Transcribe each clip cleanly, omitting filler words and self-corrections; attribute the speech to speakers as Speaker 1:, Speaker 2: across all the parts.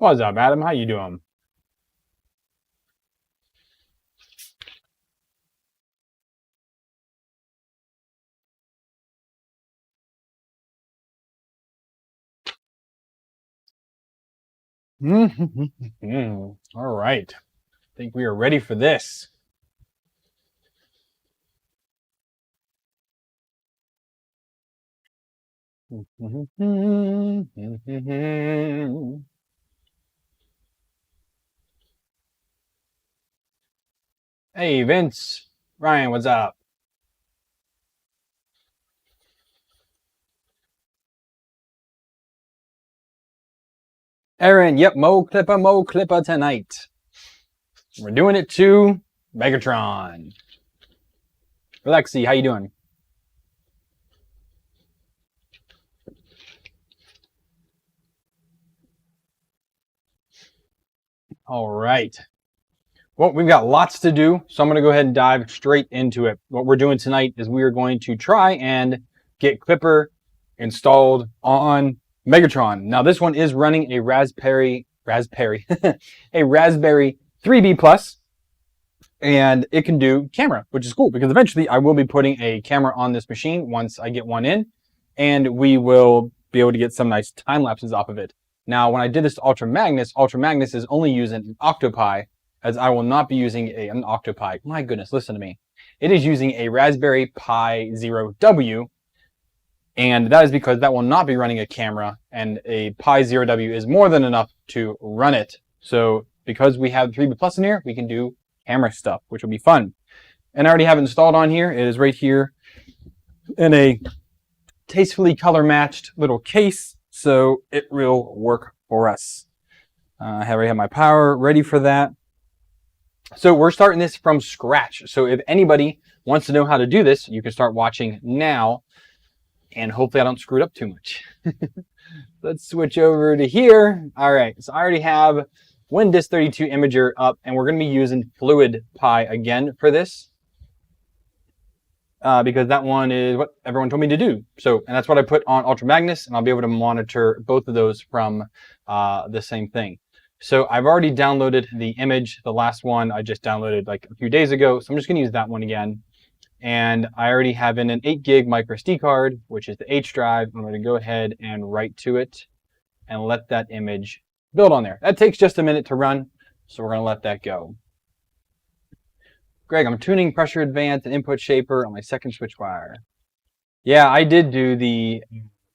Speaker 1: What's up, Adam? How you doing? All right. I think we are ready for this. Hey, Vince. Ryan, what's up? Aaron, yep, Mo Clipper tonight. We're doing it to MegaTron. Alexi, how you doing? All right. Well, we've got lots to do, so I'm going to go ahead and dive straight into it. What we're doing tonight is we are going to try and get Klipper installed on MegaTron. Now, this one is running a Raspberry 3B Plus, and it can do camera, which is cool because eventually I will be putting a camera on this machine once I get one in, and we will be able to get some nice time lapses off of it. Now, when I did this to Ultra Magnus is only using an Octopi, as I will not be using an Octopi. My goodness, listen to me. It is using a Raspberry Pi Zero W, and that is because that will not be running a camera, and a Pi Zero W is more than enough to run it. So because we have 3B Plus in here, we can do camera stuff, which will be fun. And I already have it installed on here. It is right here in a tastefully color matched little case, so it will work for us. I already have my power ready for that. So we're starting this from scratch. So if anybody wants to know how to do this, you can start watching now, and hopefully I don't screw it up too much. Let's switch over to here. All right, so I already have WinDisk32 Imager up, and we're going to be using Fluid Pi again for this. Because that one is what everyone told me to do. So, and that's what I put on Ultra Magnus, and I'll be able to monitor both of those from the same thing. So I've already downloaded the image. The last one I just downloaded like a few days ago, so I'm just going to use that one again. And I already have in an 8 gig micro SD card, which is the H drive. I'm going to go ahead and write to it and let that image build on there. That takes just a minute to run, so we're going to let that go. Greg, I'm tuning pressure advance and input shaper on my second switch wire. Yeah, I did do the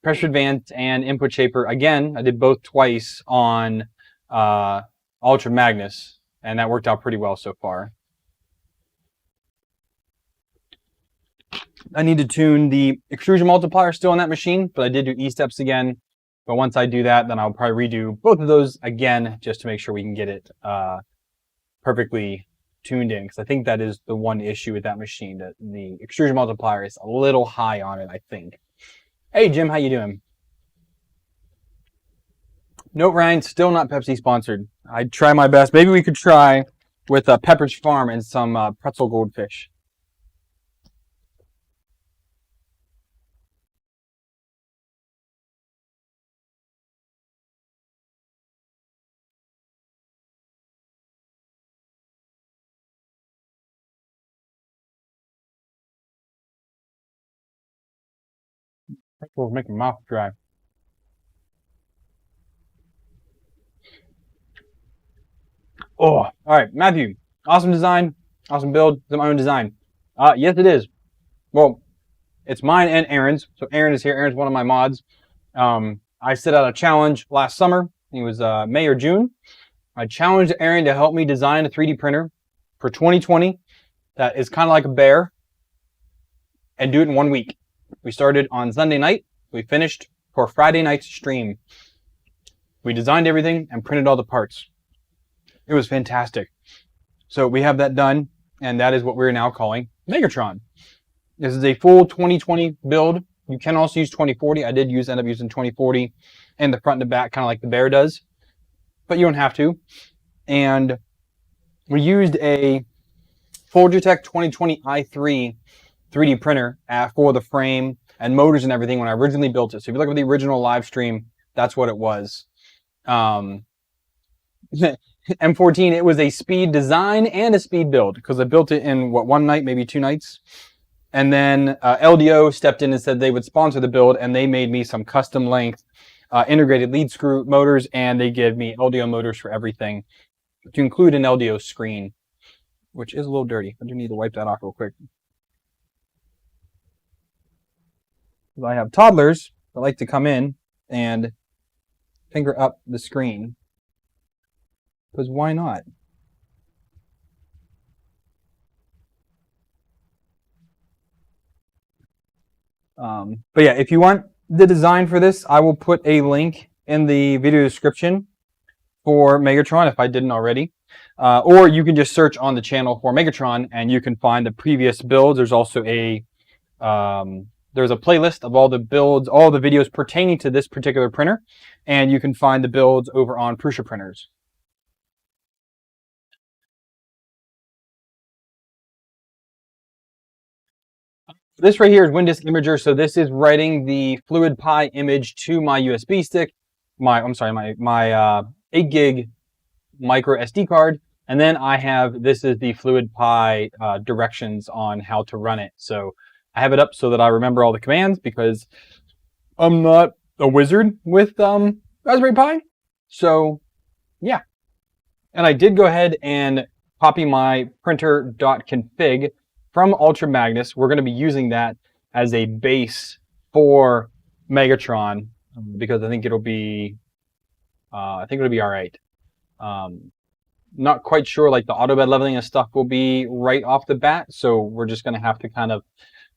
Speaker 1: pressure advance and input shaper again. I did both twice on Ultra Magnus, and that worked out pretty well so far. I need to tune the extrusion multiplier still on that machine, but I did do E-steps again. But once I do that, then I'll probably redo both of those again just to make sure we can get it perfectly tuned in, because I think that is the one issue with that machine, that the extrusion multiplier is a little high on it, I think. Hey Jim, how you doing? Nope, Ryan, still not Pepsi sponsored. I'd try my best. Maybe we could try with Pepperidge Farm and some pretzel goldfish. Pretzels make my mouth dry. Oh, all right, Matthew. Awesome design, awesome build. Is it my own design? Yes, it is. Well, it's mine and Aaron's. So Aaron is here. Aaron's one of my mods. I set out a challenge last summer. I think it was May or June. I challenged Aaron to help me design a 3D printer for 2020 that is kind of like a bear, and do it in 1 week. We started on Sunday night. We finished for Friday night's stream. We designed everything and printed all the parts. It was fantastic. So we have that done, and that is what we're now calling MegaTron. This is a full 2020 build. You can also use 2040. I did end up using 2040 and the front and the back, kind of like the Bear does, but you don't have to. And we used a Folgertech 2020 i3 3D printer for the frame and motors and everything when I originally built it. So if you look at the original live stream, that's what it was. M14, it was a speed design and a speed build because I built it in what, one night, maybe 2 nights. And then LDO stepped in and said they would sponsor the build, and they made me some custom length integrated lead screw motors, and they give me LDO motors for everything to include an LDO screen, which is a little dirty. I do need to wipe that off real quick. I have toddlers that like to come in and finger up the screen. Because why not? But yeah, if you want the design for this, I will put a link in the video description for MegaTron if I didn't already. Or you can just search on the channel for MegaTron and you can find the previous builds. There's also a there's a playlist of all the builds, all the videos pertaining to this particular printer, and you can find the builds over on Prusa Printers. This right here is WinDisk Imager, so this is writing the Fluid Pi image to my USB stick, my 8 gig micro SD card, and then I have, this is the Fluid Pi directions on how to run it. So I have it up so that I remember all the commands because I'm not a wizard with Raspberry Pi. So yeah. And I did go ahead and copy my printer.cfg from Ultra Magnus. We're going to be using that as a base for MegaTron because I think it'll be all right. Not quite sure like the auto bed leveling and stuff will be right off the bat, so we're just going to have to kind of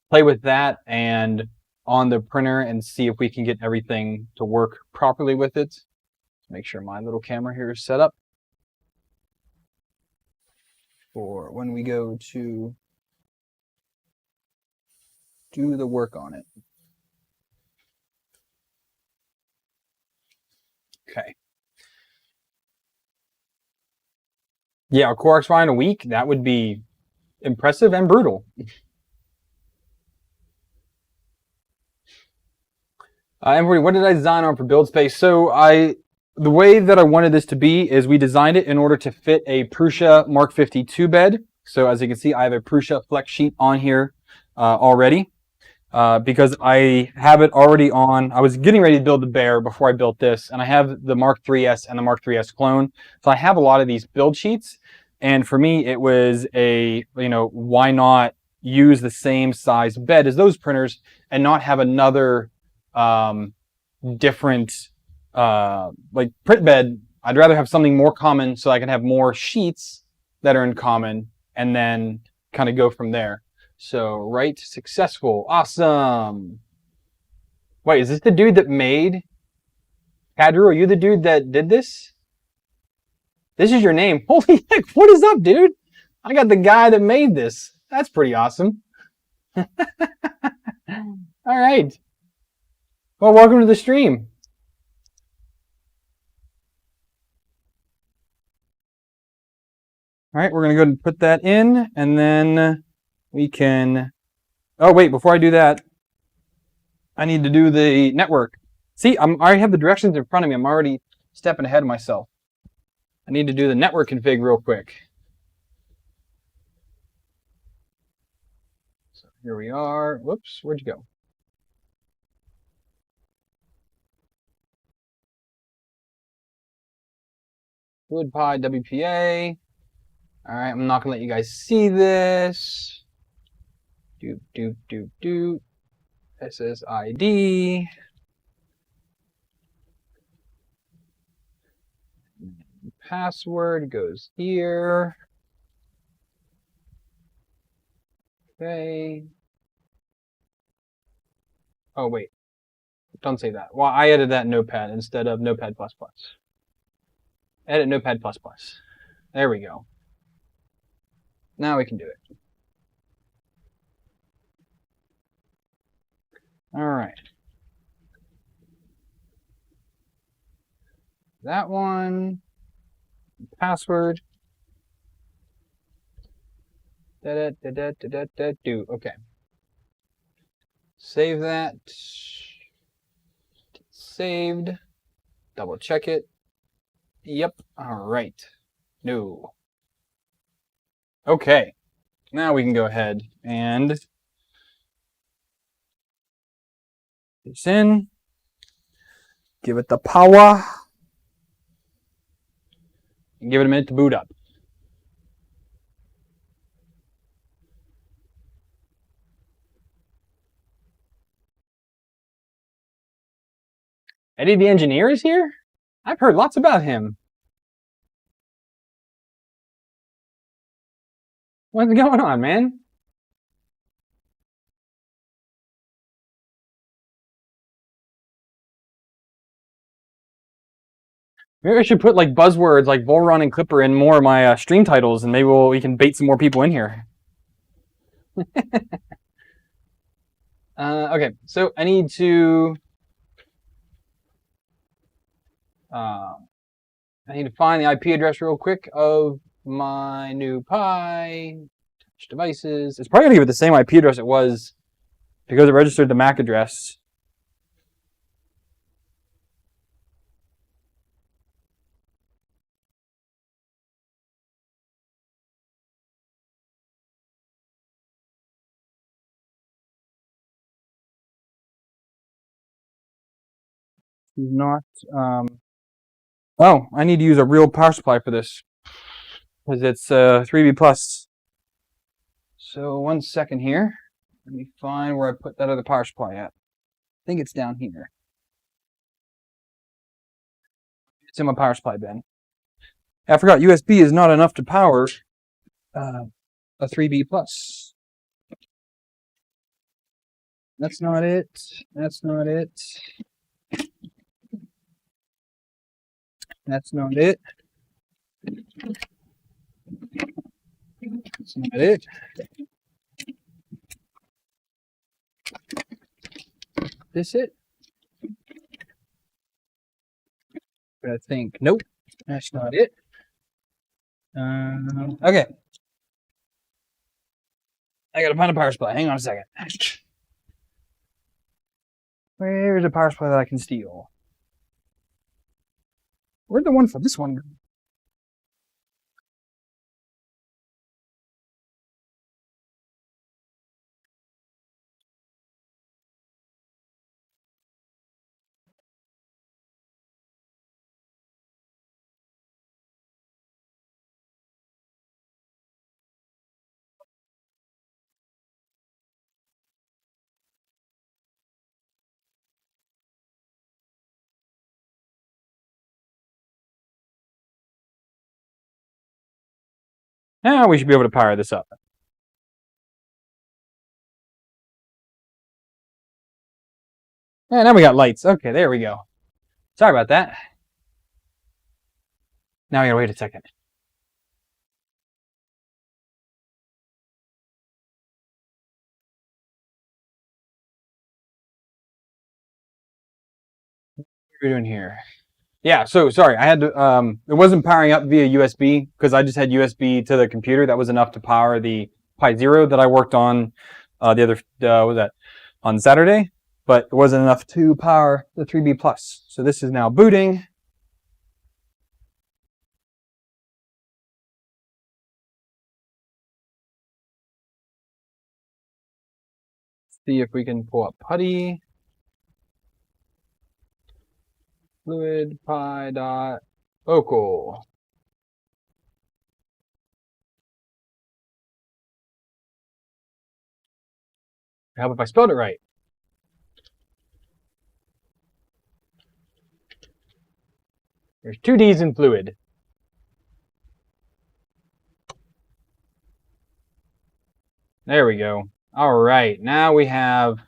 Speaker 1: play with that and on the printer and see if we can get everything to work properly with it. Make sure my little camera here is set up for when we go to do the work on it. Okay. Yeah, a Core X in a week, that would be impressive and brutal. Everybody, what did I design on for build space? So the way that I wanted this to be is we designed it in order to fit a Prusa Mark 52 bed. So as you can see, I have a Prusa flex sheet on here already because I have it already on. I was getting ready to build the Bear before I built this, and I have the Mark 3S and the Mark 3S clone. So I have a lot of these build sheets, and for me, it was a, why not use the same size bed as those printers and not have another different like print bed. I'd rather have something more common so I can have more sheets that are in common and then kind of go from there. So right, successful, awesome. Wait, is this the dude that made Kadru? Are you the dude that did this? This is your name. Holy heck, what is up, dude? I got the guy that made this. That's pretty awesome. All right. Well, welcome to the stream. All right, we're going to go ahead and put that in, and then we can... Oh, wait, before I do that, I need to do the network. See, I already have the directions in front of me. I'm already stepping ahead of myself. I need to do the network config real quick. So here we are. Whoops, where'd you go? Fluid Pi WPA. All right, I'm not gonna let you guys see this. SSID. Password goes here. Okay. Oh, wait. Don't say that. Well, I added that in Notepad instead of Notepad++. Edit Notepad++. There we go. Now we can do it. All right. That one. Password. Do. Okay. Save that. Saved. Double check it. Yep. All right. No. Okay. Now we can go ahead and this in. Give it the power. And give it a minute to boot up. Eddie the engineer is here? I've heard lots about him. What's going on, man? Maybe I should put like buzzwords like Volron and Klipper in more of my stream titles, and maybe we can bait some more people in here. Okay, so I need to find the IP address real quick of my new Pi. Touch devices. It's probably gonna give it the same IP address it was because it registered the MAC address. Not. Oh, I need to use a real power supply for this because it's 3B plus. So 1 second here. Let me find where I put that other power supply at. I think it's down here. It's in my power supply bin. I forgot USB is not enough to power a 3B plus. That's not it. That's not it. That's not it. That's not it. This it? But I think nope. That's not it. Okay. I gotta find a power supply. Hang on a second. Where's a power supply that I can steal? Where'd the one for this one go? Now we should be able to power this up. Yeah, now we got lights. Okay, there we go. Sorry about that. Now we gotta wait a second. What are we doing here? Yeah, so sorry, I had to, it wasn't powering up via USB because I just had USB to the computer. That was enough to power the Pi Zero that I worked on the other, what was that, on Saturday, but it wasn't enough to power the 3B plus. So this is now booting. See if we can pull up PuTTY. Fluid pi dot local. I hope if I spelled it right. There's 2 D's in fluid. There we go. All right, now we have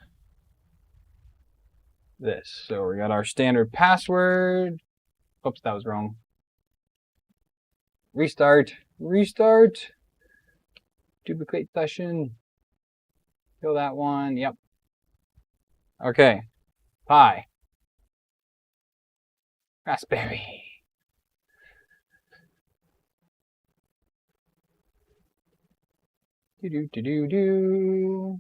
Speaker 1: this. So we got our standard password. Oops, that was wrong. Restart, restart. Duplicate session. Kill that one. Yep. Okay. Pi. Raspberry. Do.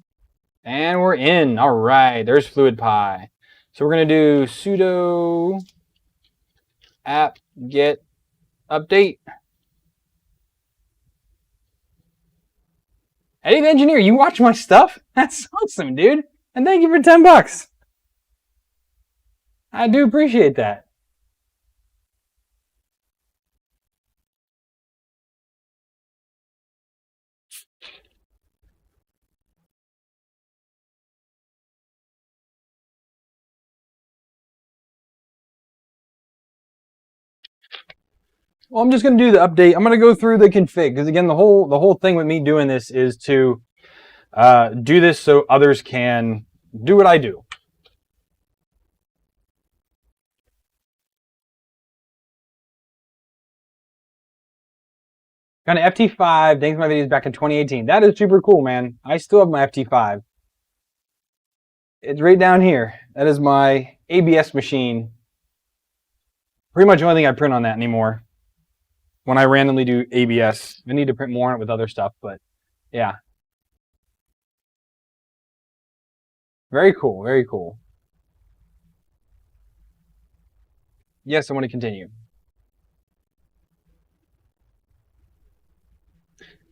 Speaker 1: And we're in. All right. There's Fluid Pi. So we're going to do sudo apt get update. Eddie the Engineer, you watch my stuff? That's awesome, dude. And thank you for 10 bucks. I do appreciate that. Well, I'm just going to do the update. I'm going to go through the config because again, the whole thing with me doing this is to do this so others can do what I do. Got an FT5. Thanks for my videos back in 2018. That is super cool, man. I still have my FT5. It's right down here. That is my ABS machine. Pretty much the only thing I print on that anymore. When I randomly do ABS, I need to print more on it with other stuff, but yeah. Very cool, very cool. Yes, I want to continue.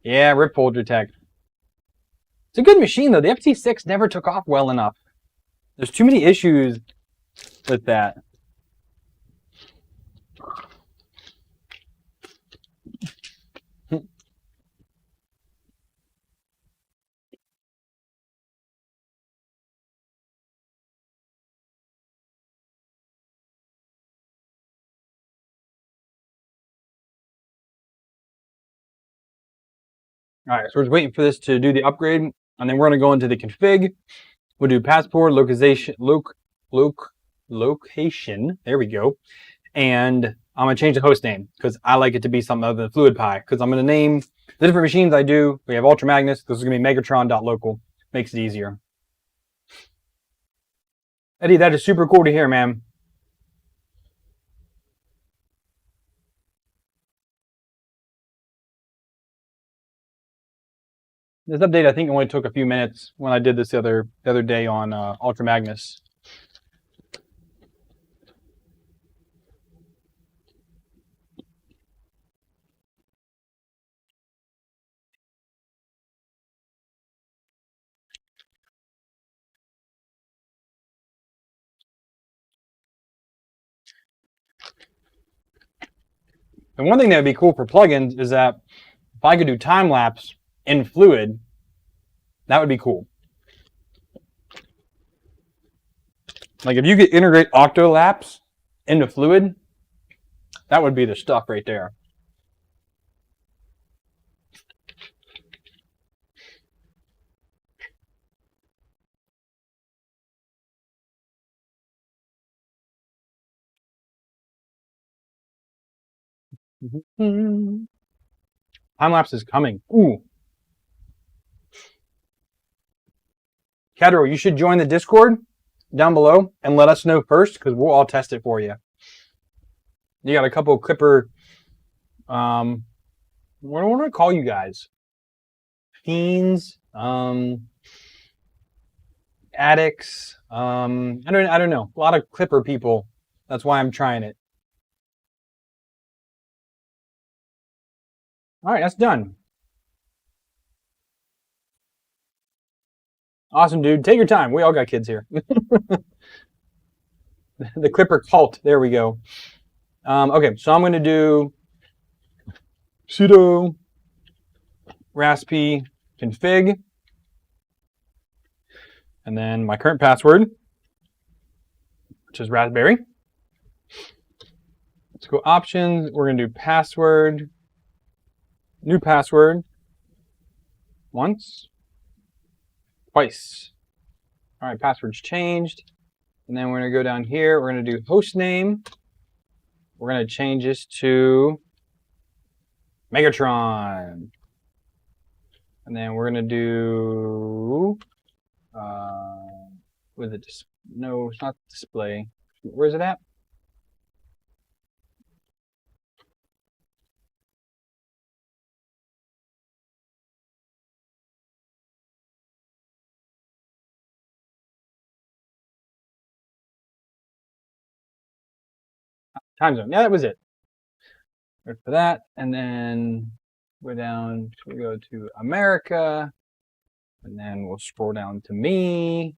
Speaker 1: Yeah, rip folder tech. It's a good machine though. The FT6 never took off well enough. There's too many issues with that. All right, so we're just waiting for this to do the upgrade, and then we're going to go into the config. We'll do passport, location, location. There we go. And I'm going to change the host name because I like it to be something other than FluidPie. Because I'm going to name the different machines I do. We have Ultra Magnus. This is going to be MegaTron.local. Makes it easier. Eddie, that is super cool to hear, man. This update, I think, only took a few minutes when I did this the other day on Ultra Magnus. And one thing that would be cool for plugins is that if I could do time lapse in Fluid, that would be cool. Like if you could integrate Octolapse into Fluid, that would be the stuff right there. Time lapse is coming. Ooh. Cadro, you should join the Discord down below and let us know first because we'll all test it for you. You got a couple of Klipper, what do I call you guys? Fiends, addicts, I don't know. A lot of Klipper people. That's why I'm trying it. All right, that's done. Awesome, dude. Take your time. We all got kids here. The Klipper cult. There we go. Okay, so I'm going to do sudo raspi config, and then my current password, which is raspberry. Let's go options. We're going to do password, new password, once, twice. All right, password's changed. And then we're going to go down here. We're going to do host name. We're going to change this to MegaTron. And then we're going to do, with it? No, it's not display. Where is it at? Time zone. Yeah, that was it. Good for that. And then go down, we go to America, and then we'll scroll down to me.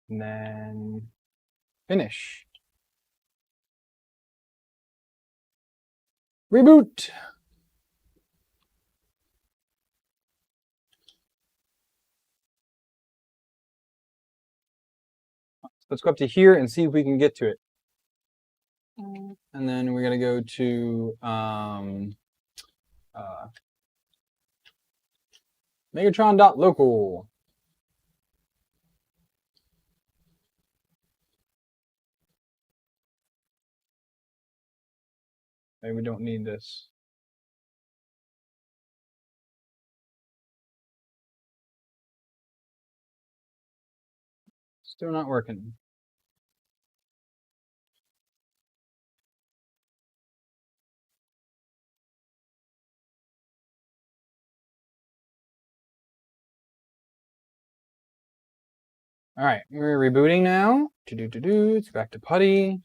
Speaker 1: And then finish. Reboot. Let's go up to here and see if we can get to it. And then we're going to go to MegaTron.local. Maybe we don't need this. Still not working. All right, we're rebooting now. It's back to putty.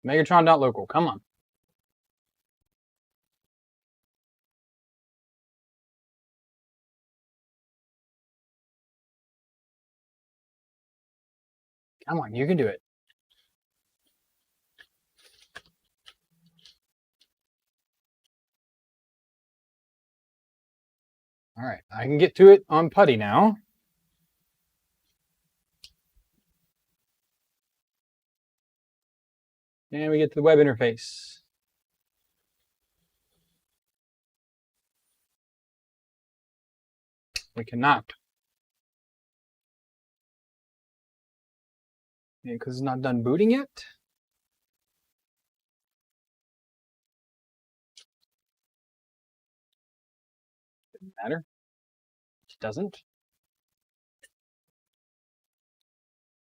Speaker 1: MegaTron.local, come on. Come on, you can do it. All right, I can get to it on putty now. And we get to the web interface. We cannot. Yeah, because it's not done booting yet. Doesn't matter. It doesn't.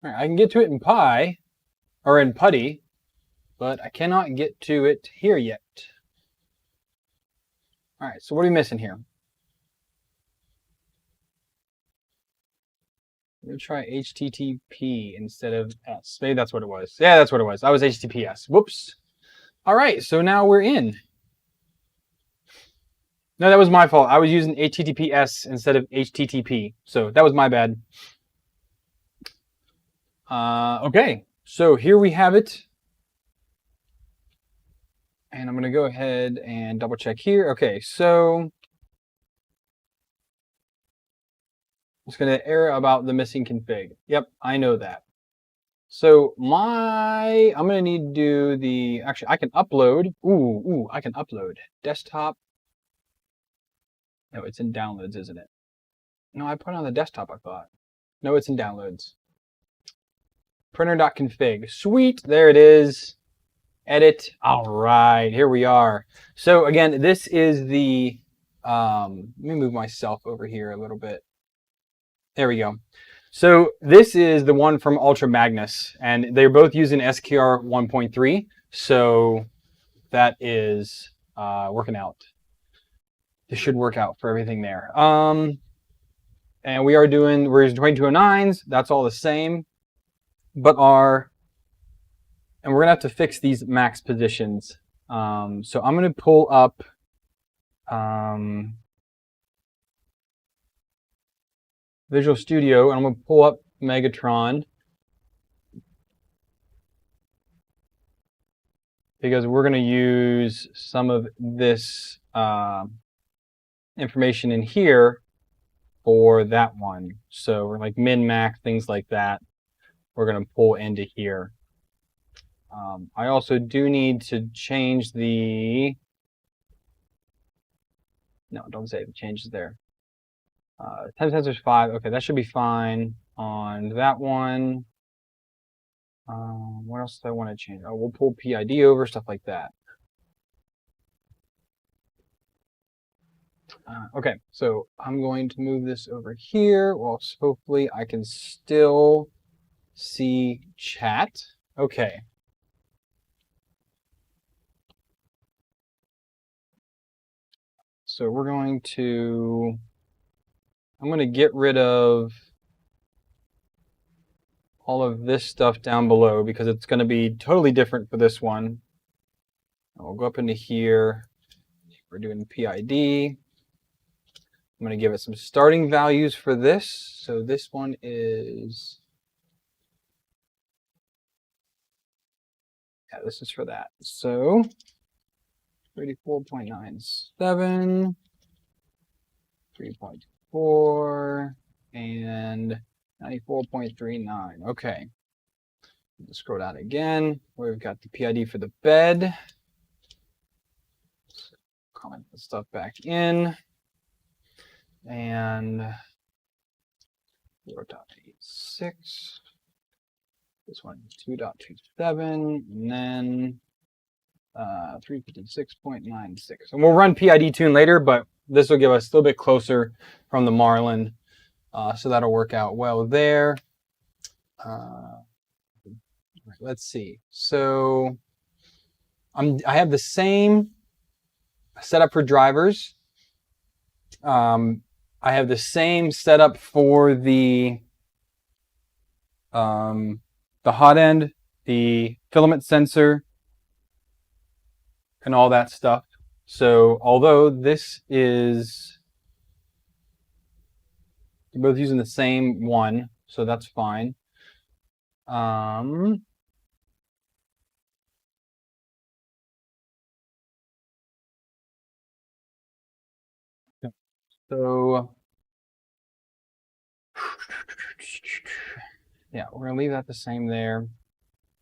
Speaker 1: All right, I can get to it in Pi, or in putty, but I cannot get to it here yet. All right, so what are we missing here? I'm going to try HTTP instead of S. Maybe that's what it was. Yeah, that's what it was. I was HTTPS. Whoops. All right, so now we're in. No, that was my fault. I was using HTTPS instead of HTTP. So that was my bad. Okay, so here we have it. And I'm going to go ahead and double check here. Okay, so it's going to error about the missing config. Yep, I know that. So I'm going to need to do the, actually I can upload. I can upload desktop. No, it's in downloads, isn't it? No, I put it on the desktop, I thought. No, it's in downloads. Printer.cfg. Sweet, there it is. Edit. All right, here we are. So again, this is the, let me move myself over here a little bit. There we go. So this is the one from Ultra Magnus, and they're both using SKR 1.3. So that is working out. This should work out for everything there. And we're using 2209s. That's all the same. But and we're gonna have to fix these max positions. So I'm gonna pull up Visual Studio, and I'm gonna pull up MegaTron because we're gonna use some of this information in here for that one. So we're like min, max, things like that. We're gonna pull into here. I also do need to change the, no, don't say the changes there. Temp sensors 5, okay, that should be fine on that one. What else do I want to change? Oh, we'll pull PID over, stuff like that. Okay, so I'm going to move this over here. Well, hopefully I can still see chat. Okay. So we're going to, I'm going to get rid of all of this stuff down below because it's going to be totally different for this one. We'll go up into here. We're doing PID. I'm going to give it some starting values for this. So this one is, yeah, this is for that. So 34.97, 3.4, and 94.39. Okay. Let's scroll down again. We've got the PID for the bed. Let's comment the stuff back in. And 0.86. This one 2.27, and then 356.96. And we'll run PID tune later, but this will give us a little bit closer from the Marlin. So that'll work out well there. Let's see. So I have the same setup for drivers. I have the same setup for the hot end, the filament sensor, and all that stuff. So although this is, you're both using the same one, so that's fine. So yeah, we're gonna leave that the same there.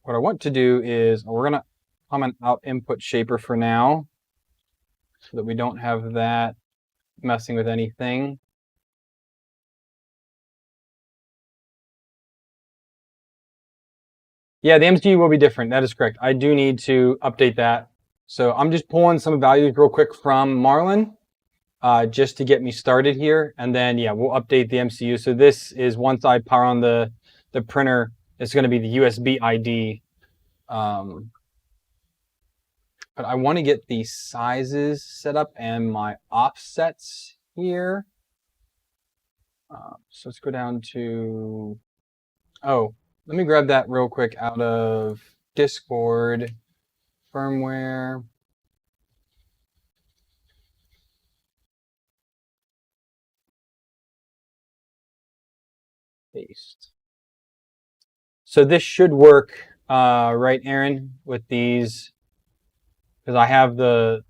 Speaker 1: What I want to do is we're gonna comment out input shaper for now so that we don't have that messing with anything. Yeah, the MCU will be different. That is correct. I do need to update that. So I'm just pulling some values real quick from Marlin just to get me started here. And then, yeah, we'll update the MCU. So this is once I power on the printer, it's going to be the USB ID. But I want to get the sizes set up and my offsets here. So let's go down to, oh, let me grab that real quick out of Discord. Firmware. Paste. So this should work, right, Aaron, with these, because I have the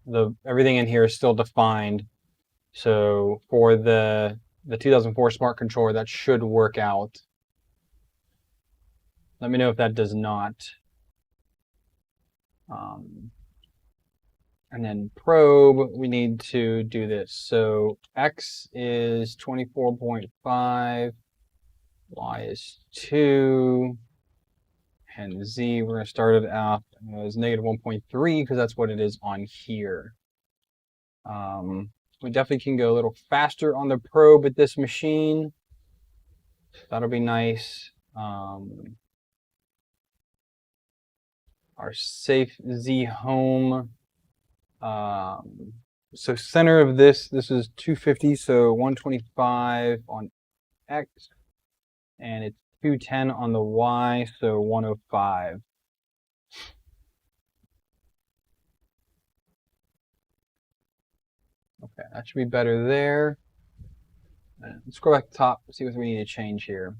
Speaker 1: everything in here is still defined. So for the 2004 smart controller, that should work out. Let me know if that does not. And then probe, we need to do this. So X is 24.5, Y is 2, and Z, we're going to start it out as negative 1.3 because that's what it is on here. We definitely can go a little faster on the probe at this machine. That'll be nice. Our safe Z home. So center of this is 250, so 125 on X, and it's 210 on the Y, so 105. Okay, that should be better there. Let's go back to the top, see what we need to change here.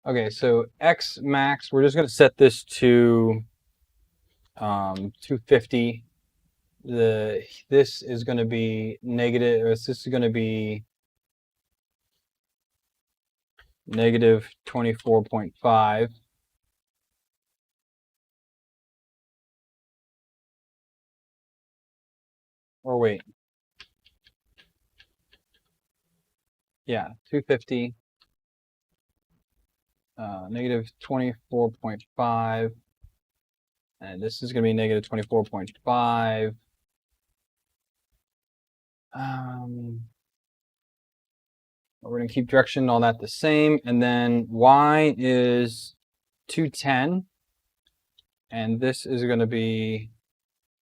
Speaker 1: Okay, so X max, we're just going to set this to 250. This is going to be negative, or this is going to be negative 24.5. Or wait. Yeah, 250. Negative 24.5. And this is going to be negative 24.5. We're going to keep direction and all that the same. And then Y is 210. And this is going to be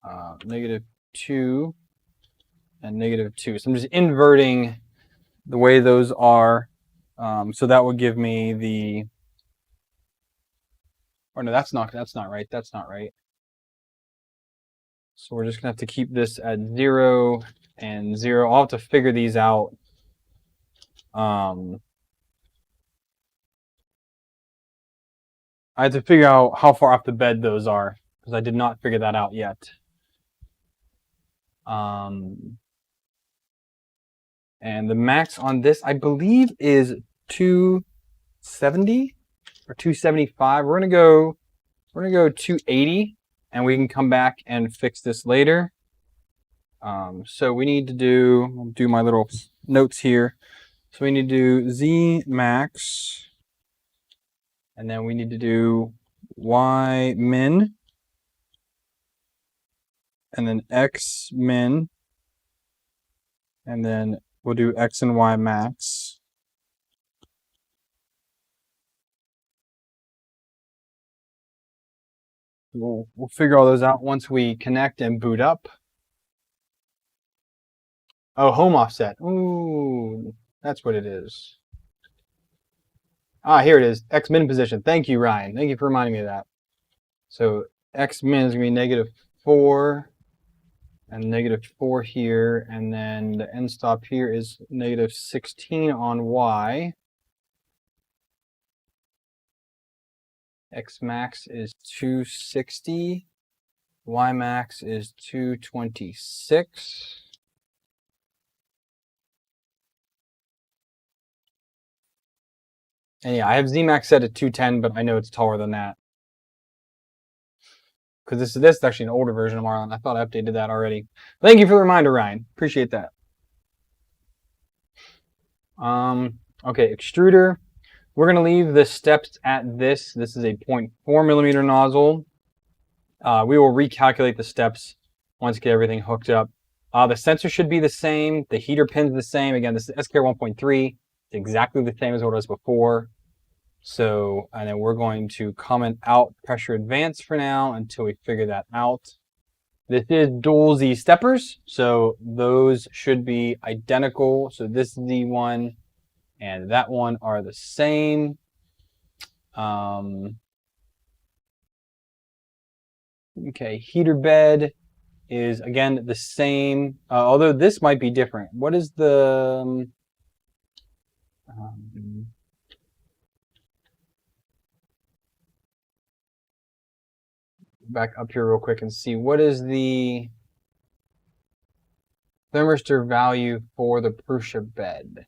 Speaker 1: -2 and -2. So I'm just inverting the way those are. So that would give me the, or no, that's not right. That's not right. So we're just going to have to keep this at 0 and 0. I'll have to figure these out. I had to figure out how far off the bed those are, because I did not figure that out yet. And the max on this, I believe, is 270 or 275. We're gonna go 280, and we can come back and fix this later. So we need to do my little notes here. So we need to do Z max, and then we need to do Y min, and then X min, and then we'll do X and Y max. We'll figure all those out once we connect and boot up. Oh, home offset. Ooh, that's what it is. Ah, here it is. X min position. Thank you, Ryan. Thank you for reminding me of that. So X min is going to be -4 and -4 here. And then the end stop here is -16 on Y. X max is 260. Y max is 226. And yeah, I have Z max set at 210, but I know it's taller than that. Because this is actually an older version of Marlin. I thought I updated that already. Thank you for the reminder, Ryan. Appreciate that. Okay, extruder. We're going to leave the steps at this. This is a 0.4 millimeter nozzle. We will recalculate the steps once we get everything hooked up. The sensor should be the same. The heater pin's the same. Again, this is SKR 1.3. It's exactly the same as what it was before. So, and then we're going to comment out pressure advance for now until we figure that out. This is dual Z steppers, so those should be identical. So this Z1 and that one are the same. Okay, heater bed is again the same, although this might be different. What is the back up here real quick and see what is the thermistor value for the Prusa bed.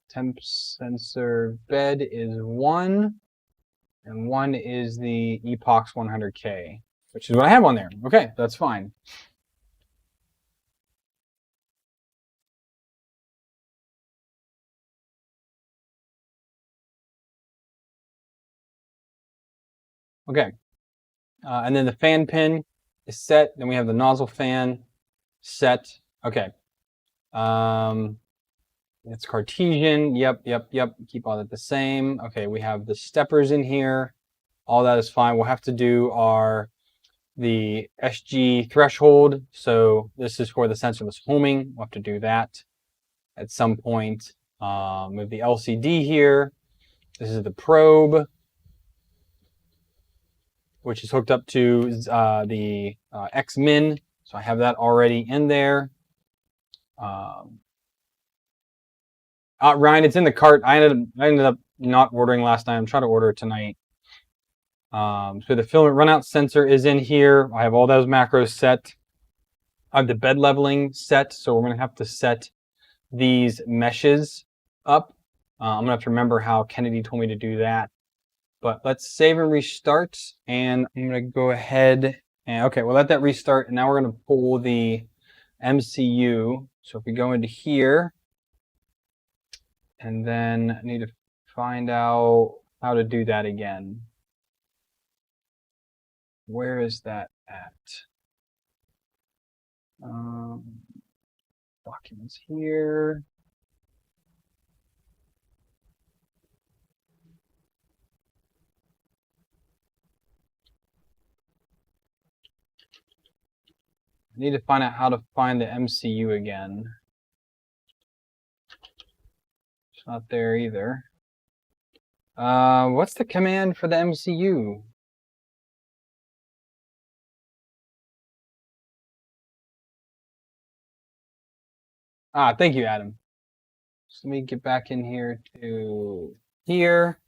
Speaker 1: Temp sensor bed is 1, and 1 is the Epox 100K, which is what I have on there. Okay, that's fine. Okay, and then the fan pin is set. Then we have the nozzle fan set. Okay. It's Cartesian. Yep. Keep all that the same. Okay, we have the steppers in here. All that is fine. We'll have to do the SG threshold. So this is for the sensorless homing. We'll have to do that at some point. We have the LCD here. This is the probe, which is hooked up to the X-Min. So I have that already in there. Ryan, it's in the cart. I ended up not ordering last night. I'm trying to order it tonight. So the filament runout sensor is in here. I have all those macros set. I have the bed leveling set, so we're going to have to set these meshes up. I'm going to have to remember how Kennedy told me to do that. But let's save and restart, and I'm going to go ahead and, okay, we'll let that restart, and now we're going to pull the MCU. So if we go into here, and then I need to find out how to do that again. Where is that at? Documents here. I need to find out how to find the MCU again. It's not there either. What's the command for the MCU? Ah, thank you, Adam. So let me get back in here to here.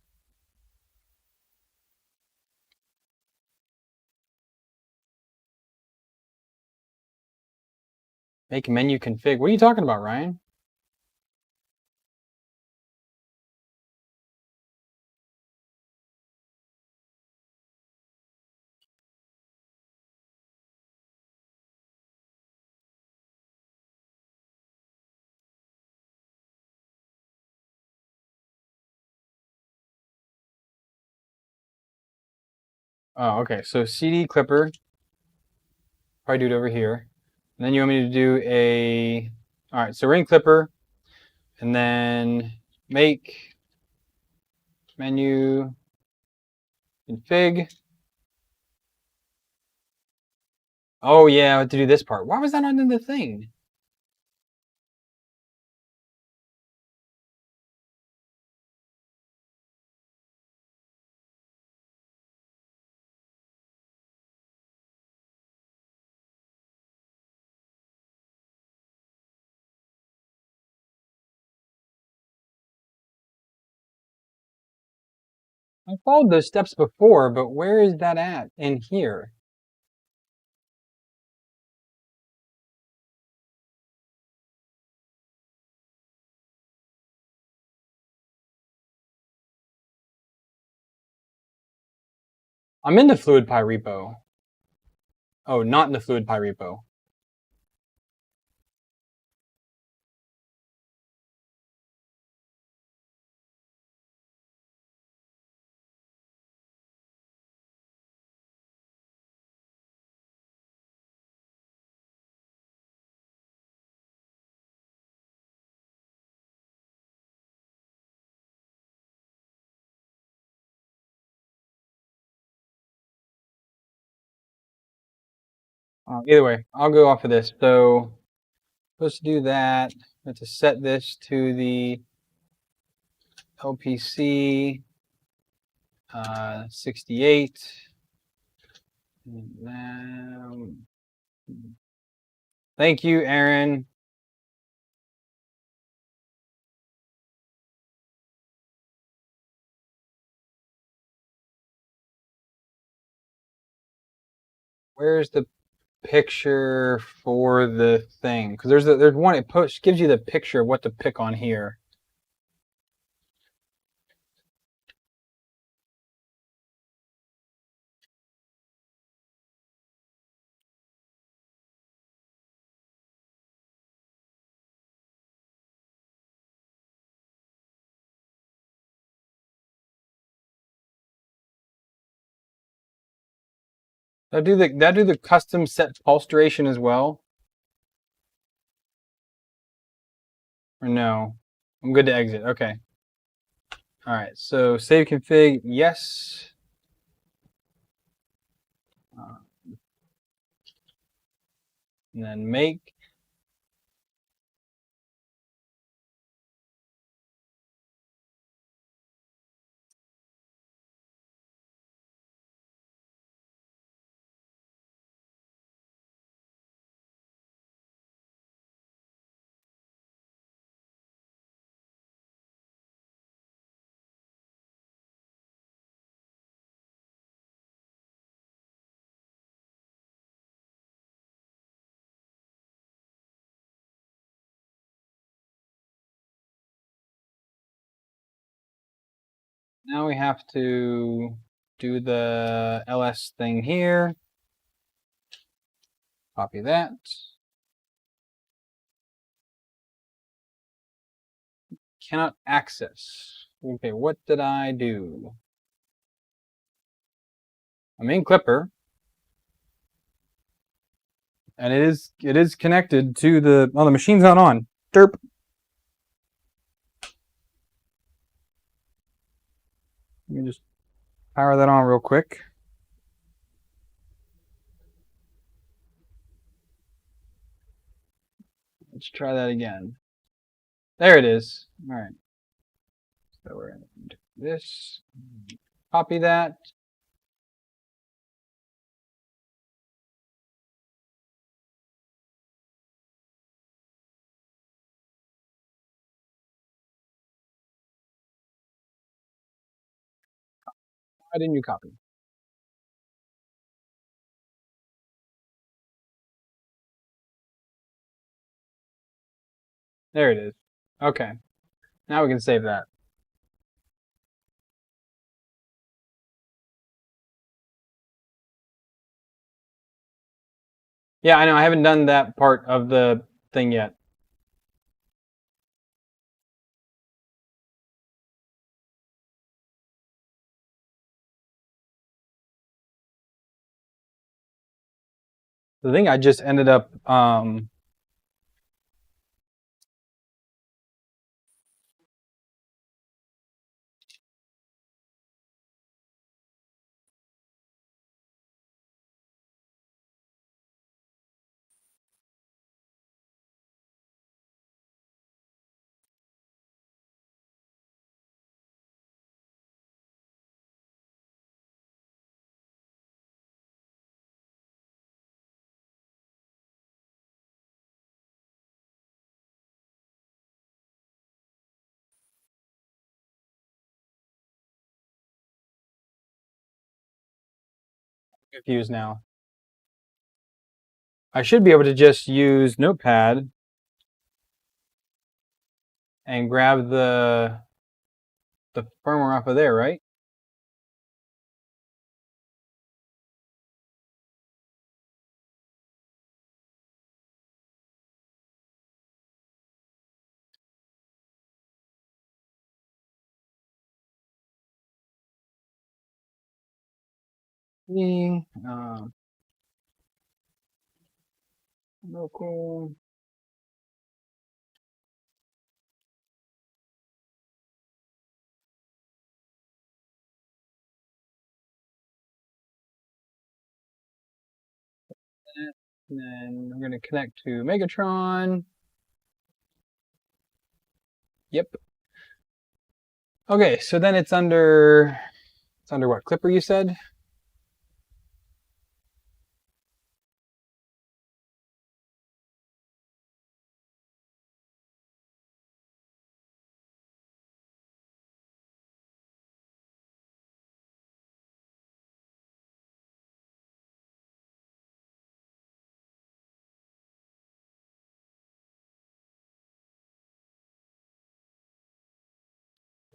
Speaker 1: Make menu config. What are you talking about, Ryan? Oh, okay. So CD Klipper. Probably do it over here. And then you want me to do a. All right. So ring Klipper, and then make menu config. Oh yeah, I have to do this part. Why was that not in the thing? I followed those steps before, but where is that at in here? I'm in the FluidPy repo. Oh, not in the FluidPy repo. Either way, I'll go off of this. So supposed to do that. I have to set this to the LPC 68. Thank you, Aaron. Where's the picture for the thing? Because there's one, it gives you the picture of what to pick on here. That do the custom set pulse duration as well? Or no? I'm good to exit. Okay. All right. So save config. Yes. And then make. Now we have to do the ls thing here. Copy that. Cannot access. Okay, what did I do? I'm in Klipper. And it is connected to the, well, the machine's not on. Derp. Let me just power that on real quick. Let's try that again. There it is. All right. So we're going to do this. Copy that. Why didn't you copy? There it is. Okay. Now we can save that. Yeah, I know. I haven't done that part of the thing yet. The thing I just ended up confused now. I should be able to just use Notepad and grab the firmware off of there, right? Local. And then we're going to connect to MegaTron. Yep. Okay, so then it's under what? Klipper, you said?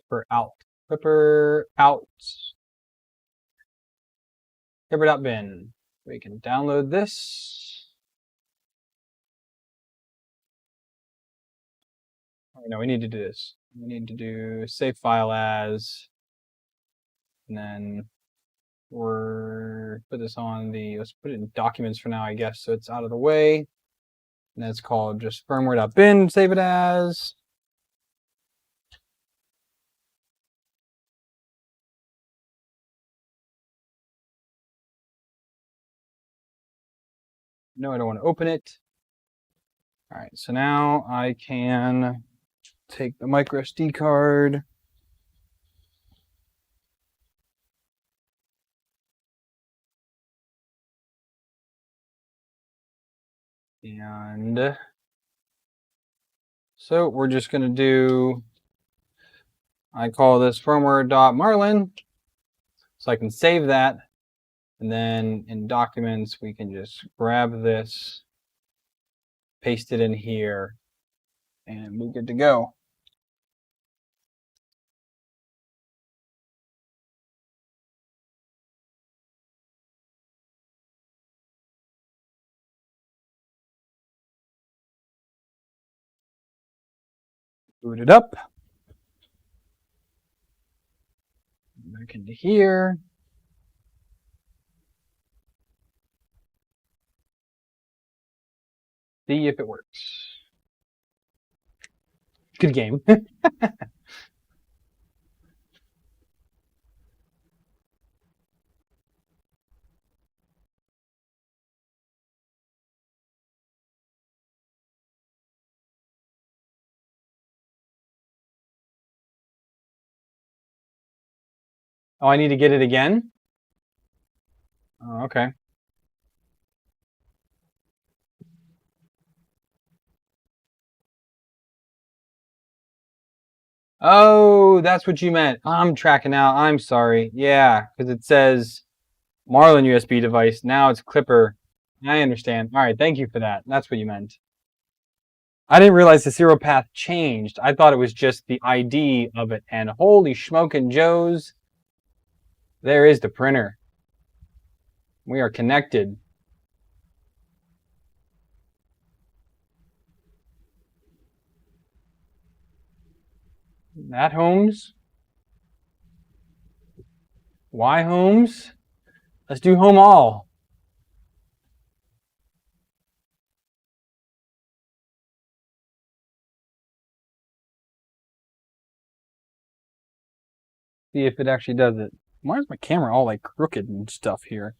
Speaker 1: For out. Klipper out. Klipper.bin. We can download this. Oh, no, we need to do this. We need to do save file as, and then we're put this on the, let's put it in documents for now, I guess, so it's out of the way. And that's called just firmware.bin, save it as. No, I don't want to open it. All right, so now I can take the micro SD card. And so we're just going to do, I call this firmware.marlin. So I can save that. And then in documents, we can just grab this, paste it in here, and be good to go. Boot it up. Back into here. See if it works. Good game. Oh, I need to get it again? Oh, okay. Oh, that's what you meant. I'm tracking out. I'm sorry. Yeah, because it says Marlin USB device. Now it's Klipper. I understand. All right, thank you for that. That's what you meant. I didn't realize the serial path changed. I thought it was just the ID of it. And holy smoking joes, there is the printer. We are connected. That Holmes. Why Holmes? Let's do home all. See if it actually does it. Why is my camera all like crooked and stuff here?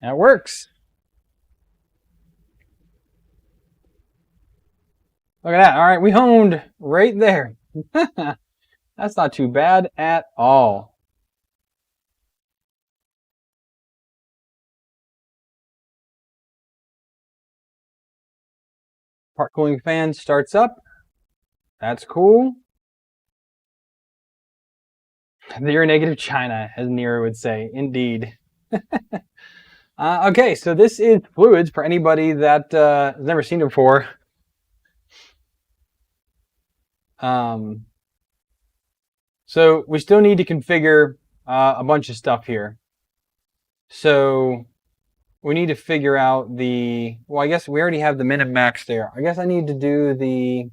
Speaker 1: That works. Look at that. All right, we honed right there. That's not too bad at all. Part cooling fan starts up. That's cool. Zero negative China, as Nero would say. Indeed. Okay, so this is fluids for anybody that has never seen it before. So we still need to configure a bunch of stuff here. So we need to figure out the, well, I guess we already have the min and max there. I guess I need to do the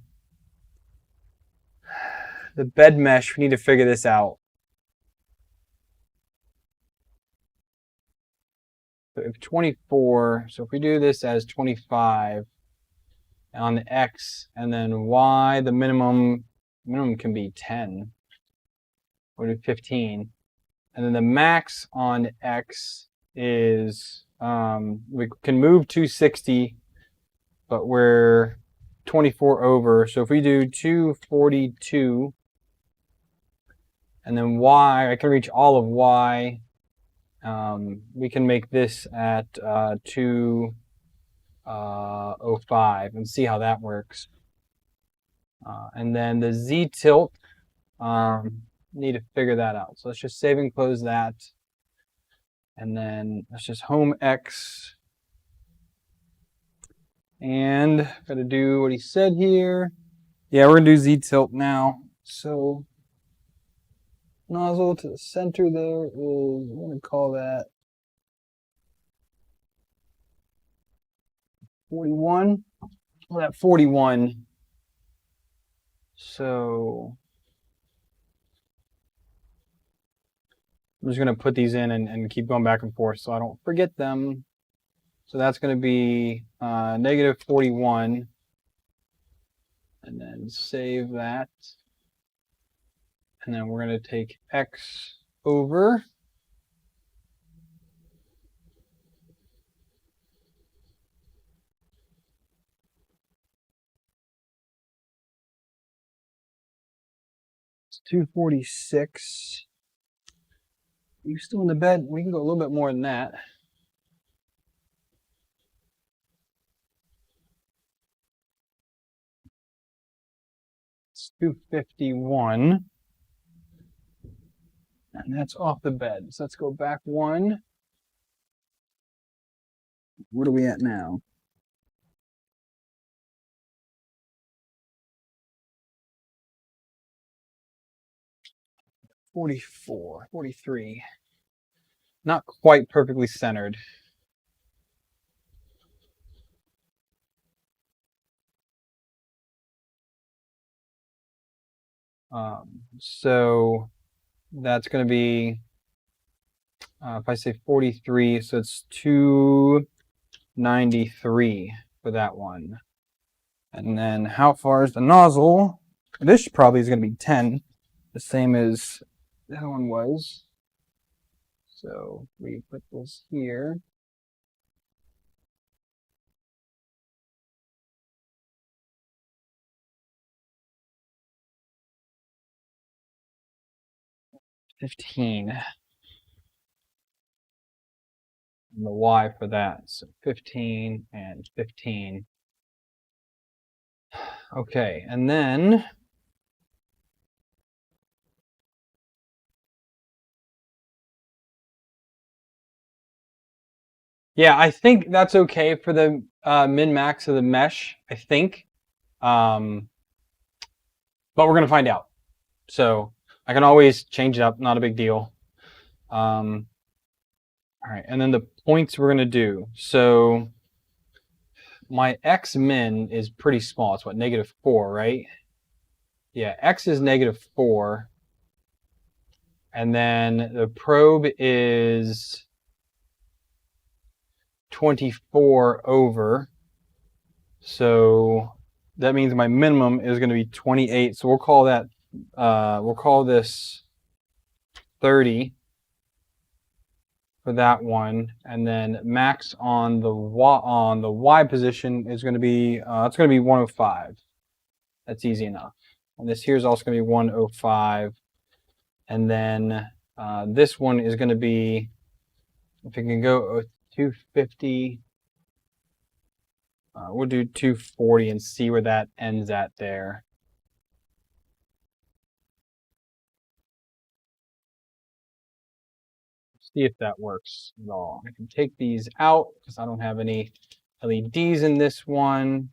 Speaker 1: bed mesh. We need to figure this out. So if 24, so if we do this as 25 on the X, and then Y, the minimum can be 10. Or do 15. And then the max on X is, we can move 260, but we're 24 over. So if we do 242, and then Y, I can reach all of Y. We can make this at 205 and see how that works. And then the Z tilt, need to figure that out. So let's just save and close that. And then let's just home X. And gotta do what he said here. Yeah, we're gonna do Z tilt now. So nozzle to the center there is, we're gonna call that 41. Well, that 41. So I'm just gonna put these in and keep going back and forth so I don't forget them. So that's gonna be negative 41. And then save that. And then we're going to take X over. It's 246. Are you still in the bed? We can go a little bit more than that. It's 251. And that's off the bed. So let's go back one. What are we at now? 44, 43. Not quite perfectly centered. So that's going to be, if I say 43, so it's 293 for that one. And then how far is the nozzle? This probably is going to be 10, the same as that one was. So we put this here. $15. And the Y for that. So 15 and 15. Okay, and then yeah, I think that's okay for the min-max of the mesh, I think. But we're going to find out. So I can always change it up, not a big deal. All right, and then the points we're going to do. So my x min is pretty small. It's what, -4, right? Yeah, x is -4. And then the probe is 24 over. So that means my minimum is going to be 28. So we'll call that, we'll call this 30 for that one. And then max on the Y position is going to be, it's going to be 105. That's easy enough. And this here is also going to be 105. And then this one is going to be, if it can go 250, we'll do 240 and see where that ends at there. See if that works at all. I can take these out because I don't have any LEDs in this one.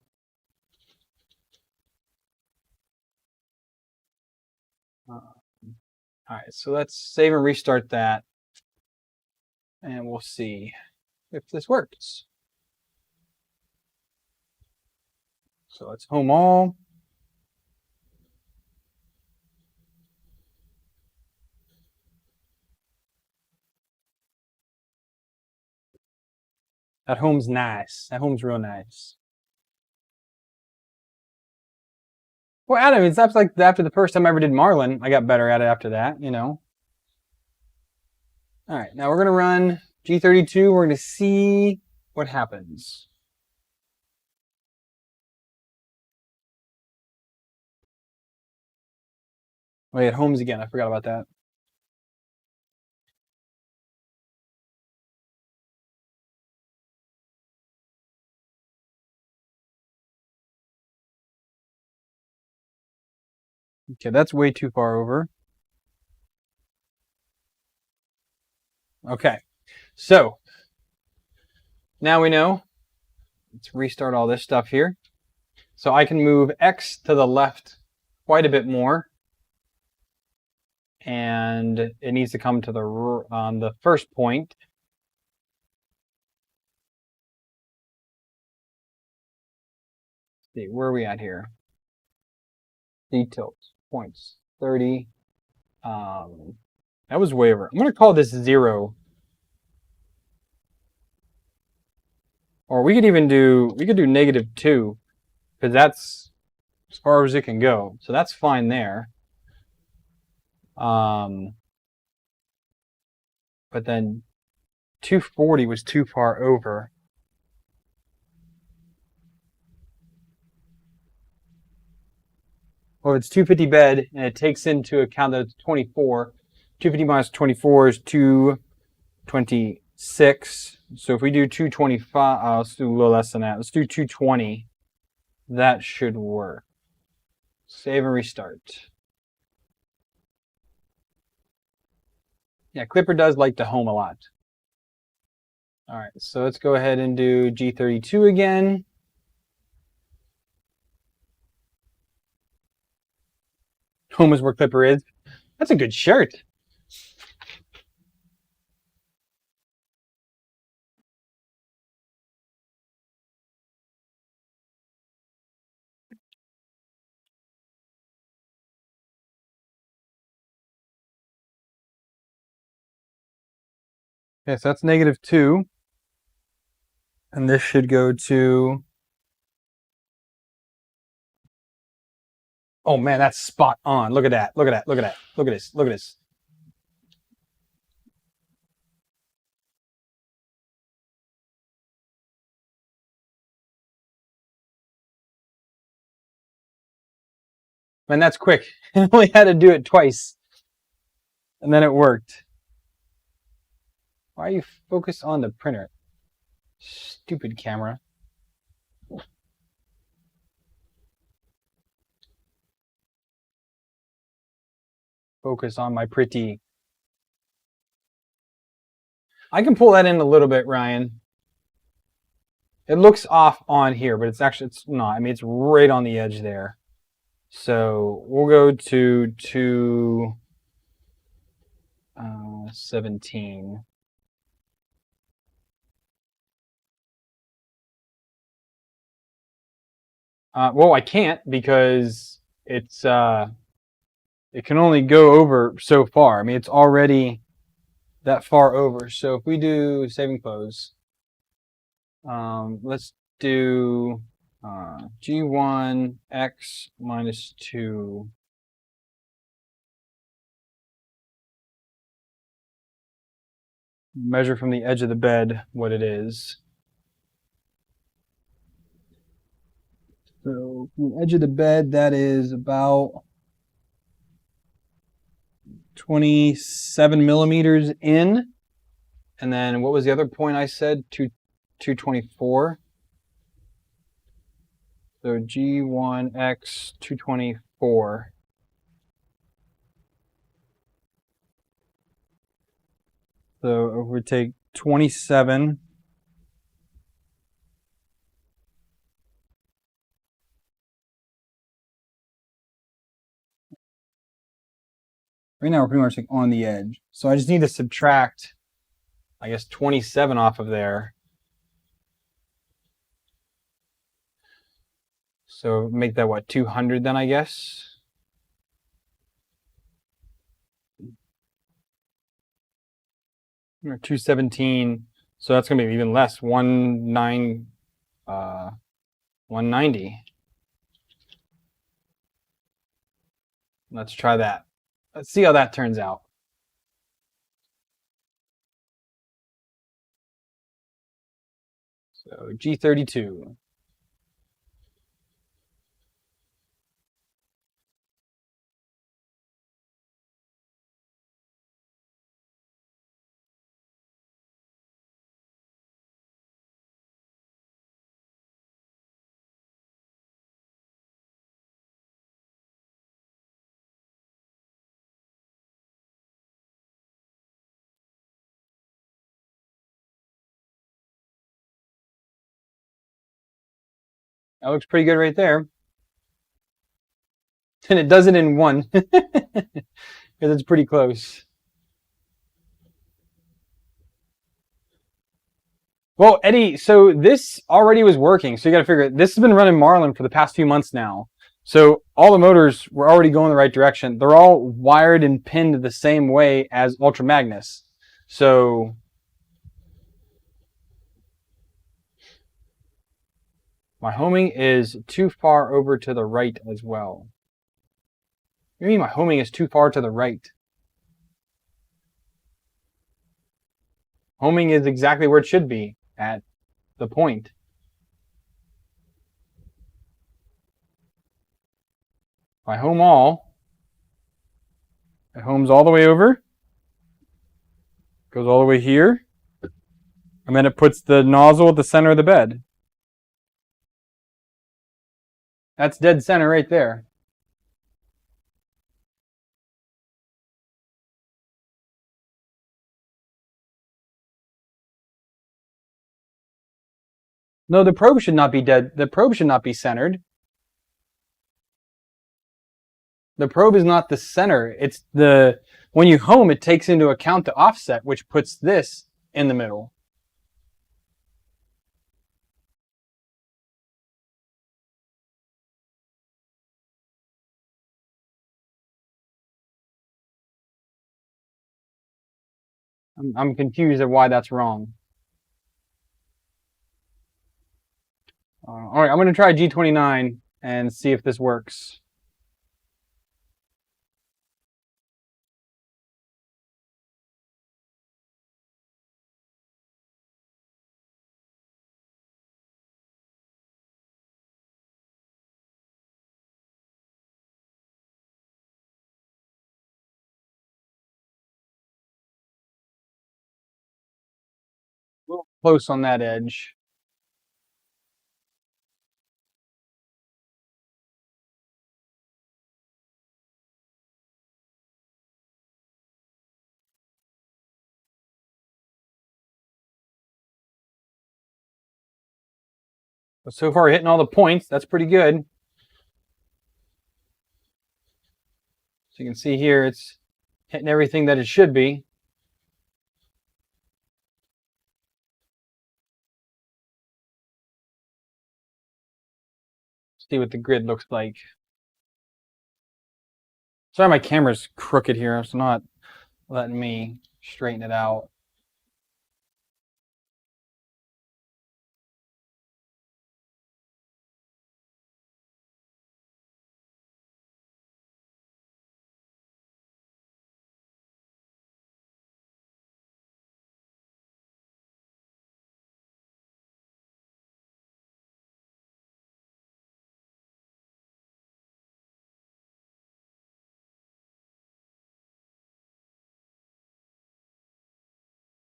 Speaker 1: All right, so let's save and restart that, and we'll see if this works. So let's home all. That home's nice. That home's real nice. Well, Adam, it's like after the first time I ever did Marlin, I got better at it after that, you know. All right, now we're going to run G32. We're going to see what happens. Wait, homes again. I forgot about that. Okay, that's way too far over. Okay, so now we know. Let's restart all this stuff here. So I can move X to the left quite a bit more. And it needs to come to the first point. Let's see, where are we at here? Details, points, 30. That was way over. I'm going to call this 0. Or we could even do, -2, because that's as far as it can go. So that's fine there. But then 240 was too far over. Well, it's 250 bed, and it takes into account that it's 24. 250 minus 24 is 226. So if we do 225, let's do a little less than that. Let's do 220. That should work. Save and restart. Yeah, Klipper does like to home a lot. All right, so let's go ahead and do G32 again. Home is where Klipper is. That's a good shirt. Okay, so that's -2. And this should go to... Oh man, that's spot on. Look at that. Look at that. Look at that. Look at this. Look at this. Man, that's quick. I only had to do it twice. And then it worked. Why are you focused on the printer? Stupid camera. Focus on my pretty. I can pull that in a little bit, Ryan. It looks off on here, but it's actually, it's not. I mean, it's right on the edge there. So we'll go to 217. Well, I can't because it's it can only go over so far. I mean, it's already that far over. So if we do save and close, let's do G1 X minus 2. Measure from the edge of the bed what it is. So from the edge of the bed, that is about 27 millimeters in. And then what was the other point I said? 224. So G1X 224. So if we take 27. Right now we're pretty much like on the edge. So I just need to subtract, I guess, 27 off of there. So make that what, 200 then, I guess? Or 217. So that's going to be even less, 190. Let's try that. Let's see how that turns out. So G32. That looks pretty good right there. And it does it in one, because it's pretty close. Well, Eddie, so this already was working. So you got to figure, this has been running Marlin for the past few months now. So all the motors were already going the right direction. They're all wired and pinned the same way as Ultra Magnus. So my homing is too far over to the right as well. What do you mean my homing is too far to the right? Homing is exactly where it should be, at the point. If I home all, it homes all the way over, goes all the way here, and then it puts the nozzle at the center of the bed. That's dead center right there. No, the probe should not be dead. The probe should not be centered. The probe is not the center. It's the, when you home, it takes into account the offset, which puts this in the middle. I'm confused at why that's wrong. All right, I'm going to try G29 and see if this works. A little close on that edge. But so far, hitting all the points. That's pretty good. So you can see here, it's hitting everything that it should be. See what the grid looks like. Sorry, my camera's crooked here. It's not letting me straighten it out.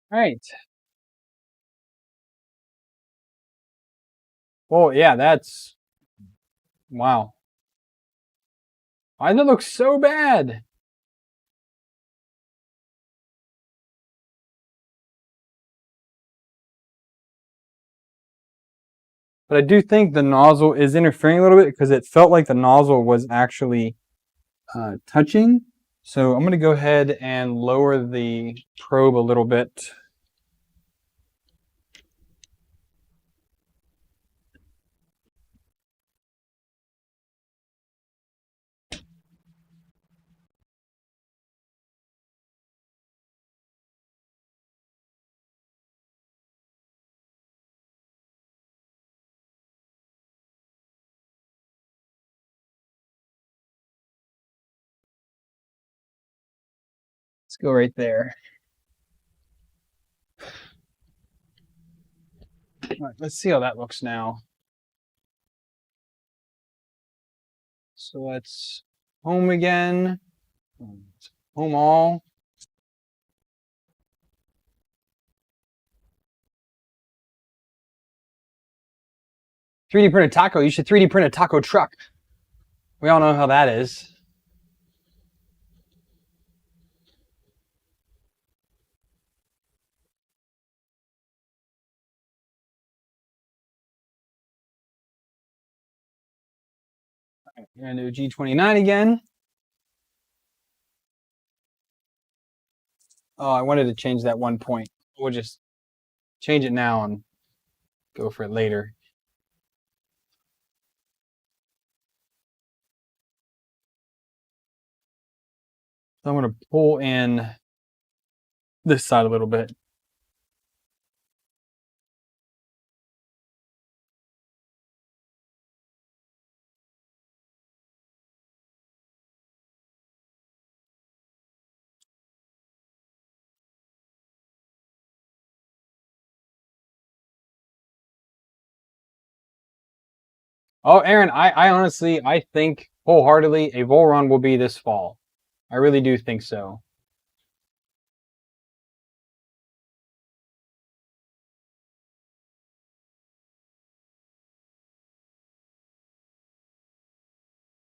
Speaker 1: All right. Well, yeah, that's wow. Why does it look so bad? But I do think the nozzle is interfering a little bit because it felt like the nozzle was actually touching. So I'm going to go ahead and lower the probe a little bit. Let's go right there. All right, let's see how that looks now. So let's home again. Home all. "3D print a taco. You should 3D print a taco truck." We all know how that is. We're going to do G29 again. Oh, I wanted to change that 1 point. We'll just change it now and go for it later. So I'm going to pull in this side a little bit. Oh, Aaron, I honestly, I think wholeheartedly a Volron will be this fall. I really do think so.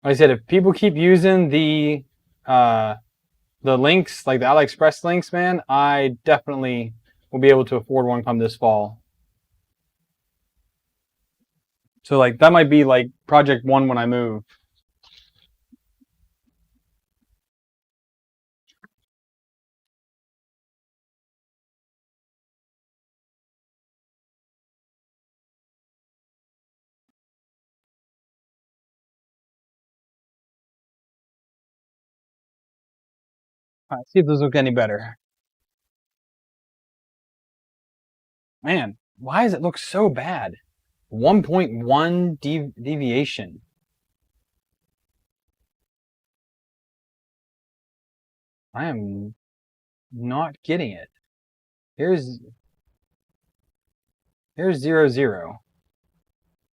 Speaker 1: Like I said, if people keep using the links, like the AliExpress links, man, I definitely will be able to afford one come this fall. So like that might be like project one when I move. All right, see if those look any better. Man, why does it look so bad? 1.1 deviation. I am not getting it. Here's 0, 0.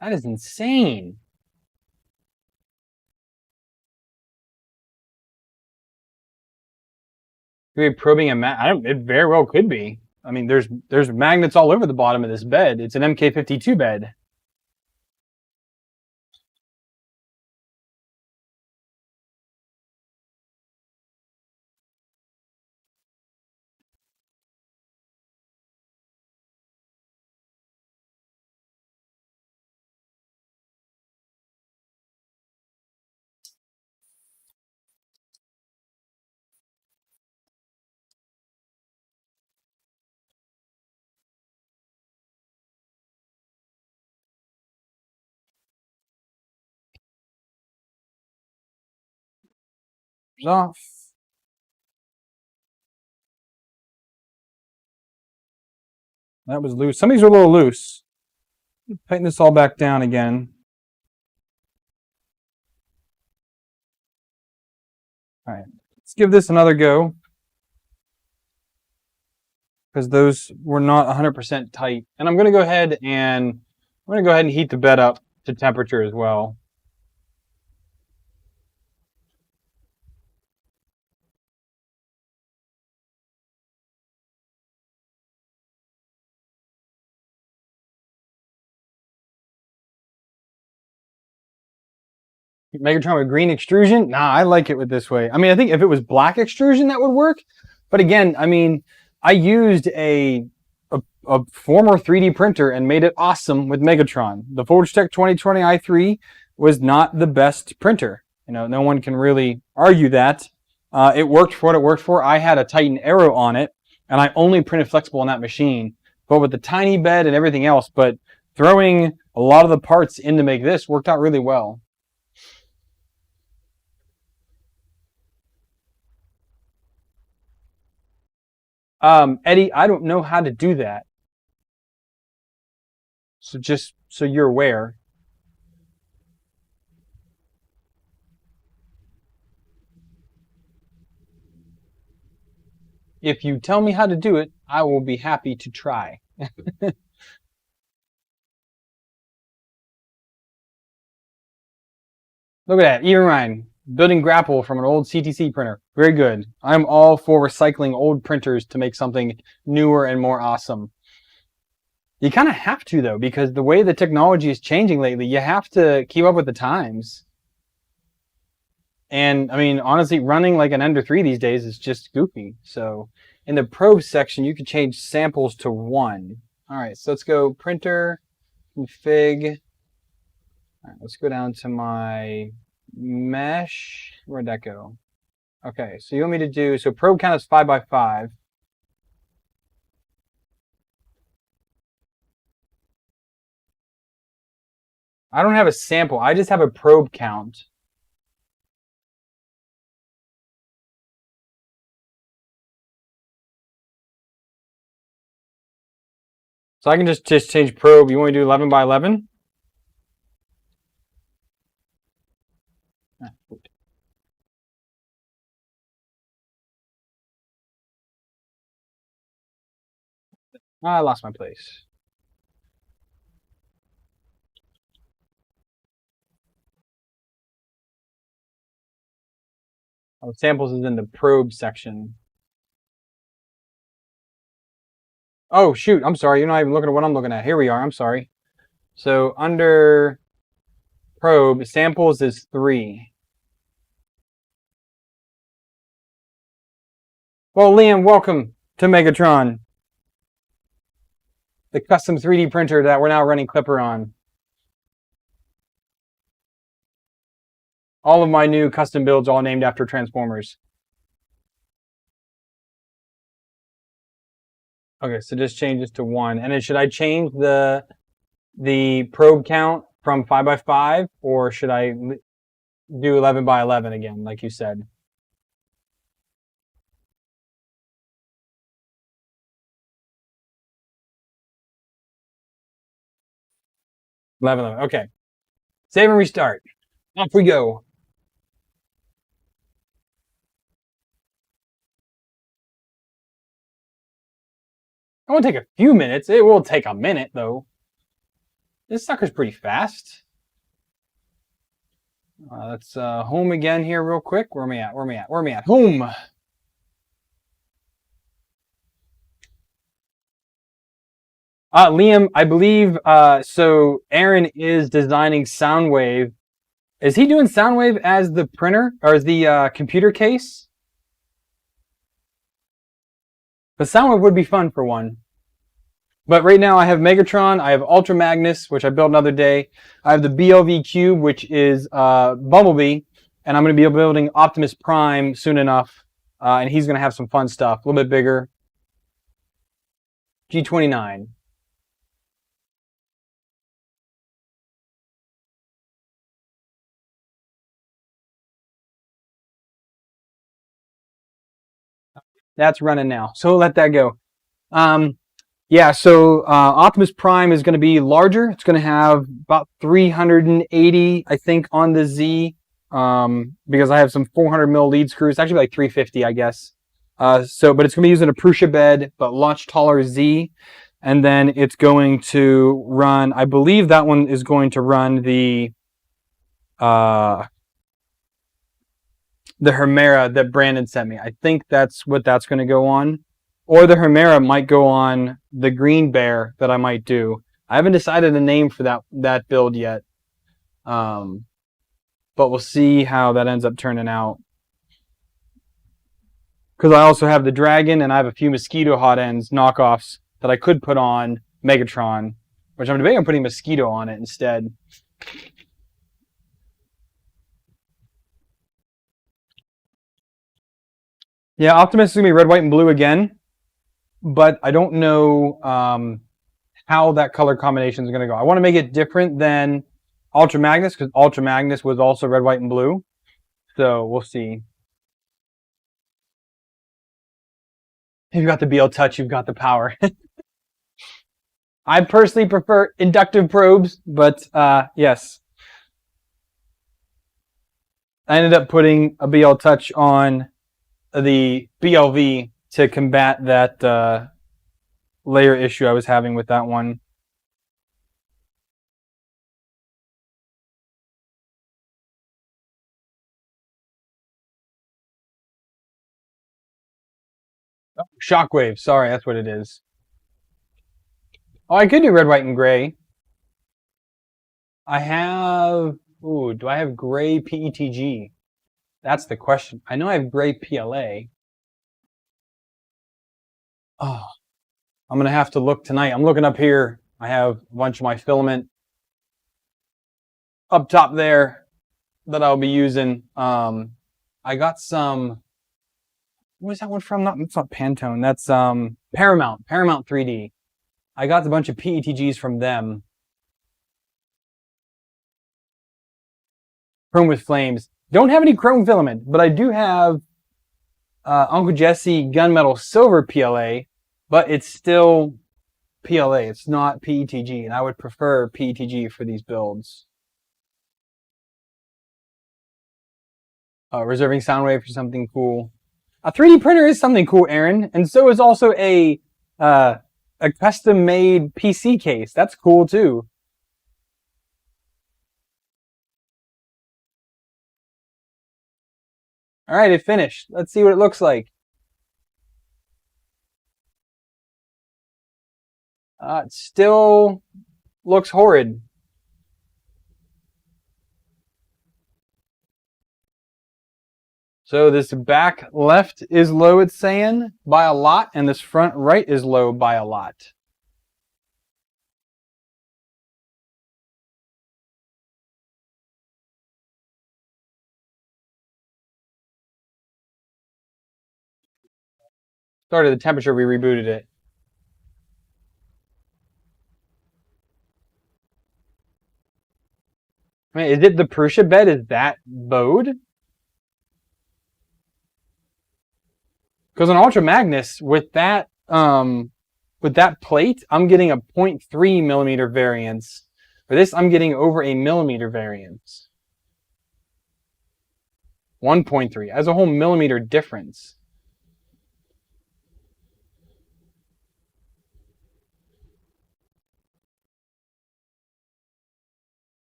Speaker 1: That is insane. Could be probing a it very well could be. I mean, there's magnets all over the bottom of this bed. It's an MK52 bed. Off. That was loose. Some of these are a little loose. Tighten this all back down again. All right, let's give this another go, because those were not 100% tight. And I'm going to go ahead and heat the bed up to temperature as well. MegaTron with green extrusion? Nah, I like it with this way. I mean, I think if it was black extrusion, that would work. But again, I mean, I used a former 3D printer and made it awesome with MegaTron. The Forgetech 2020 i3 was not the best printer. You know, no one can really argue that. It worked for what it worked for. I had a Titan Aero on it, and I only printed flexible on that machine. But with the tiny bed and everything else, but throwing a lot of the parts in to make this worked out really well. Eddie, I don't know how to do that. So just so you're aware. If you tell me how to do it, I will be happy to try. Look at that, even Ryan, building grapple from an old CTC printer. Very good. I'm all for recycling old printers to make something newer and more awesome. You kind of have to, though, because the way the technology is changing lately, you have to keep up with the times. And I mean, honestly, running like an Ender 3 these days is just goofy. So in the probe section, you can change samples to 1. All right, so let's go printer, config. All right, let's go down to my mesh. Where'd that go? Okay, so you want me to do, so probe count is 5 by 5. I don't have a sample, I just have a probe count. So I can just change probe. You want me to do 11 by 11? I lost my place. Oh, samples is in the probe section. Oh, shoot. I'm sorry. You're not even looking at what I'm looking at. Here we are. I'm sorry. So under probe, samples is 3. Well, Liam, welcome to MegaTron, the custom 3D printer that we're now running Klipper on. All of my new custom builds all named after Transformers. Okay, so just change this to 1. And then should I change the probe count from 5 by 5, or should I do 11 by 11 again, like you said? 11. Okay. Save and restart. Off we go. It won't take a few minutes. It will take a minute, though. This sucker's pretty fast. Let's home again here real quick. Where am I at? Where am I at? Where am I at? Home. Liam, I believe, so Aaron is designing Soundwave. Is he doing Soundwave as the printer or as the computer case? But Soundwave would be fun for one. But right now I have MegaTron, I have Ultra Magnus, which I built another day. I have the BLV Cube, which is Bumblebee, and I'm going to be building Optimus Prime soon enough, and he's going to have some fun stuff, a little bit bigger. G29. That's running now, so we'll let that go. Yeah, so Optimus Prime is going to be larger. It's going to have about 380, I think, on the Z, because I have some 400 mil lead screws. It's actually like 350, I guess. But it's going to be using a Prusa bed, but much taller Z. And then it's going to run, I believe that one is going to run the Hemera that Brandon sent me. I think that's what that's going to go on. Or the Hemera might go on the Green Bear that I might do. I haven't decided a name for that build yet. But we'll see how that ends up turning out. Because I also have the Dragon and I have a few Mosquito hot ends knockoffs that I could put on MegaTron, which I'm debating on putting Mosquito on it instead. Yeah, Optimus is going to be red, white, and blue again. But I don't know how that color combination is going to go. I want to make it different than Ultra Magnus, because Ultra Magnus was also red, white, and blue. So we'll see. If you've got the BL Touch, you've got the power. I personally prefer inductive probes, but yes. I ended up putting a BL Touch on the BLV to combat that layer issue I was having with that one. Oh, Shockwave, sorry, that's what it is. Oh, I could do red, white, and gray. I have, ooh, do I have gray PETG? That's the question. I know I have gray PLA. Oh, I'm going to have to look tonight. I'm looking up here. I have a bunch of my filament up top there that I'll be using. I got some, where's that one from? That's not Pantone. That's Paramount 3D. I got a bunch of PETGs from them. Chrome with flames. Don't have any chrome filament, but I do have Uncle Jesse gunmetal silver PLA, but it's still PLA. It's not PETG, and I would prefer PETG for these builds. Reserving Soundwave for something cool. A 3D printer is something cool, Aaron, and so is also a custom-made PC case. That's cool too. All right, it finished. Let's see what it looks like. It still looks horrid. So this back left is low, it's saying, by a lot, and this front right is low by a lot. Started the temperature, we rebooted it. I mean, is it the Prusa bed? Is that bowed? Because on Ultra Magnus, with that plate, I'm getting a 0.3 millimeter variance. For this, I'm getting over a millimeter variance. 1.3 as a whole millimeter difference.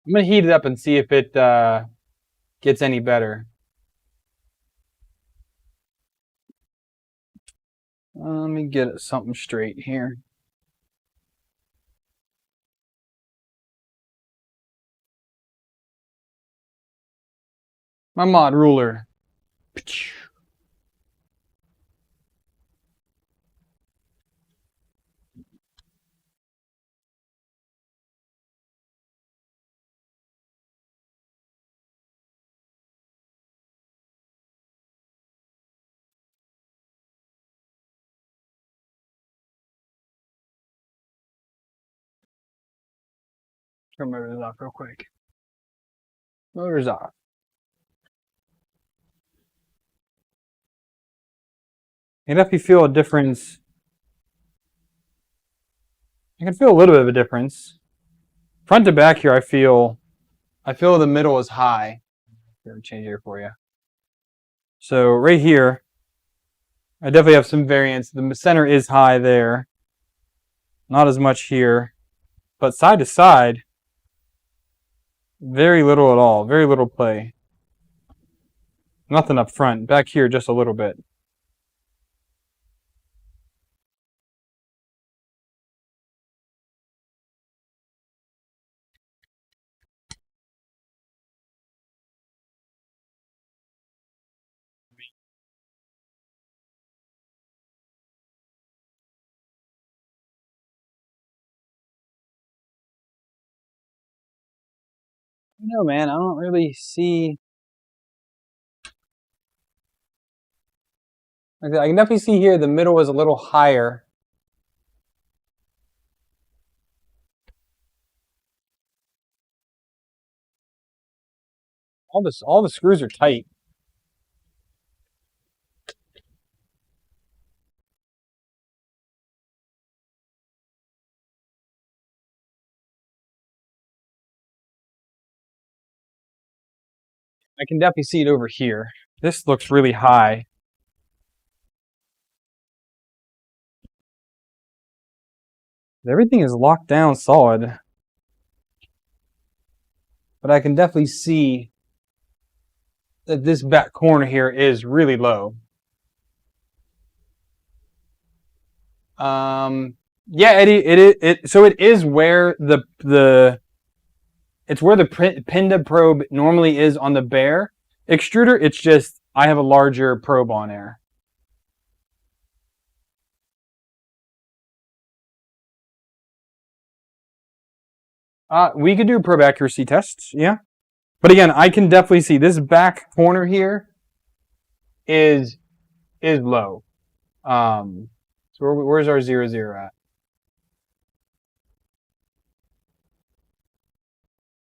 Speaker 1: I'm going to heat it up and see if it gets any better. Let me get something straight here. My mod ruler. Turn my motors off real quick. Motors off. And if you feel a difference, I can feel a little bit of a difference. Front to back here, I feel the middle is high. Let me change here for you. So right here, I definitely have some variance. The center is high there. Not as much here. But side to side, very little at all. Very little play. Nothing up front. Back here, just a little bit. No, man, I don't really see. I can definitely see here the middle is a little higher. All the screws are tight. I can definitely see it over here. This looks really high. Everything is locked down solid. But I can definitely see that this back corner here is really low. Yeah, Eddie, so it is where it's where the Pinda probe normally is on the bare extruder. It's just I have a larger probe on there. We could do probe accuracy tests, yeah. But again, I can definitely see this back corner here is low. So where's our 0, 0 at?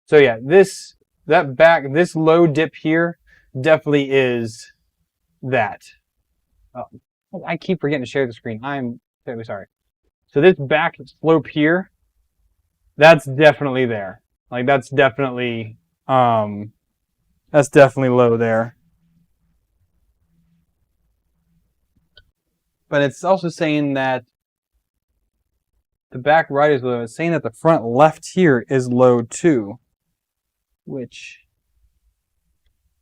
Speaker 1: So yeah, this low dip here definitely is that. Oh, I keep forgetting to share the screen. I'm terribly sorry. So this back slope here, that's definitely there. Like that's definitely low there. But it's also saying that the back right is low. It's saying that the front left here is low too, which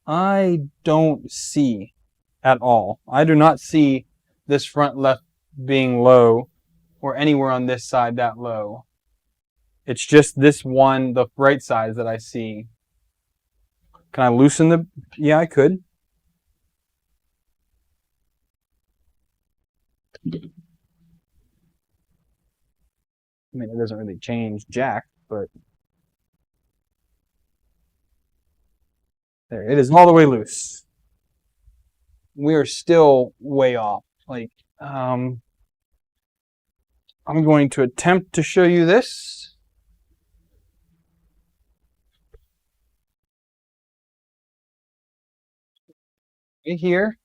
Speaker 1: I don't see at all. I do not see this front left being low or anywhere on this side that low. It's just this one, the right side that I see. Can I loosen the... Yeah, I could. I mean, it doesn't really change jack, but... There, it is all the way loose. We are still way off. Like, I'm going to attempt to show you this. Right here.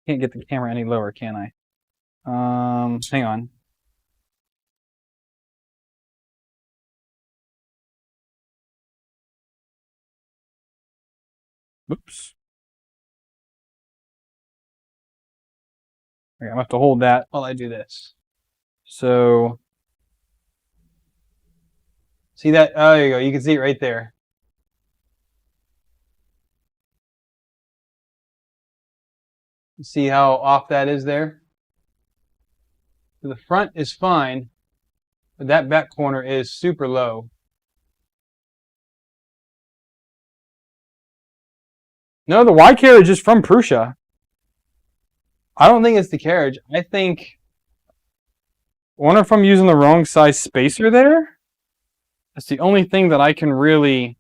Speaker 1: Can't get the camera any lower, can I? Hang on. Oops. Okay, I'm gonna have to hold that while I do this. So, see that? Oh, there you go. You can see it right there. See how off that is there? So the front is fine, but that back corner is super low. No, the Y carriage is from Prusa. I don't think it's the carriage. I wonder if I'm using the wrong size spacer there? That's the only thing that I can really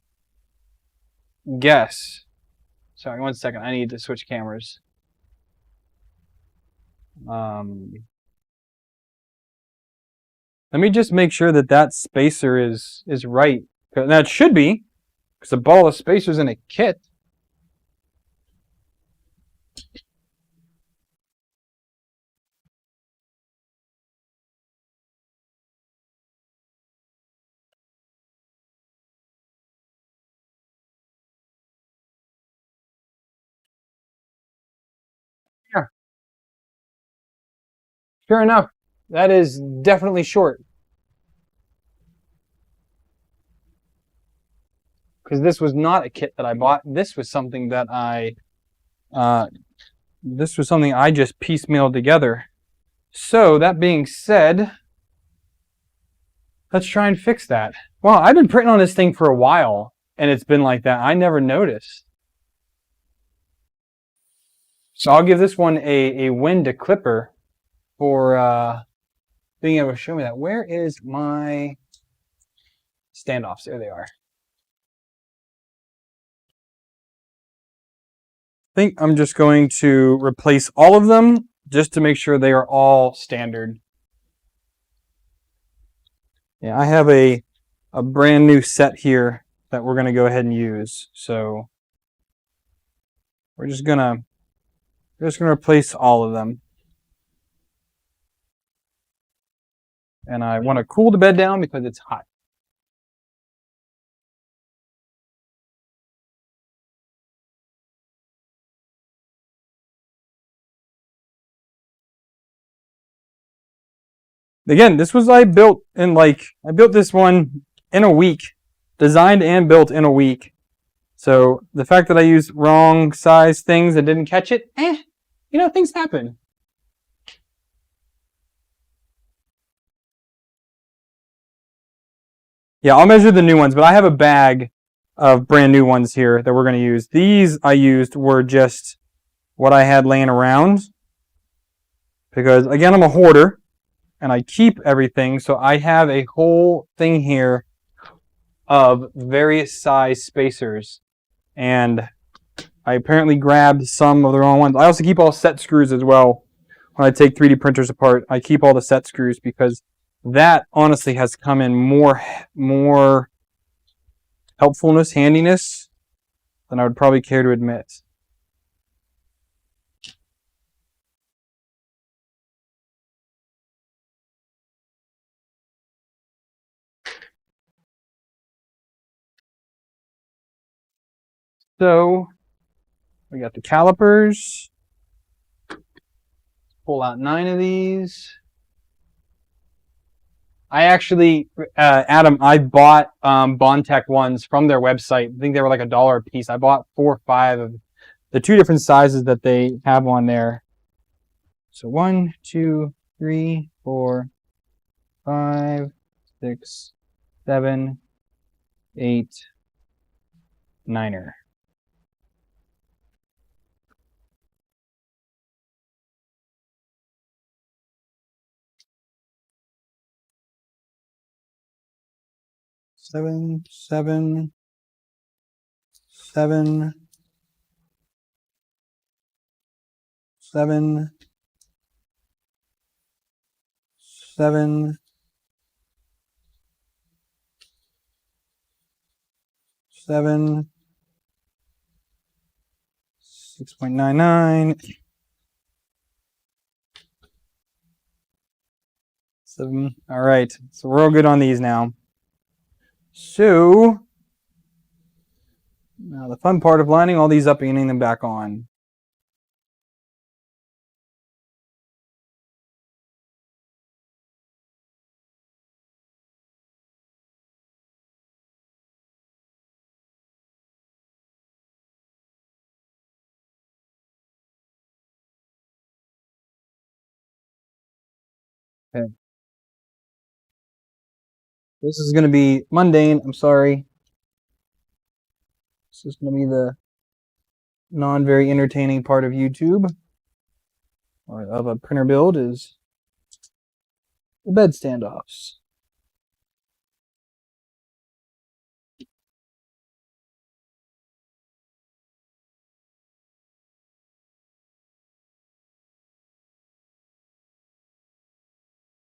Speaker 1: guess. Sorry, 1 second. I need to switch cameras. Let me just make sure that that spacer is right. Now it should be, because I bought all the spacers in a kit. Yeah. Sure enough, that is definitely short. Because this was not a kit that I bought. This was something that this was something I just piecemealed together. So that being said, let's try and fix that. Wow, I've been printing on this thing for a while, and it's been like that. I never noticed. So I'll give this one a win to Klipper for being able to show me that. Where is my standoffs? There they are. I think I'm just going to replace all of them just to make sure they are all standard. Yeah, I have a brand new set here that we're going to go ahead and use. So we're just gonna replace all of them. And I want to cool the bed down because it's hot. Again, this was I built this one in a week, designed and built in a week. So the fact that I used wrong size things and didn't catch it, you know, things happen. Yeah, I'll measure the new ones, but I have a bag of brand new ones here that we're going to use. These I used were just what I had laying around because, again, I'm a hoarder and I keep everything. So I have a whole thing here of various size spacers, and I apparently grabbed some of the wrong ones. I also keep all set screws as well. When I take 3D printers apart, I keep all the set screws because that honestly has come in more helpfulness, handiness than I would probably care to admit. So we got the calipers. Pull out 9 of these. I actually, Adam, I bought Bondtech ones from their website. I think they were like $1 a piece. I bought 4 or 5 of the 2 different sizes that they have on there. So 1, 2, 3, 4, 5, 6, 7, 8, 9er. Seven, 7, 7, 7, 7, 7, 6.99, 7. All right, so we're all good on these now. So now the fun part of lining all these up and getting them back on. Okay. This is going to be mundane. I'm sorry. This is going to be the non-very entertaining part of YouTube, or of a printer build, is the bed standoffs.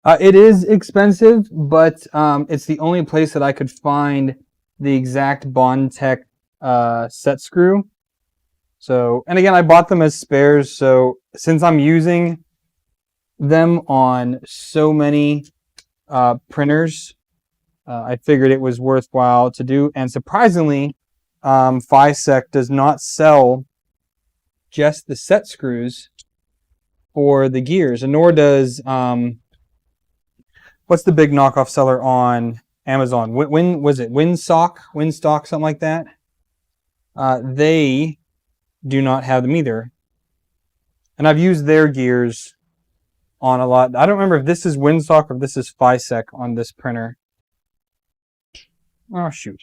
Speaker 1: It is expensive, but it's the only place that I could find the exact Bondtech set screw. So, and again, I bought them as spares. So since I'm using them on so many printers, I figured it was worthwhile to do. And surprisingly, FiSec does not sell just the set screws for the gears, and nor does what's the big knockoff seller on Amazon? Was it Windstock, something like that? They do not have them either. And I've used their gears on a lot. I don't remember if this is Windstock or if this is FiSec on this printer. Oh, shoot.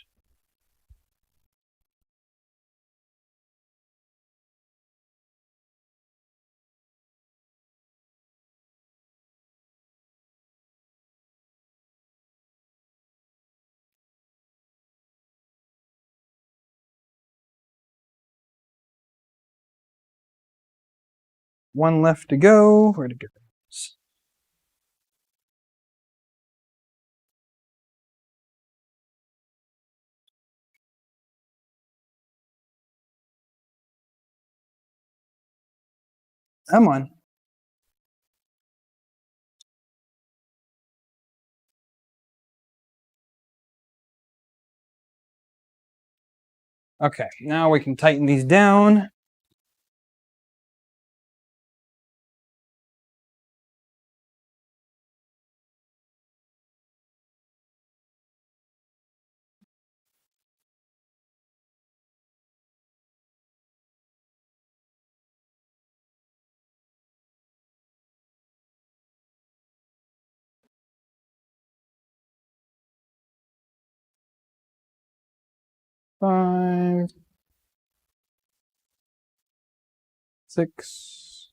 Speaker 1: One left to go. Where'd it go? Come on. Okay, now we can tighten these down. Five, 6,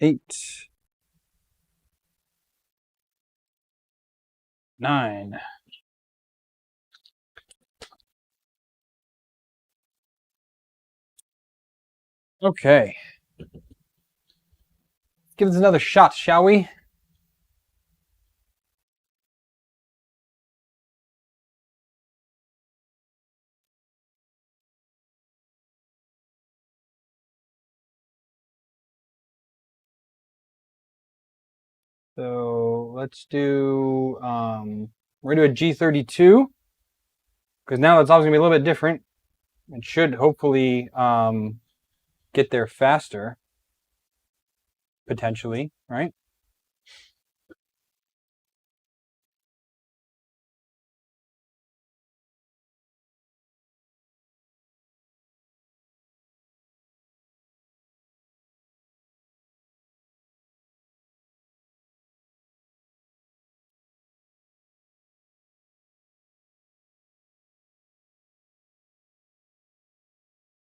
Speaker 1: 8, 9. Okay. Give this another shot, shall we? So let's do, we're gonna do a G32, because now it's obviously gonna be a little bit different. It should hopefully get there faster, potentially, right?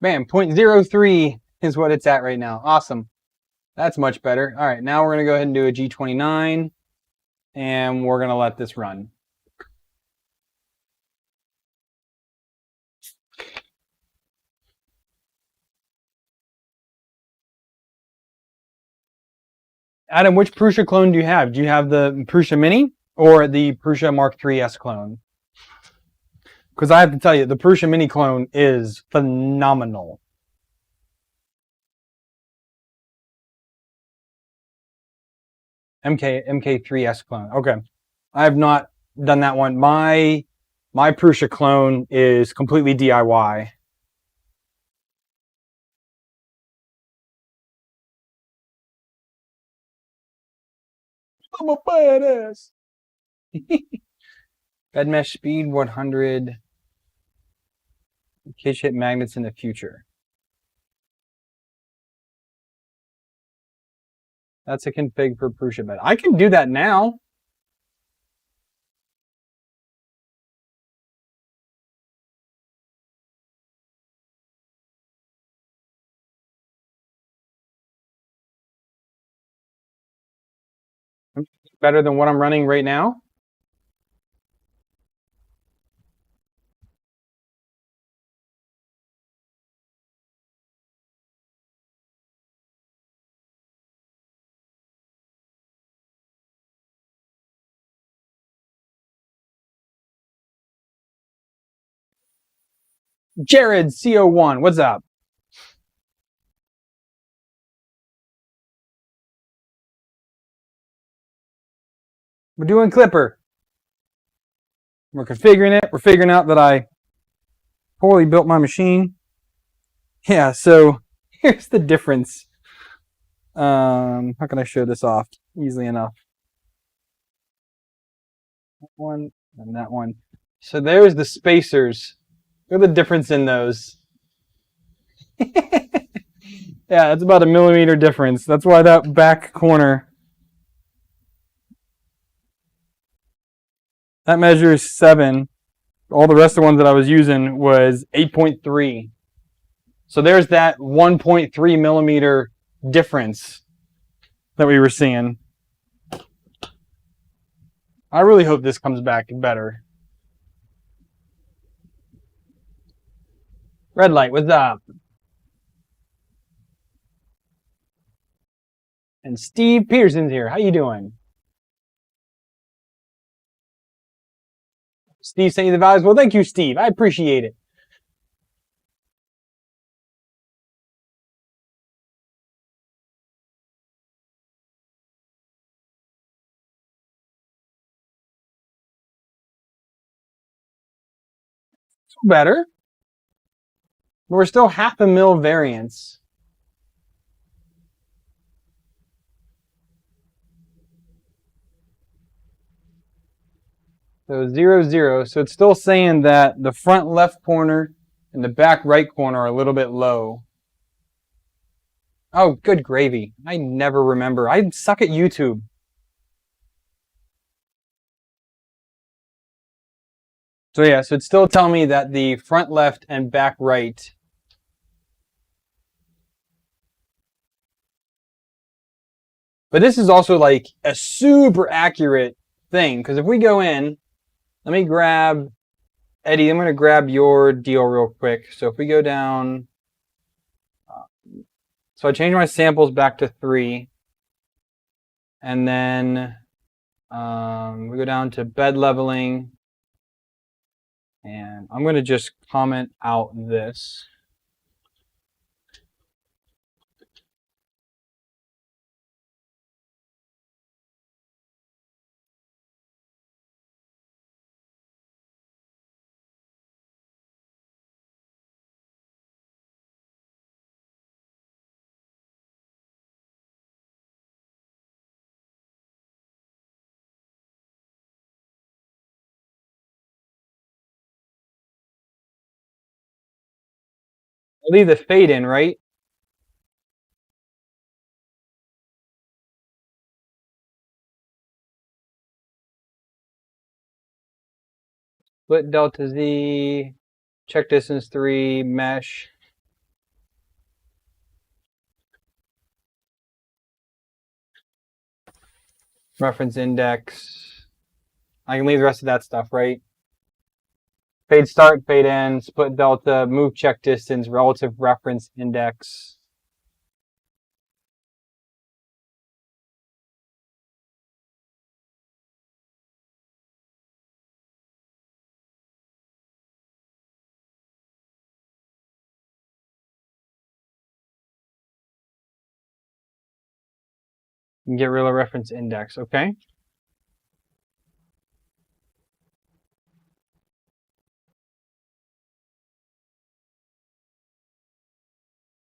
Speaker 1: Bam, 0.03 is what it's at right now. Awesome. That's much better. All right, now we're going to go ahead and do a G29, and we're going to let this run. Adam, which Prusa clone do you have? Do you have the Prusa Mini or the Prusa Mark III S clone? Because I have to tell you, the Prusa Mini clone is phenomenal. MK3S clone. Okay. I have not done that one. My Prusa clone is completely DIY. I'm a badass. Bed mesh speed 100. Case hit magnets in the future. That's a config for Prusa bed. I can do that now. Better than what I'm running right now. Jared CO1, what's up? We're doing Klipper. We're configuring it. We're figuring out that I poorly built my machine. Yeah, so here's the difference. How can I show this off easily enough? That one and that one. So there's the spacers. Look at the difference in those. Yeah, it's about a millimeter difference. That's why that back corner, that measures 7. All the rest of the ones that I was using was 8.3. So there's that 1.3 millimeter difference that we were seeing. I really hope this comes back better. Red light, what's up? And Steve Peterson's here. How you doing? Steve sent you the values. Well, thank you, Steve. I appreciate it. It's better. But we're still half a mil variance. So 0, 0. So it's still saying that the front left corner and the back right corner are a little bit low. Oh, good gravy. I never remember. I suck at YouTube. So yeah, so it's still telling me that the front left and back right. But this is also like a super accurate thing. Because if we go in, let me grab, Eddie, I'm going to grab your deal real quick. So if we go down, so I changed my samples back to 3. And then we go down to bed leveling. And I'm going to just comment out this. I'll leave the fade in, right? Split delta Z, check distance 3, mesh. Reference index. I can leave the rest of that stuff, right? Fade start, fade end, split delta, move check distance, relative reference index. And get rid of reference index. Okay.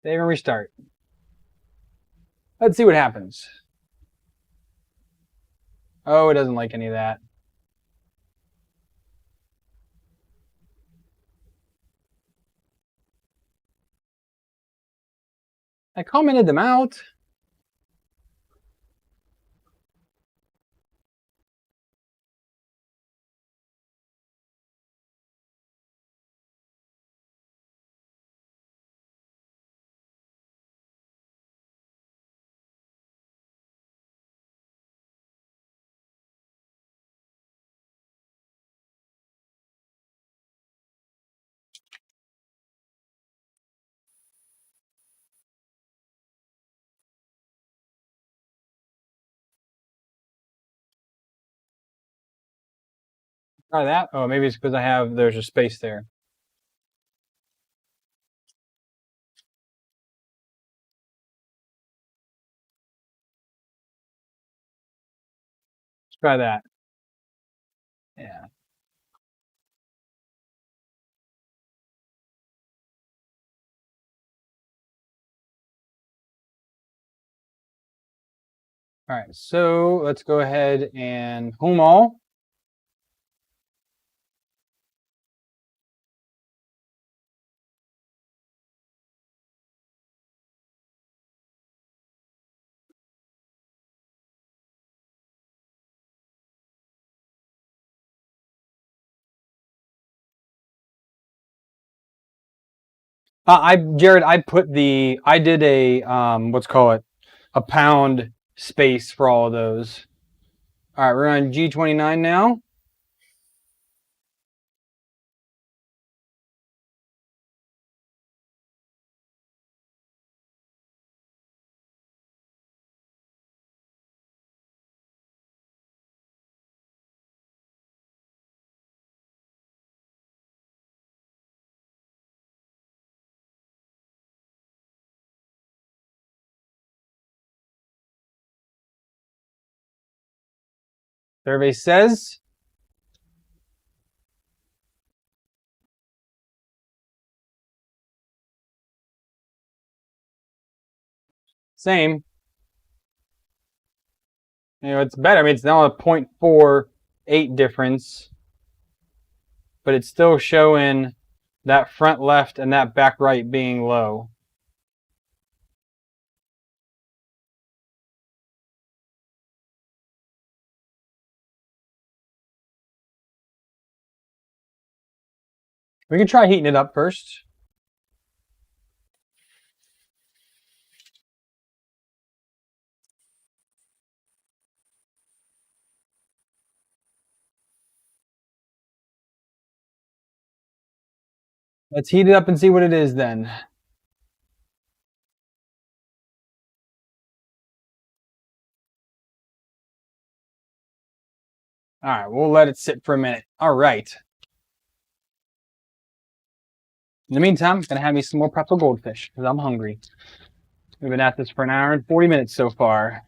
Speaker 1: Save and restart. Let's see what happens. Oh, it doesn't like any of that. I commented them out. Try that. Oh, maybe it's because there's a space there. Let's try that. Yeah. All right, so let's go ahead and home all. Jared, I did a let's call it a pound space for all of those. All right, we're on G29 now. Survey says same. You know, it's better. I mean, it's now a 0.48 difference, but it's still showing that front left and that back right being low. We can try heating it up first. Let's heat it up and see what it is then. All right, we'll let it sit for a minute. All right. In the meantime, I'm going to have me some more pretzel goldfish because I'm hungry. We've been at this for an hour and 40 minutes so far.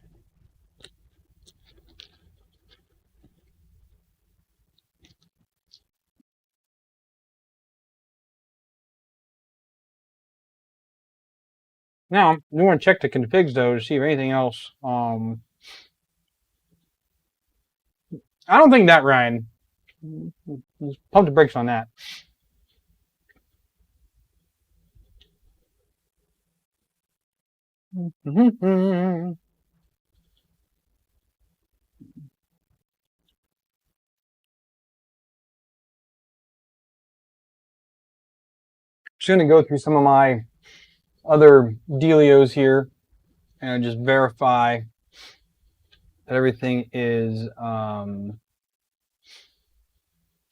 Speaker 1: Now, we want to check the configs though to see if anything else. I don't think that, Ryan. Pump the brakes on that. Just going to go through some of my other dealios here and just verify that everything is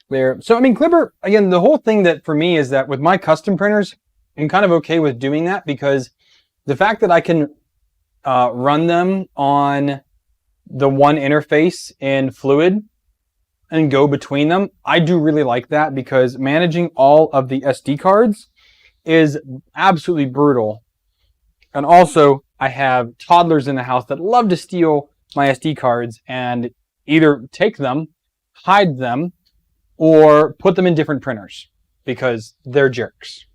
Speaker 1: there. So, I mean, Klipper, again, the whole thing that for me is that with my custom printers, I'm kind of okay with doing that because the fact that I can run them on the one interface in Fluid and go between them, I do really like that because managing all of the SD cards is absolutely brutal. And also, I have toddlers in the house that love to steal my SD cards and either take them, hide them, or put them in different printers because they're jerks.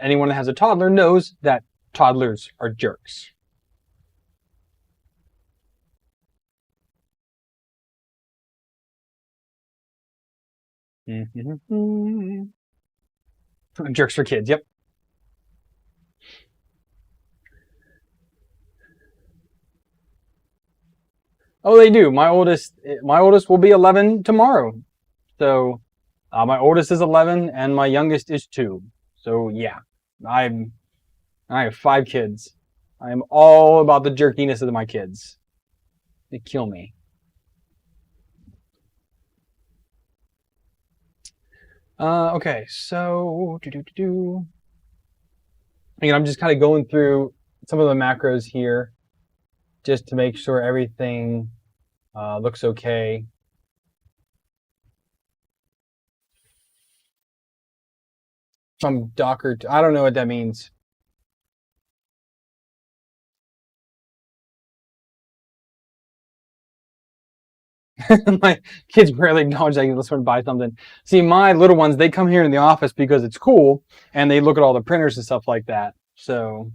Speaker 1: Anyone that has a toddler knows that toddlers are jerks. Jerks for kids, yep. Oh, they do. My oldest will be 11 tomorrow. So my oldest is 11 and my youngest is 2. So yeah, I have 5 kids. I am all about the jerkiness of my kids. They kill me. Okay, so again, I'm just kind of going through some of the macros here just to make sure everything looks okay. From Docker, I don't know what that means. My kids barely acknowledge I can just buy something. See, my little ones, they come here in the office because it's cool, and they look at all the printers and stuff like that. So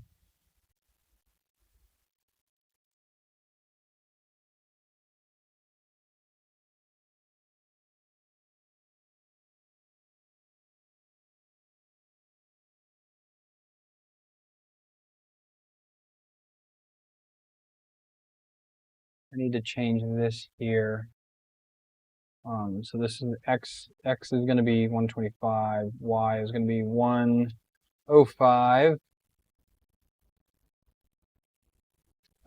Speaker 1: I need to change this here. So this is X is going to be 125, Y is going to be 105.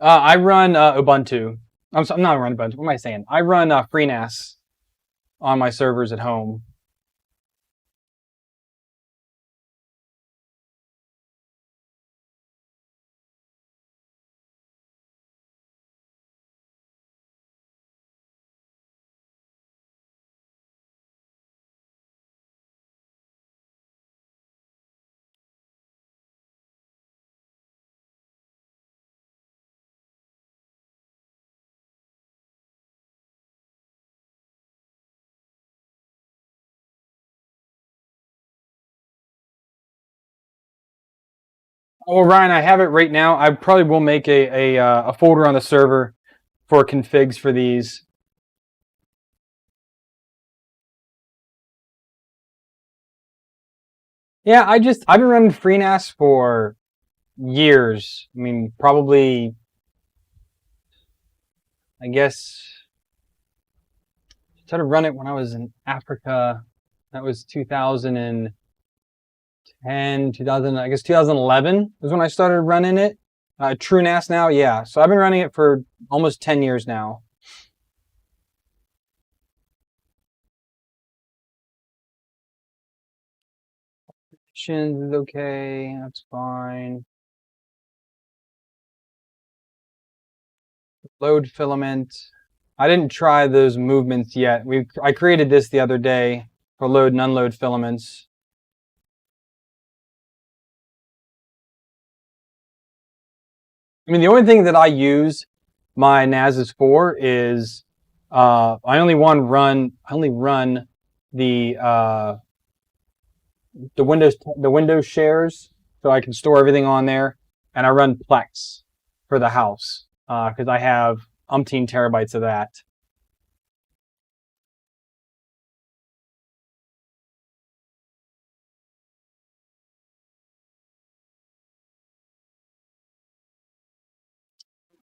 Speaker 1: I run Ubuntu. I'm not running Ubuntu. What am I saying? I run FreeNAS on my servers at home. Well, Ryan, I have it right now. I probably will make a folder on the server for configs for these. Yeah, I've been running FreeNAS for years. I mean, probably, I guess, I started running it when I was in Africa. That was 2010, 2000, I guess 2011 was when I started running it. TrueNAS now, yeah. So I've been running it for almost 10 years now. Shins is okay, that's fine. Load filament. I didn't try those movements yet. I created this the other day for load and unload filaments. I mean, the only thing that I use my NASs for is I only run the Windows shares, so I can store everything on there, and I run Plex for the house because I have umpteen terabytes of that.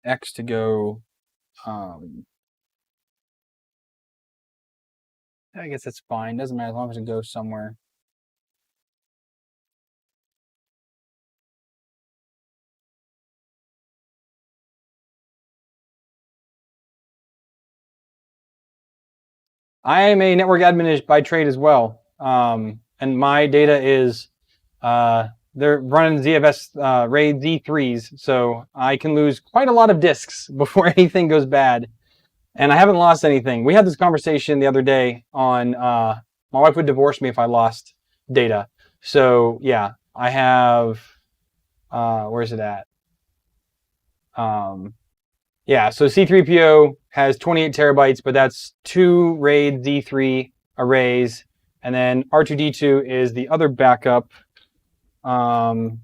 Speaker 1: X to go. I guess it's fine. Doesn't matter as long as it goes somewhere. I am a network admin by trade as well, and my data is they're running ZFS RAID Z3s, so I can lose quite a lot of disks before anything goes bad. And I haven't lost anything. We had this conversation the other day on my wife would divorce me if I lost data. So yeah, I have, where's it at? Yeah, so C3PO has 28 terabytes, but that's 2 RAID Z3 arrays. And then R2D2 is the other backup. And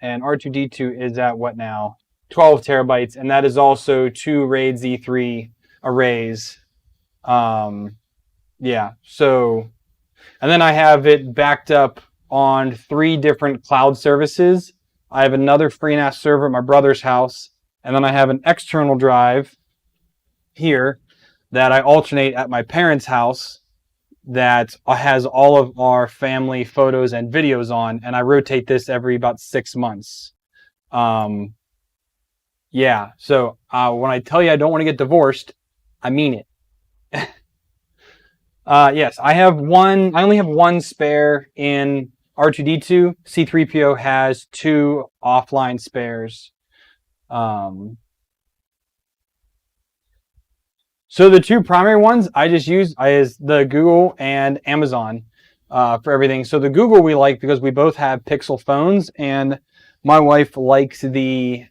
Speaker 1: R2D2 is at what now? 12 terabytes, and that is also 2 RAID Z3 arrays. Yeah, so, and then I have it backed up on 3 different cloud services. I have another FreeNAS server at my brother's house, and then I have an external drive here that I alternate at my parents' house that has all of our family photos and videos on, and I rotate this every about 6 months. Yeah, so when I tell you I don't want to get divorced, I mean it. Yes, I only have one spare in R2D2. C3PO has 2 offline spares. So the 2 primary ones I just use is the Google and Amazon for everything. So the Google we like because we both have Pixel phones, and my wife likes the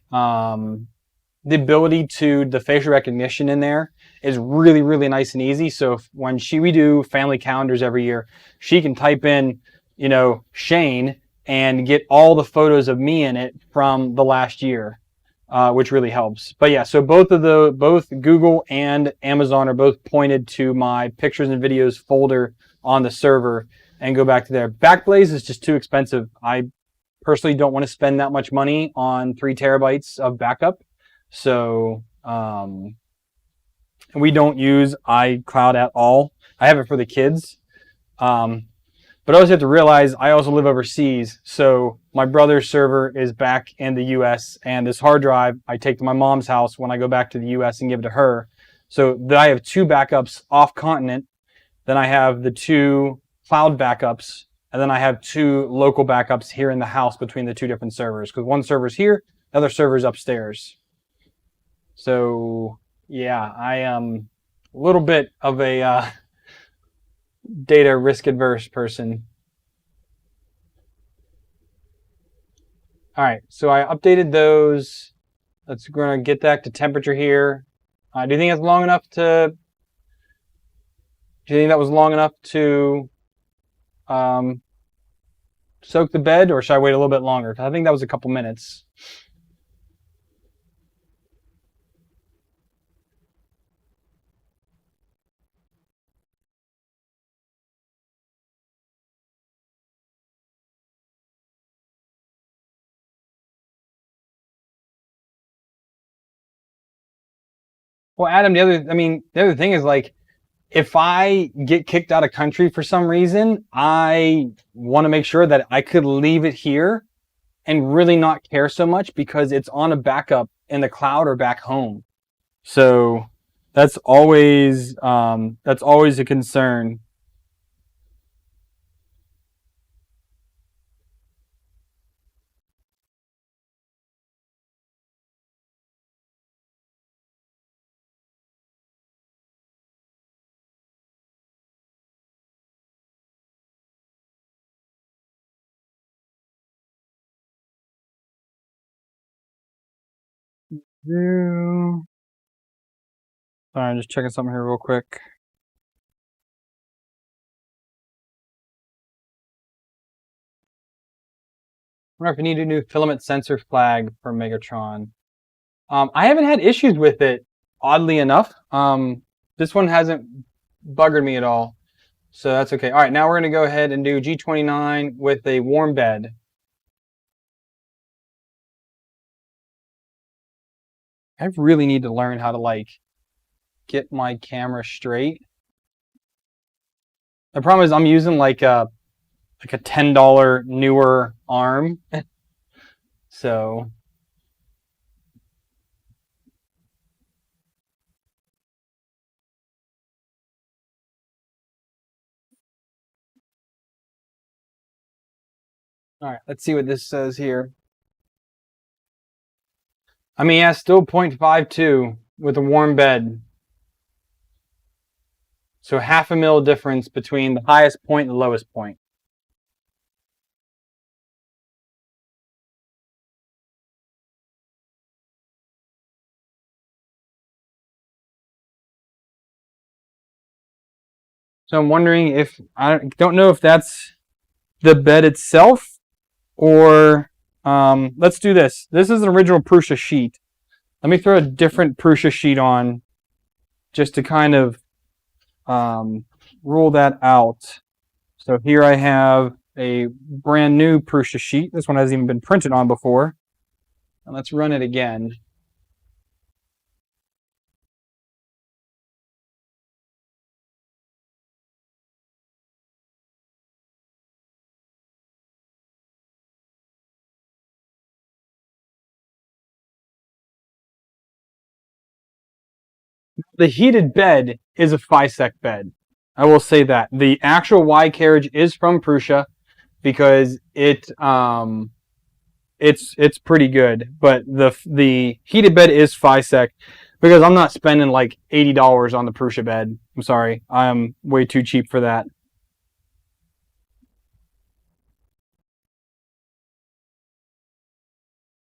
Speaker 1: ability to the facial recognition in there is really, really nice and easy. So when we do family calendars every year, she can type in, Shane, and get all the photos of me in it from the last year, which really helps. But yeah, so both Google and Amazon are both pointed to my pictures and videos folder on the server and go back to there. Backblaze is just too expensive. I personally don't want to spend that much money on 3 terabytes of backup. So we don't use iCloud at all. I have it for the kids. But I always have to realize I also live overseas. So my brother's server is back in the US, and this hard drive I take to my mom's house when I go back to the US and give it to her. So I have 2 backups off continent. Then I have the 2 cloud backups, and then I have 2 local backups here in the house between the 2 different servers, because one server's here, the other server's upstairs. So yeah, I am a little bit of a data risk adverse person. All right, so I updated those. Let's going to get back to temperature here. Do you think that's long enough to? Do you think that was long enough to soak the bed, or should I wait a little bit longer? I think that was a couple minutes. Well, Adam, the other thing is, like, if I get kicked out of country for some reason, I want to make sure that I could leave it here and really not care so much because it's on a backup in the cloud or back home. So that's always a concern. Sorry, I'm just checking something here real quick. I wonder if we need a new filament sensor flag for MegaTron. I haven't had issues with it, oddly enough. This one hasn't buggered me at all, so that's okay. All right, now we're going to go ahead and do G29 with a warm bed. I really need to learn how to get my camera straight. The problem is I'm using like a $10 newer arm. So all right, let's see what this says here. Yeah, still 0.52 with a warm bed. So 0.5 mil difference between the highest point and the lowest point. So I'm wondering if, I don't know if that's the bed itself or, let's do this. This is an original Prusa sheet. Let me throw a different Prusa sheet on just to kind of rule that out. So here I have a brand new Prusa sheet. This one hasn't even been printed on before. And let's run it again. The heated bed is a FISEC bed. I will say that. The actual Y carriage is from Prusa because it's pretty good. But the heated bed is FISEC because I'm not spending like $80 on the Prusa bed. I'm sorry. I'm way too cheap for that.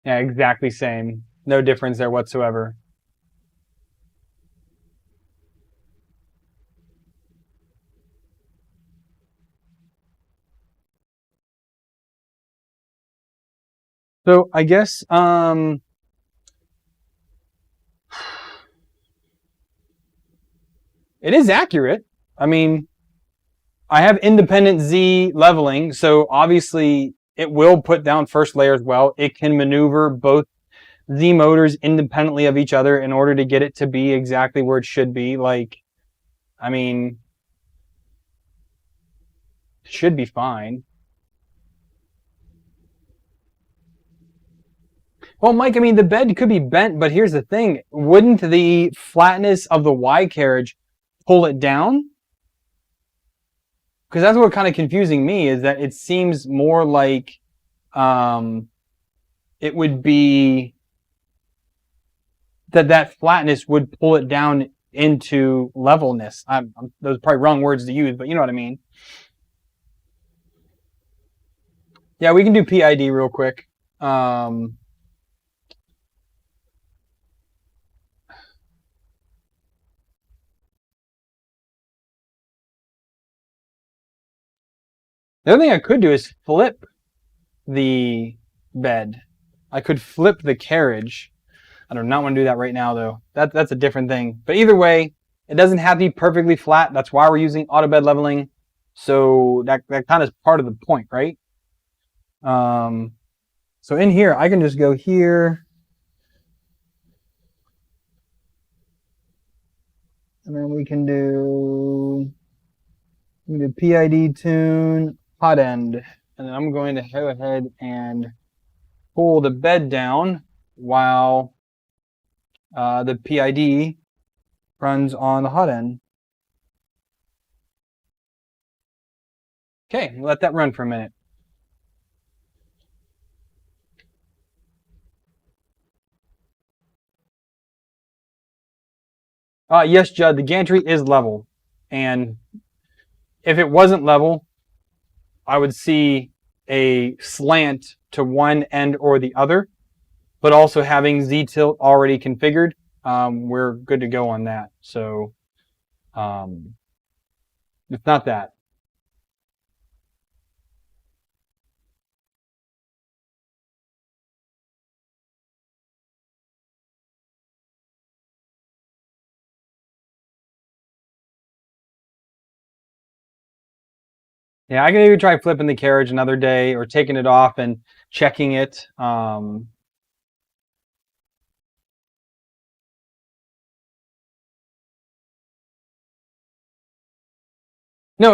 Speaker 1: Yeah, exactly same. No difference there whatsoever. So I guess it is accurate. I mean, I have independent Z leveling, so obviously it will put down first layer as well. It can maneuver both Z motors independently of each other in order to get it to be exactly where it should be. Like, I mean, it should be fine. Well, Mike, I mean, the bed could be bent, but here's the thing. Wouldn't the flatness of the Y carriage pull it down? Because that's what kind of confusing me is that it seems more like it would be that flatness would pull it down into levelness. Those are probably wrong words to use, but you know what I mean. Yeah, we can do PID real quick. The other thing I could do is flip the bed. I could flip the carriage. I do not want to do that right now, though. That's a different thing. But either way, it doesn't have to be perfectly flat. That's why we're using auto bed leveling. So that kind of is part of the point, right? So in here, I can just go here. And then we can do PID tune hot end. And then I'm going to go ahead and pull the bed down while the PID runs on the hot end. Okay, let that run for a minute. Yes, Judd, the gantry is level. And if it wasn't level, I would see a slant to one end or the other. But also having Z-tilt already configured, we're good to go on that. So it's not that. Yeah, I can maybe try flipping the carriage another day or taking it off and checking it. No,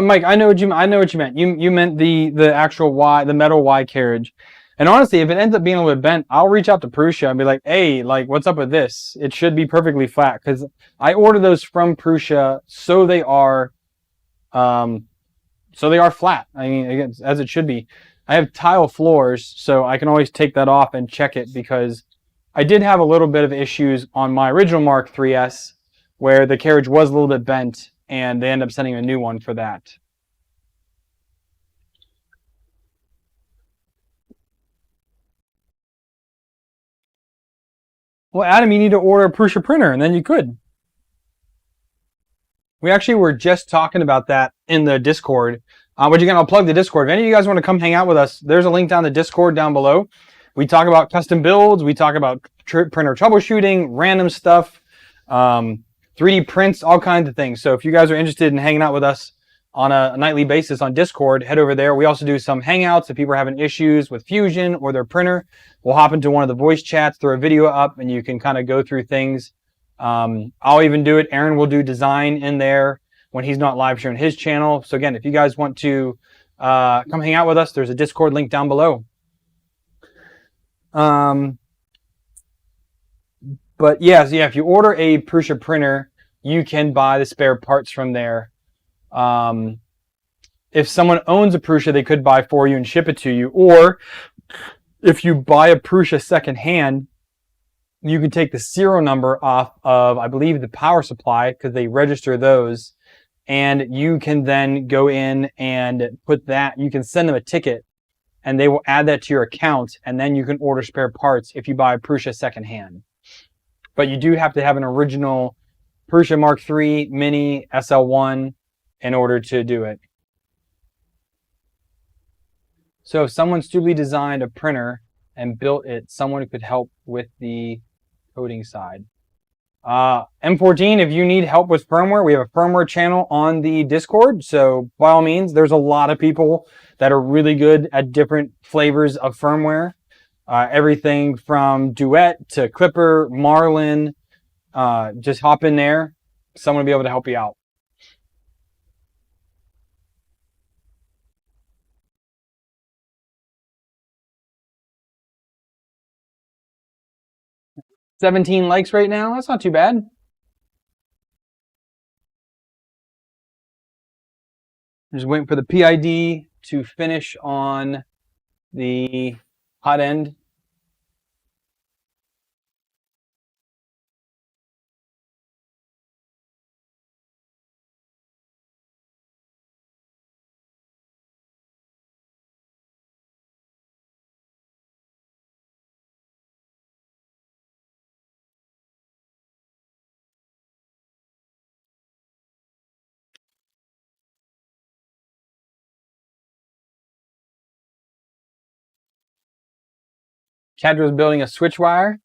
Speaker 1: Mike, I know what you meant. You meant the actual Y, the metal Y carriage. And honestly, if it ends up being a little bit bent, I'll reach out to Prusa and be like, "Hey, like, what's up with this? It should be perfectly flat." Because I ordered those from Prusa, so they are, flat. I mean, again, as it should be. I have tile floors, so I can always take that off and check it because I did have a little bit of issues on my original Mark 3S where the carriage was a little bit bent, and they end up sending a new one for that. Well, Adam, you need to order a Prusa printer, and then you could. We actually were just talking about that in the Discord. But again, I'll plug the Discord. If any of you guys want to come hang out with us, there's a link down the Discord down below. We talk about custom builds. We talk about printer troubleshooting, random stuff, 3D prints, all kinds of things. So if you guys are interested in hanging out with us on a nightly basis on Discord, head over there. We also do some hangouts if people are having issues with Fusion or their printer. We'll hop into one of the voice chats, throw a video up, and you can kind of go through things. I'll even do it. Aaron will do design in there when he's not live showing his channel. So again, if you guys want to come hang out with us, there's a Discord link down below. But yeah, so yeah, if you order a Prusa printer, you can buy the spare parts from there. If someone owns a Prusa, they could buy for you and ship it to you. Or if you buy a Prusa secondhand, you can take the serial number off of, I believe, the power supply, because they register those. And you can then go in and put that, you can send them a ticket and they will add that to your account. And then you can order spare parts if you buy a Prusa secondhand. But you do have to have an original Prusa Mark III Mini SL1 in order to do it. So if someone stupidly designed a printer and built it, someone could help with the coding side. M14, if you need help with firmware, we have a firmware channel on the Discord. So by all means, there's a lot of people that are really good at different flavors of firmware. Everything from Duet to Klipper, Marlin. Just hop in there. Someone will be able to help you out. $17 likes right now. That's not too bad. Just waiting for the PID to finish on the hot end. Cadra's building a switch wire.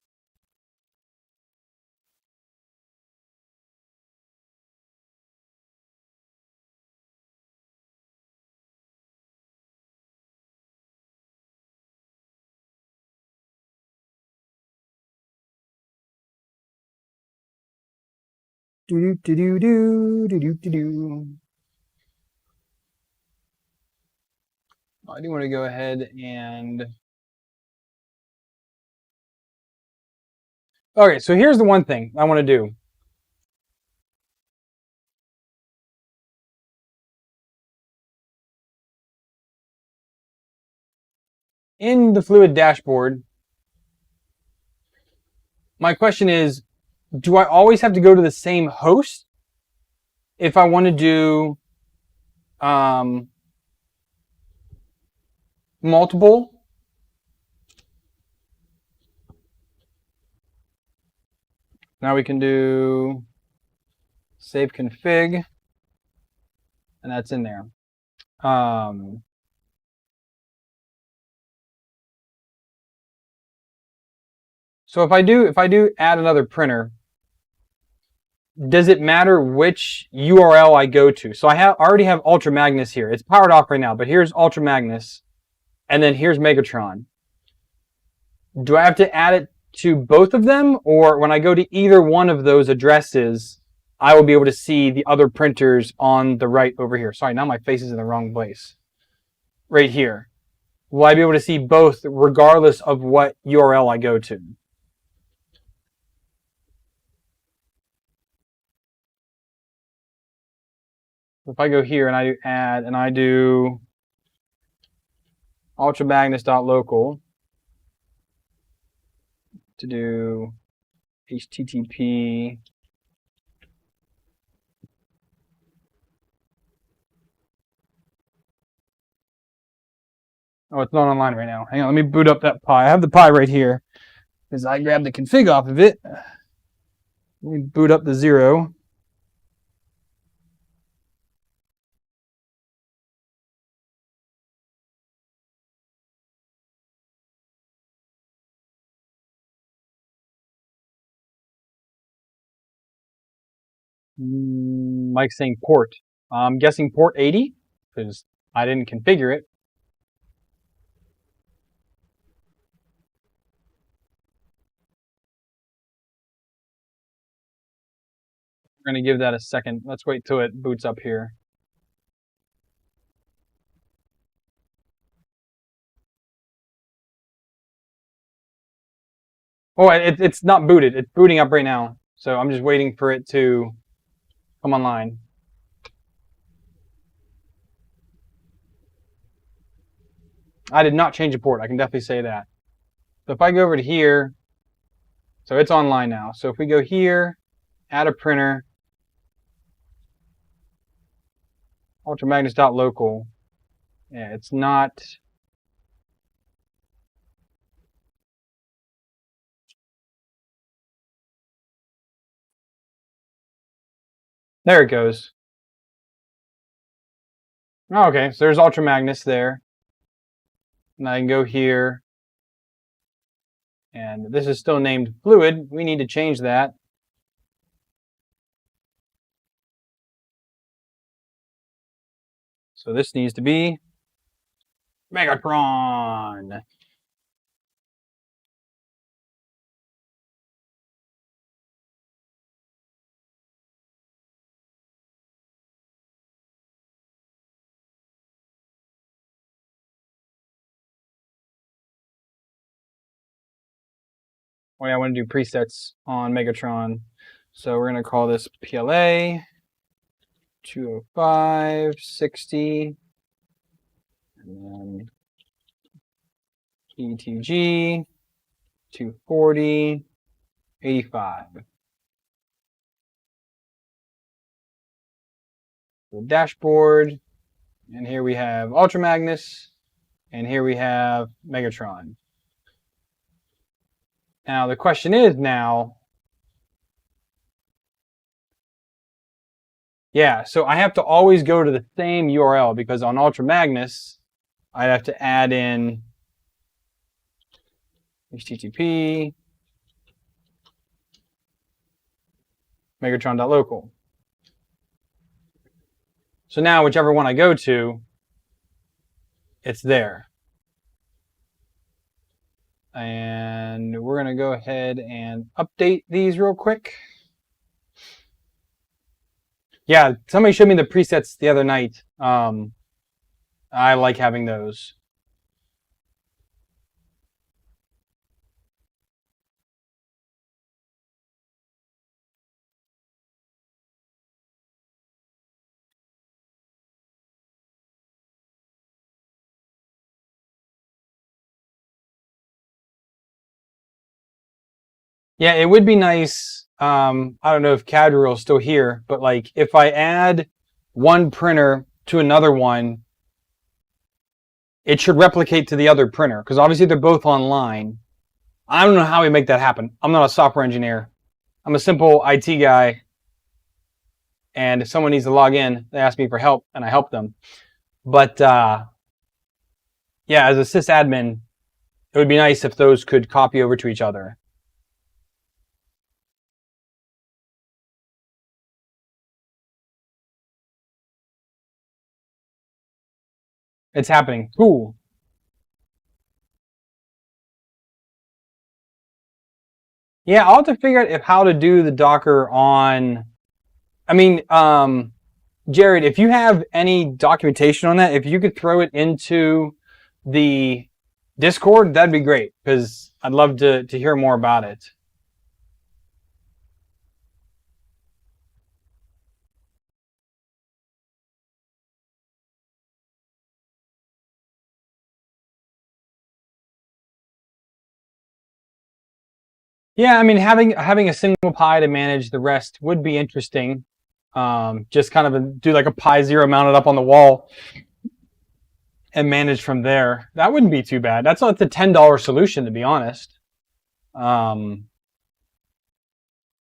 Speaker 1: Do do do do do do do do. I do want to go ahead and. Okay, so here's the one thing I want to do. In the fluid dashboard, my question is, do I always have to go to the same host if I want to do multiple? Now we can do save config, and that's in there. So if I do add another printer, does it matter which URL I go to? So I already have Ultra Magnus here. It's powered off right now, but here's Ultra Magnus, and then here's MegaTron. Do I have to add it to both of them, or when I go to either one of those addresses, I will be able to see the other printers on the right over here? Sorry, now my face is in the wrong place. Right here. Will I be able to see both regardless of what URL I go to? If I go here and I do add and I do ultramagnus.local to do HTTP oh, it's not online right now. Hang on, let me boot up that Pi. I have the Pi right here because I grabbed the config off of it. Let me boot up the 0. Mike's saying port. I'm guessing port 80 because I didn't configure it. We're going to give that a second. Let's wait till it boots up here. Oh, it's not booted. It's booting up right now. So I'm just waiting for it to come online. I did not change the port. I can definitely say that. So if I go over to here, so it's online now. So if we go here, add a printer, ultramagnus.local. Yeah, it's not. There it goes. Oh, okay, so there's ultramagnus there. And I can go here. And this is still named fluid. We need to change that. So this needs to be MegaTron. Oh yeah, I want to do presets on MegaTron. So we're going to call this PLA 205 60 and then ETG 240 85. The dashboard, and here we have ultramagnus, and here we have MegaTron. Now the question is yeah, so I have to always go to the same URL because on ultramagnus, I'd have to add in http megatron.local. So now whichever one I go to, it's there. And we're going to go ahead and update these real quick. Yeah, somebody showed me the presets the other night. I like having those. Yeah, it would be nice. I don't know if CAD is still here, but like if I add one printer to another one, it should replicate to the other printer because obviously they're both online. I don't know how we make that happen. I'm not a software engineer. I'm a simple IT guy. And if someone needs to log in, they ask me for help and I help them. But yeah, as a sysadmin, it would be nice if those could copy over to each other. It's happening. Cool. Yeah, I'll have to figure out how to do the Docker on. I mean, Jared, if you have any documentation on that, if you could throw it into the Discord, that'd be great because I'd love to hear more about it. Yeah, I mean, having a single Pi to manage the rest would be interesting. Just kind of do like a Pi 0 mounted up on the wall and manage from there. That wouldn't be too bad. That's a $10 solution, to be honest. You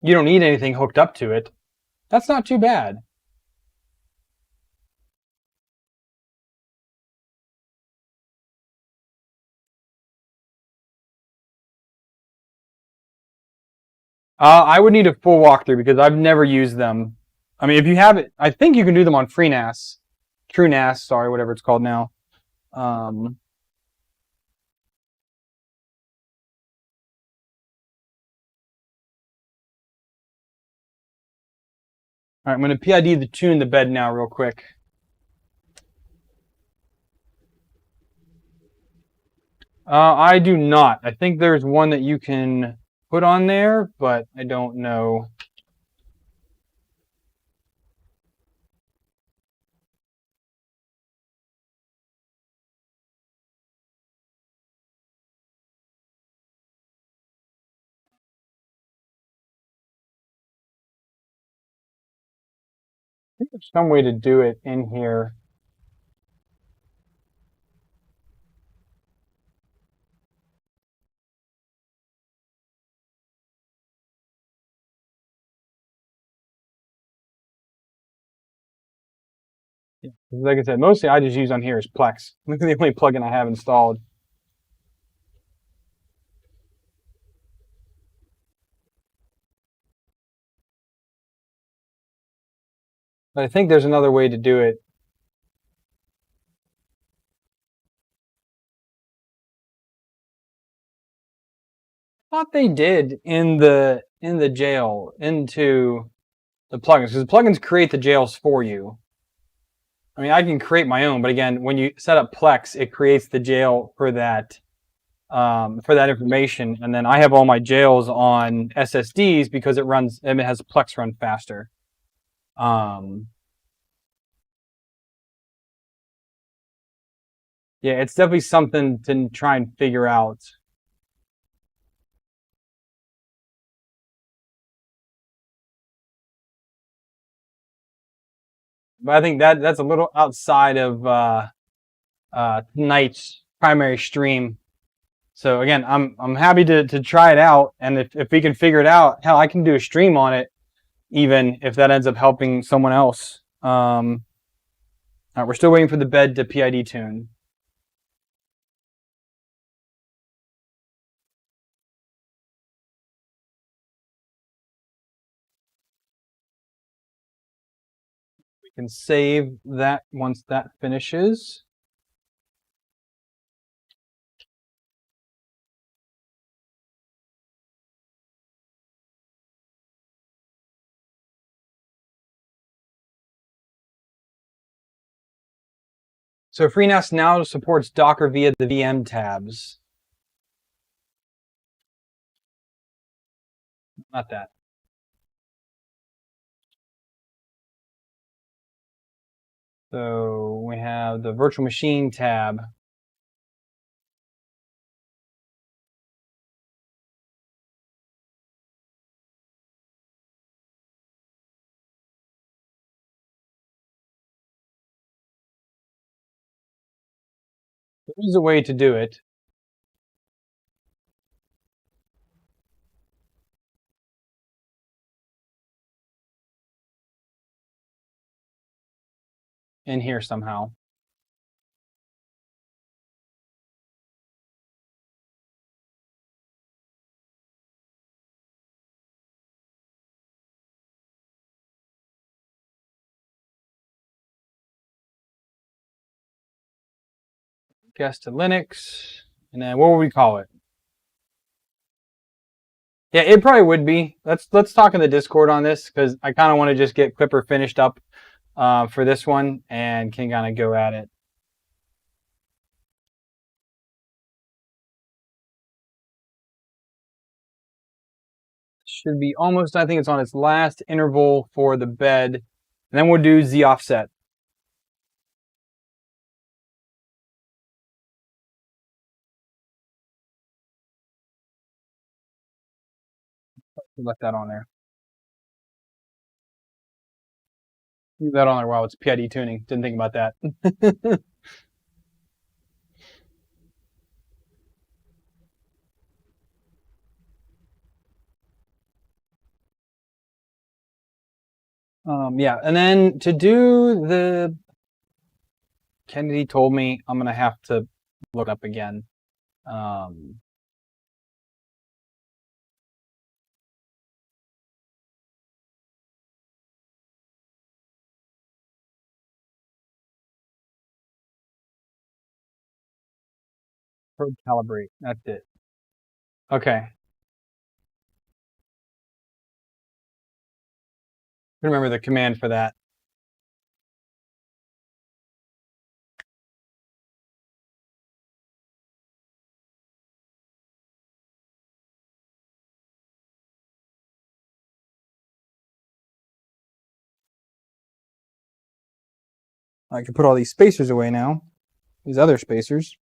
Speaker 1: don't need anything hooked up to it. That's not too bad. I would need a full walkthrough because I've never used them. I mean, if you have it, I think you can do them on FreeNAS, TrueNAS, sorry, whatever it's called now. All right, I'm going to PID the tune the bed now real quick. I do not. I think there's one that you can put on there, but I don't know. I think there's some way to do it in here. Yeah. Like I said, mostly I just use on here is Plex. This is the only plugin I have installed. But I think there's another way to do it. I thought they did in the jail into the plugins, because the plugins create the jails for you. I mean, I can create my own, but again, when you set up Plex, it creates the jail for that information, and then I have all my jails on SSDs because it has Plex run faster. Yeah, it's definitely something to try and figure out. But I think that's a little outside of tonight's primary stream. So again, I'm happy to try it out, and if we can figure it out, hell, I can do a stream on it, even if that ends up helping someone else. All right, we're still waiting for the bed to PID tune. We can save that once that finishes. So FreeNAS now supports Docker via the VM tabs. Not that. So we have the virtual machine tab. There's a way to do it. In here somehow. Guest to Linux, and then what would we call it? Yeah, it probably would be. Let's talk in the Discord on this, because I kind of want to just get Klipper finished up for this one and can kind of go at it. Should be almost, I think it's on its last interval for the bed, and then we'll do Z offset. Left that on there. Leave that on there while it's PID tuning. Didn't think about that. Yeah, and then to do the Kennedy told me I'm gonna have to look up again. Probe calibrate. That's it. Okay. Remember the command for that. I can put all these spacers away now. These other spacers.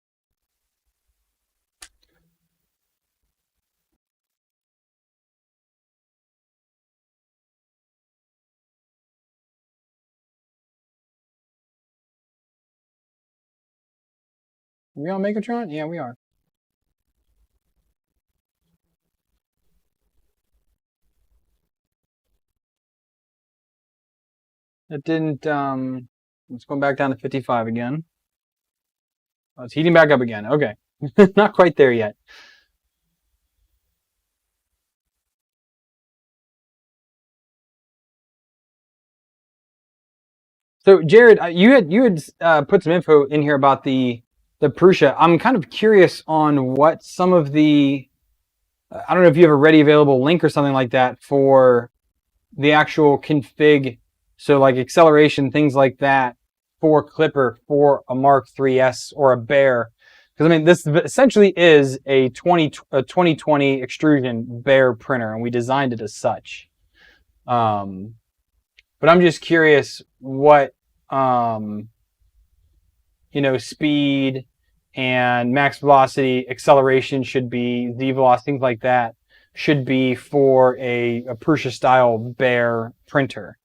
Speaker 1: Are we on MegaTron? Yeah, we are. It didn't, it's going back down to 55 again. Oh, it's heating back up again. Okay. Not quite there yet. So Jared, you had put some info in here about the Prusa. I'm kind of curious on what some of the, I don't know if you have a ready available link or something like that for the actual config. So like acceleration, things like that for Klipper for a Mark 3S or a Bear. Because I mean, this essentially is a 2020 extrusion Bear printer, and we designed it as such. But I'm just curious what, speed and max velocity, acceleration should be, Z velocity, things like that should be for a Prusa style Bear printer.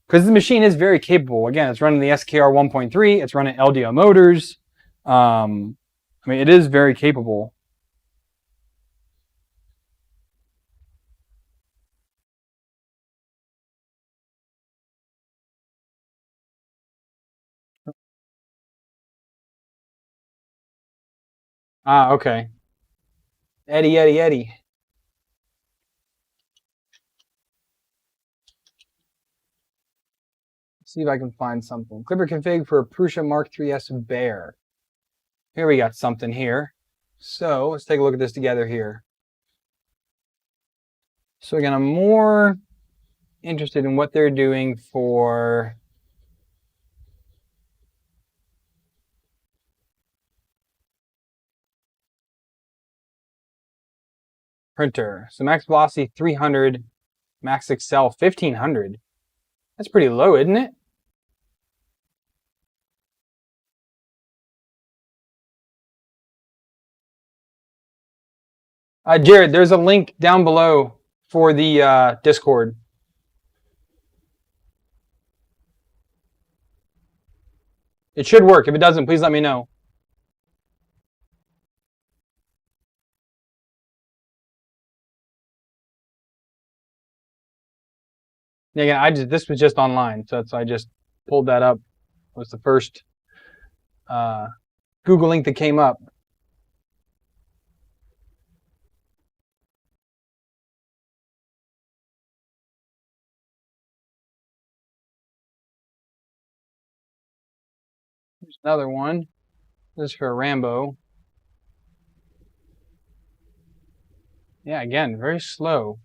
Speaker 1: Because the machine is very capable. Again, it's running the SKR 1.3. It's running LDO motors. I mean, it is very capable. Ah, okay. Eddie. Let's see if I can find something. Klipper config for a Prusa Mark 3S Bear. Here we got something here. So let's take a look at this together here. So again, I'm more interested in what they're doing for printer. So max velocity 300, max excel 1500. That's pretty low, isn't it? Jared, there's a link down below for the Discord. It should work. If it doesn't, please let me know. Yeah, again, this was just online, so I just pulled that up. It was the first Google link that came up. There's another one. This is for Rambo. Yeah, again, very slow.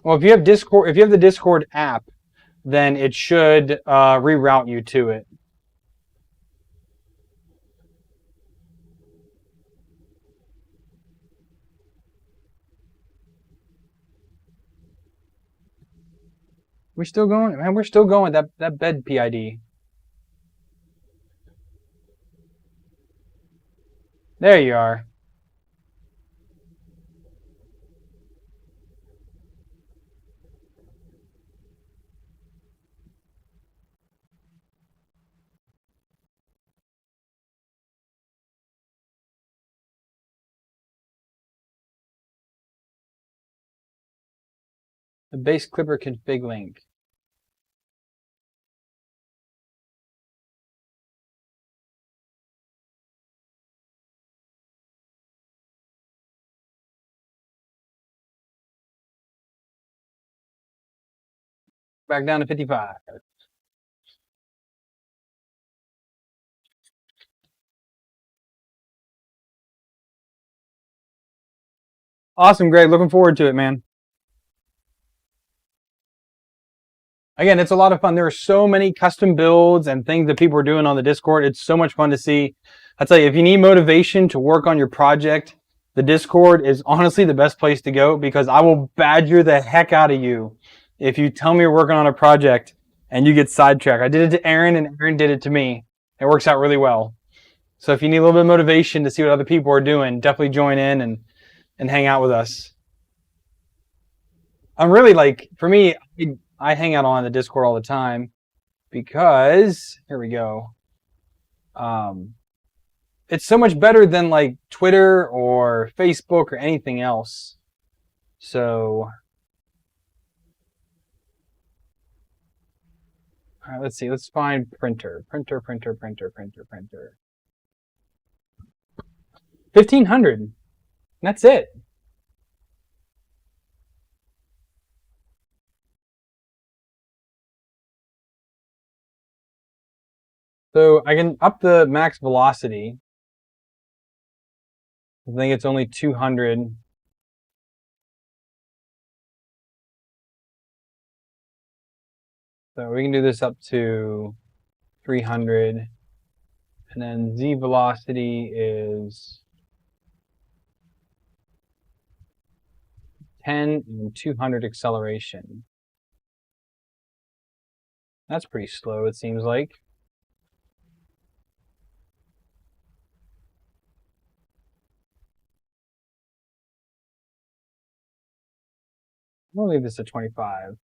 Speaker 1: Well, if you have Discord, if you have the Discord app, then it should reroute you to it. We're still going, man. We're still going. That bed PID. There you are. The base Klipper config link. Back down to 55. Awesome, Greg. Looking forward to it, man. Again, it's a lot of fun. There are so many custom builds and things that people are doing on the Discord. It's so much fun to see. I tell you, if you need motivation to work on your project, the Discord is honestly the best place to go, because I will badger the heck out of you if you tell me you're working on a project and you get sidetracked. I did it to Aaron, and Aaron did it to me. It works out really well. So if you need a little bit of motivation to see what other people are doing, definitely join in and hang out with us. I'm really like, for me, I hang out on the Discord all the time because, here we go. It's so much better than like Twitter or Facebook or anything else. So, all right, let's see. Let's find printer. 1,500. That's it. So I can up the max velocity. I think it's only 200. So we can do this up to 300. And then Z velocity is 10 and 200 acceleration. That's pretty slow, it seems like. We'll leave this at 25.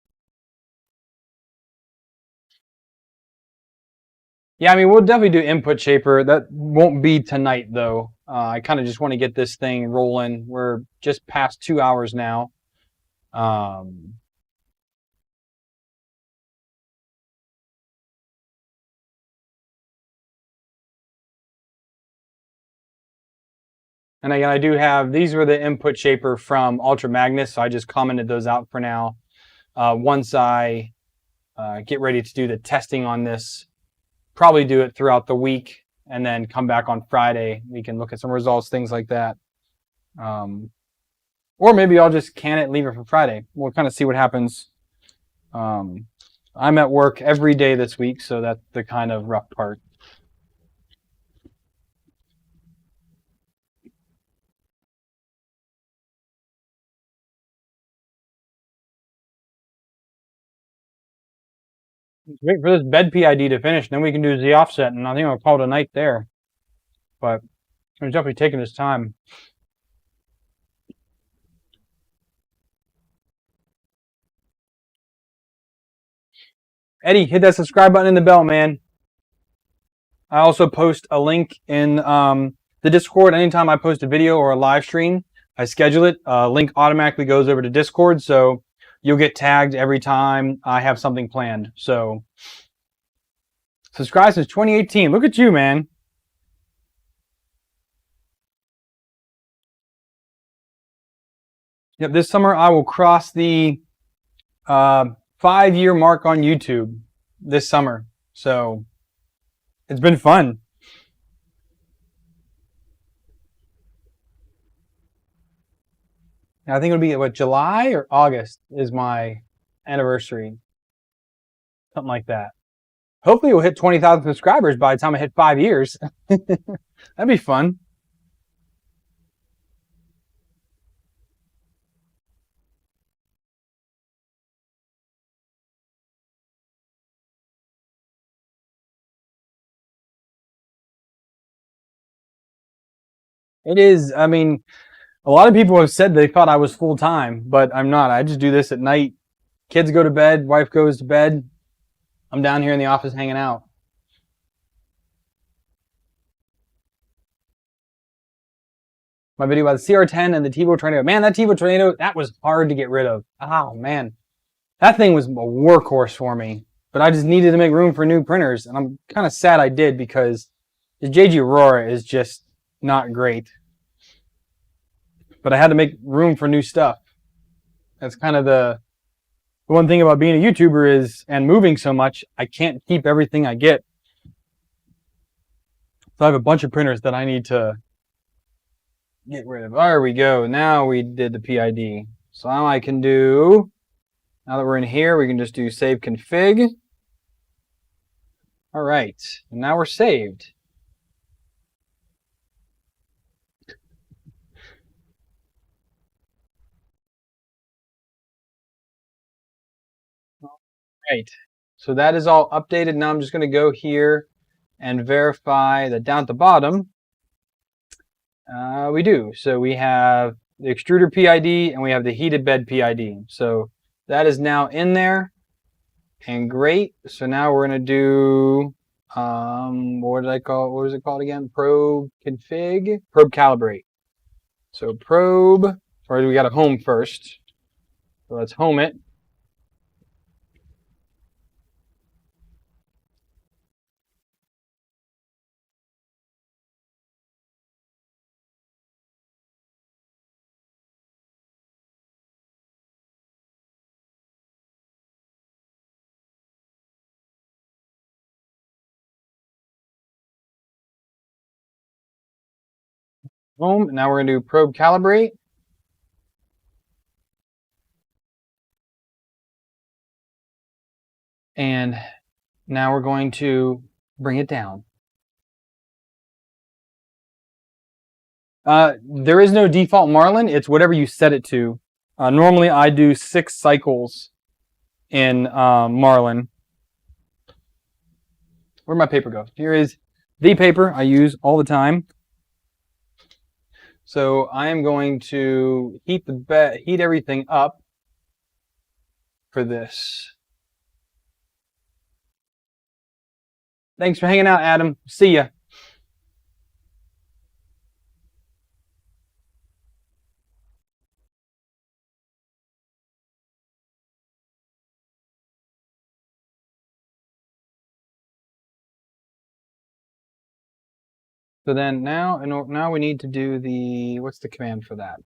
Speaker 1: Yeah, I mean, we'll definitely do input shaper. That won't be tonight, though. I kind of just want to get this thing rolling. We're just past 2 hours now. And again, I do have, these were the input shaper from Ultra Magnus, so I just commented those out for now. Once I get ready to do the testing on this, probably do it throughout the week, and then come back on Friday. We can look at some results, things like that. Or maybe I'll just can it and leave it for Friday. We'll kind of see what happens. I'm at work every day this week, so that's the kind of rough part. Wait for this bed PID to finish, then we can do the offset, and I think I'll call it a night there. But I'm definitely taking this time. Eddie, hit that subscribe button and the bell, man. I also post a link in the Discord. Anytime I post a video or a live stream, I schedule it. Link automatically goes over to Discord, so you'll get tagged every time I have something planned. So, subscribe since 2018. Look at you, man. Yep, this summer I will cross the 5-year mark on YouTube this summer. So, it's been fun. I think it'll be, what, July or August is my anniversary. Something like that. Hopefully we'll hit 20,000 subscribers by the time I hit 5 years. That'd be fun. It is, I mean, a lot of people have said they thought I was full-time, but I'm not. I just do this at night. Kids go to bed, wife goes to bed. I'm down here in the office hanging out. My video about the CR10 and the TiVo Tornado. Man, that TiVo Tornado, that was hard to get rid of. Oh, man. That thing was a workhorse for me. But I just needed to make room for new printers. And I'm kind of sad I did, because the JG Aurora is just not great. But I had to make room for new stuff. That's kind of the one thing about being a YouTuber is, and moving so much, I can't keep everything I get. So I have a bunch of printers that I need to get rid of. There we go. Now we did the PID. So now I can do, now that we're in here, we can just do save config. All right, and now we're saved. All right, so that is all updated. Now I'm just going to go here and verify that down at the bottom, we do. So we have the extruder PID and we have the heated bed PID. So that is now in there, and great. So now we're going to do, what did I call it? What was it called again? Probe config, probe calibrate. So probe, or we got to home first. So let's home it. Home. Now we're going to do probe calibrate. And now we're going to bring it down. There is no default Marlin. It's whatever you set it to. Normally I do 6 cycles in Marlin. Where'd my paper go? Here is the paper I use all the time. So I am going to heat everything up for this. Thanks for hanging out, Adam. See ya. So then now we need to do the, what's the command for that?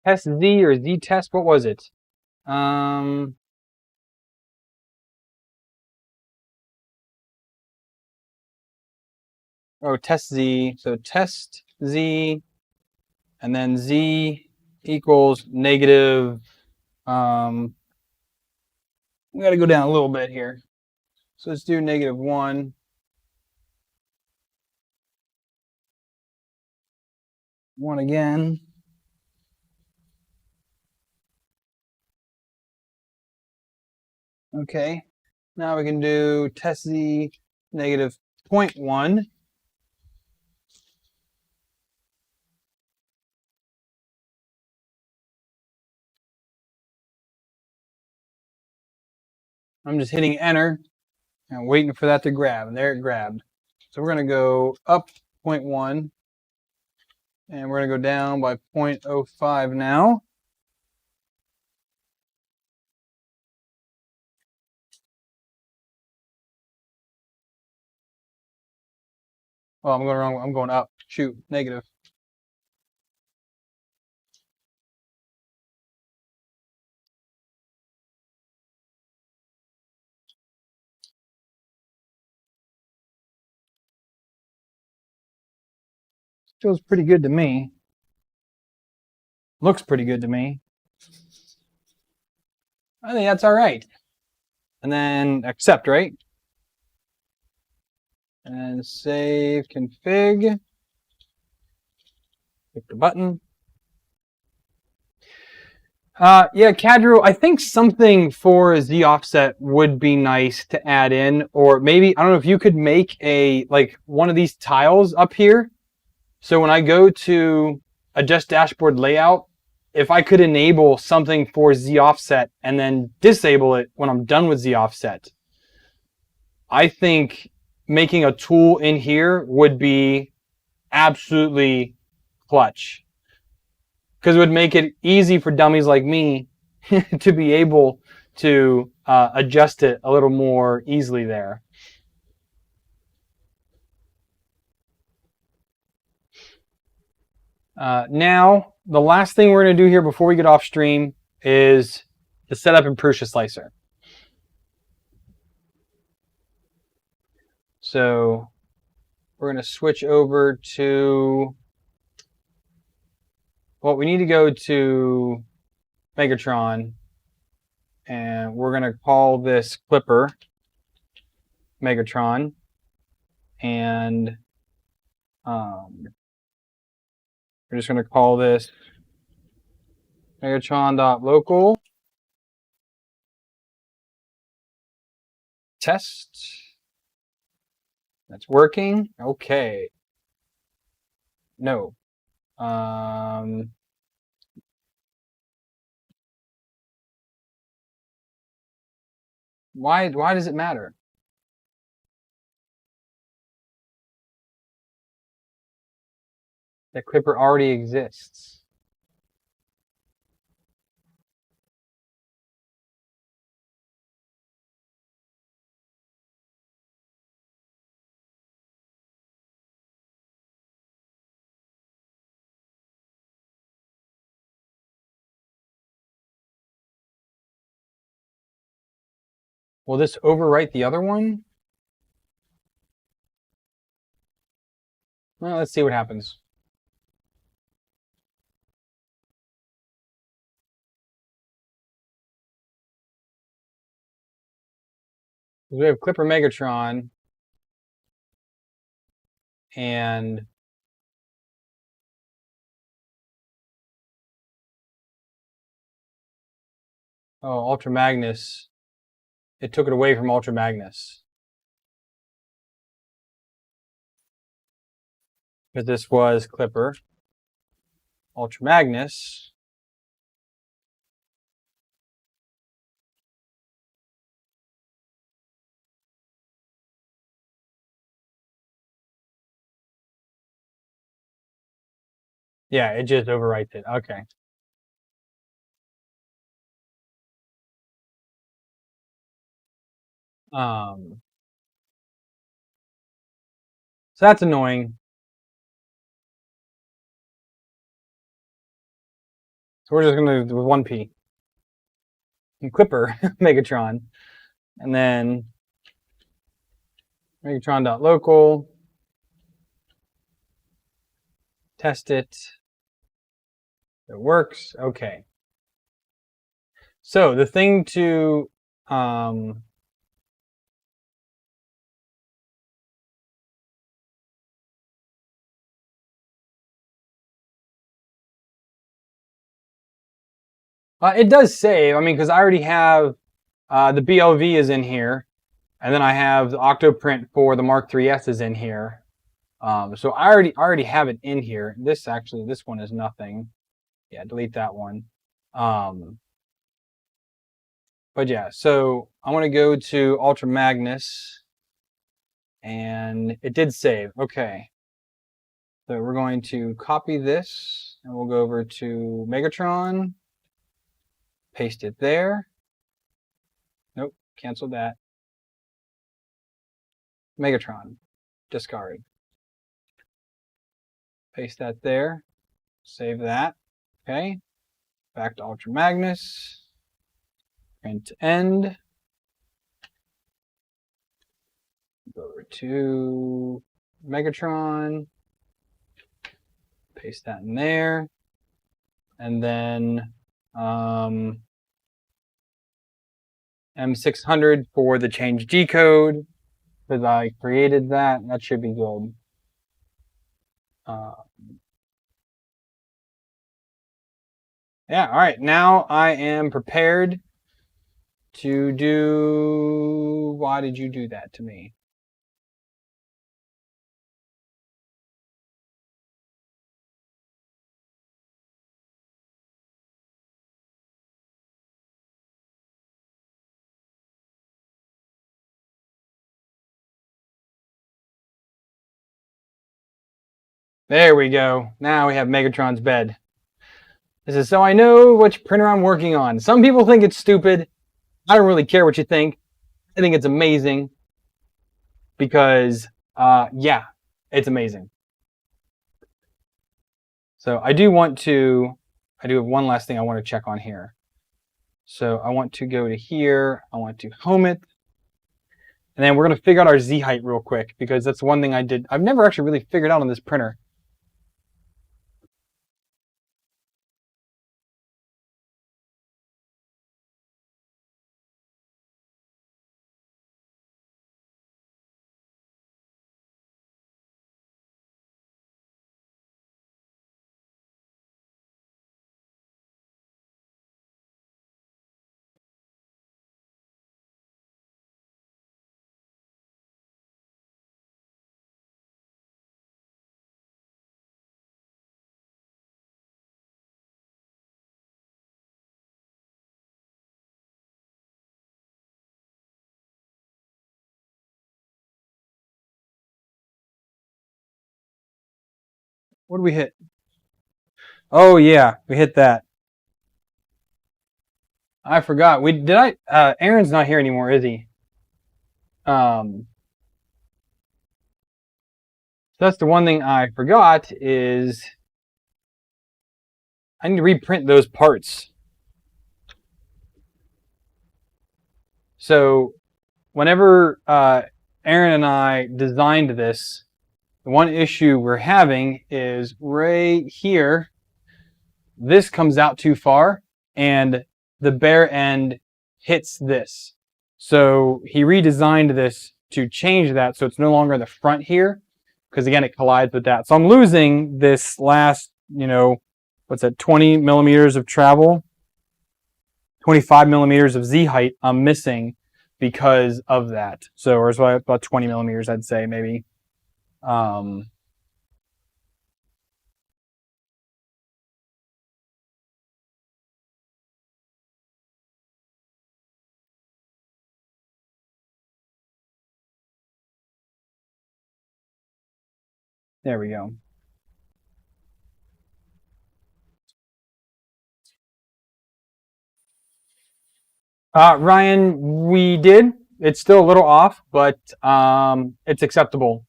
Speaker 1: Test Z or Z test, what was it? Oh, test Z. So test Z, and then Z equals negative. We got to go down a little bit here. So let's do -1. One again. Okay. Now we can do test Z -0.1. I'm just hitting enter and waiting for that to grab, and there it grabbed. So we're going to go up 0.1, and we're going to go down by 0.05 now. Oh, I'm going wrong. I'm going up. Shoot, negative. Feels pretty good to me. Looks pretty good to me. I think that's all right. And then accept, right? And save config. Click the button. Yeah, Cadro, I think something for Z offset would be nice to add in, or maybe, I don't know if you could make like one of these tiles up here. So when I go to adjust dashboard layout, if I could enable something for Z offset and then disable it when I'm done with Z offset, I think making a tool in here would be absolutely clutch. because it would make it easy for dummies like me to be able to adjust it a little more easily there. Now, the last thing we're going to do here before we get off stream is to set up and Prusa Slicer. So we're going to switch over to, well, we need to go to MegaTron, and we're going to call this Klipper MegaTron, and we're just going to call this MegaTron.local test. That's working. Okay. No. Why does it matter? That Klipper already exists. Will this overwrite the other one? Well, let's see what happens. We have Klipper MegaTron and Ultra Magnus. It took it away from Ultra Magnus. But this was Klipper. Ultra Magnus. Yeah, it just overwrites it. Okay. So that's annoying. So we're just gonna do 1P. And Klipper Megatron. And then Megatron.local. Test it. It works. Okay. So the thing to it does save. I mean, because I already have the BLV is in here, and then I have the Octoprint for the Mark IIIS is in here. So I already have it in here. This one is nothing. Yeah, delete that one. But yeah, so I want to go to Ultra Magnus, and it did save. Okay. So we're going to copy this, and we'll go over to Megatron, paste it there. Nope, cancel that. Megatron, discard. Paste that there, save that. Okay, back to Ultra Magnus, print end. Go over to Megatron, paste that in there, and then M600 for the change G code, because I created that. That should be good. Yeah, all right. Now I am prepared to do. Why did you do that to me? There we go. Now we have Megatron's bed. This is so I know which printer I'm working on. Some people think it's stupid. I don't really care what you think. I think it's amazing because, yeah, it's amazing. So I do have one last thing I want to check on here. So I want to go to here. I want to home it. And then we're going to figure out our Z height real quick because that's one thing I've never actually really figured out on this printer. What did we hit? Oh yeah, we hit that. I forgot. Aaron's not here anymore, is he? That's the one thing I forgot is I need to reprint those parts. So whenever Aaron and I designed this, the one issue we're having is right here. This comes out too far and the bare end hits this. So he redesigned this to change that so it's no longer the front here because again it collides with that. So I'm losing this last, what's that, 20 millimeters of travel, 25 millimeters of Z height I'm missing because of that. So, or it's about 20 millimeters, I'd say maybe. There we go. Ryan, we did. It's still a little off, but it's acceptable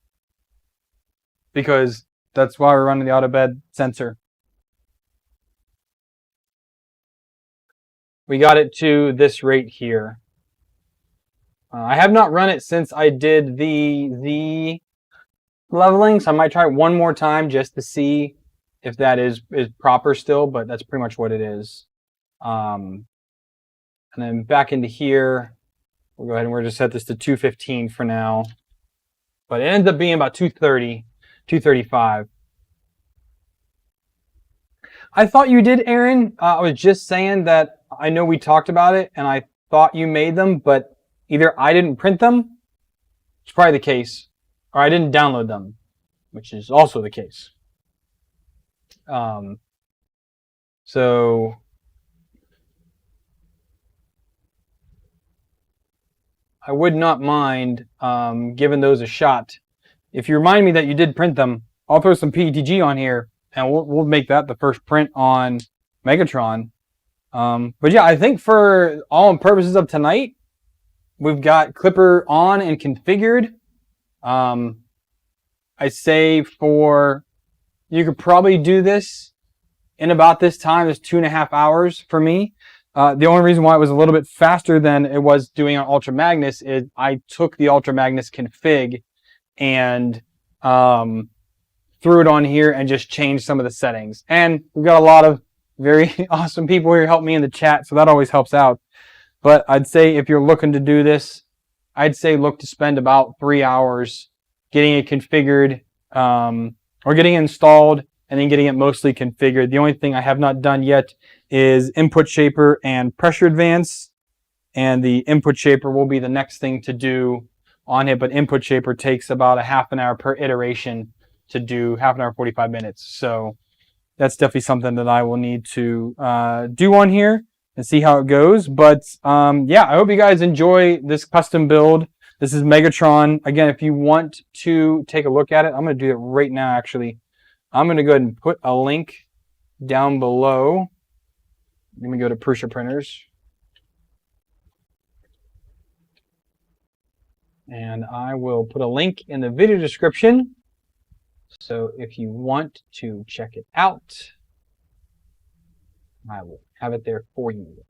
Speaker 1: because that's why we're running the auto bed sensor. We got it to this rate here. I have not run it since I did the leveling, so I might try it one more time just to see if that is proper still, but that's pretty much what it is. And then back into here, we'll go ahead and we'll just set this to 215 for now. But it ends up being about 230, 235. I thought you did, Aaron. I was just saying that I know we talked about it and I thought you made them, but either I didn't print them, it's probably the case, or I didn't download them, which is also the case. So I would not mind giving those a shot. If you remind me that you did print them, I'll throw some PETG on here and we'll make that the first print on MegaTron. But yeah, I think for all purposes of tonight, we've got Klipper on and configured. I say you could probably do this in about this time. It's 2.5 hours for me. The only reason why it was a little bit faster than it was doing on Ultra Magnus is I took the Ultra Magnus config and threw it on here and just changed some of the settings. And we've got a lot of very awesome people here help me in the chat, so that always helps out. But I'd say if you're looking to do this, I'd say look to spend about 3 hours getting it configured or getting it installed and then getting it mostly configured. The only thing I have not done yet is input shaper and pressure advance. And the input shaper will be the next thing to do on it. But input shaper takes about a half an hour per iteration to do, half an hour, 45 minutes. So that's definitely something that I will need to do on here and see how it goes. But yeah, I hope you guys enjoy this custom build. This is MegaTron. Again, if you want to take a look at it, I'm going to do it right now, actually. I'm going to go ahead and put a link down below Let me go to Prusa printers. And I will put a link in the video description. So if you want to check it out, I will have it there for you.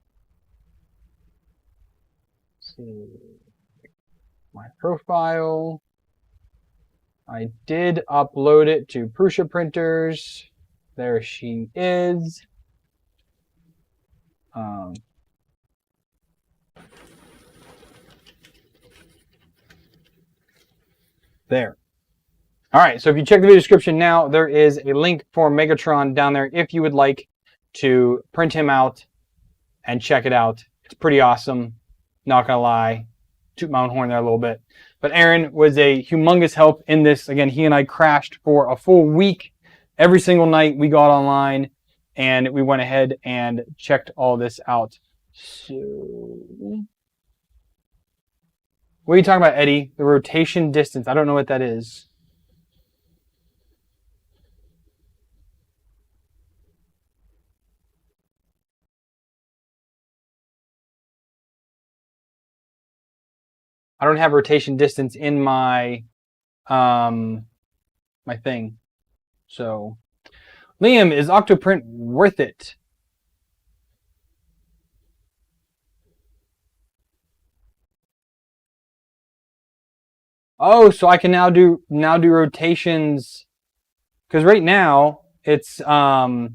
Speaker 1: Let's see my profile. I did upload it to Prusa printers. There she is. There. All right, so if you check the video description now, there is a link for MegaTron down there if you would like to print him out and check it out. It's pretty awesome, not gonna lie. Toot my own horn there a little bit. But Aaron was a humongous help in this. Again, he and I crashed for a full week. Every single night we got online and we went ahead and checked all this out. So, what are you talking about, Eddie? The rotation distance. I don't know what that is. I don't have rotation distance in my my thing. So, Liam, is Octoprint worth it? Oh, so I can now do rotations, because right now it's I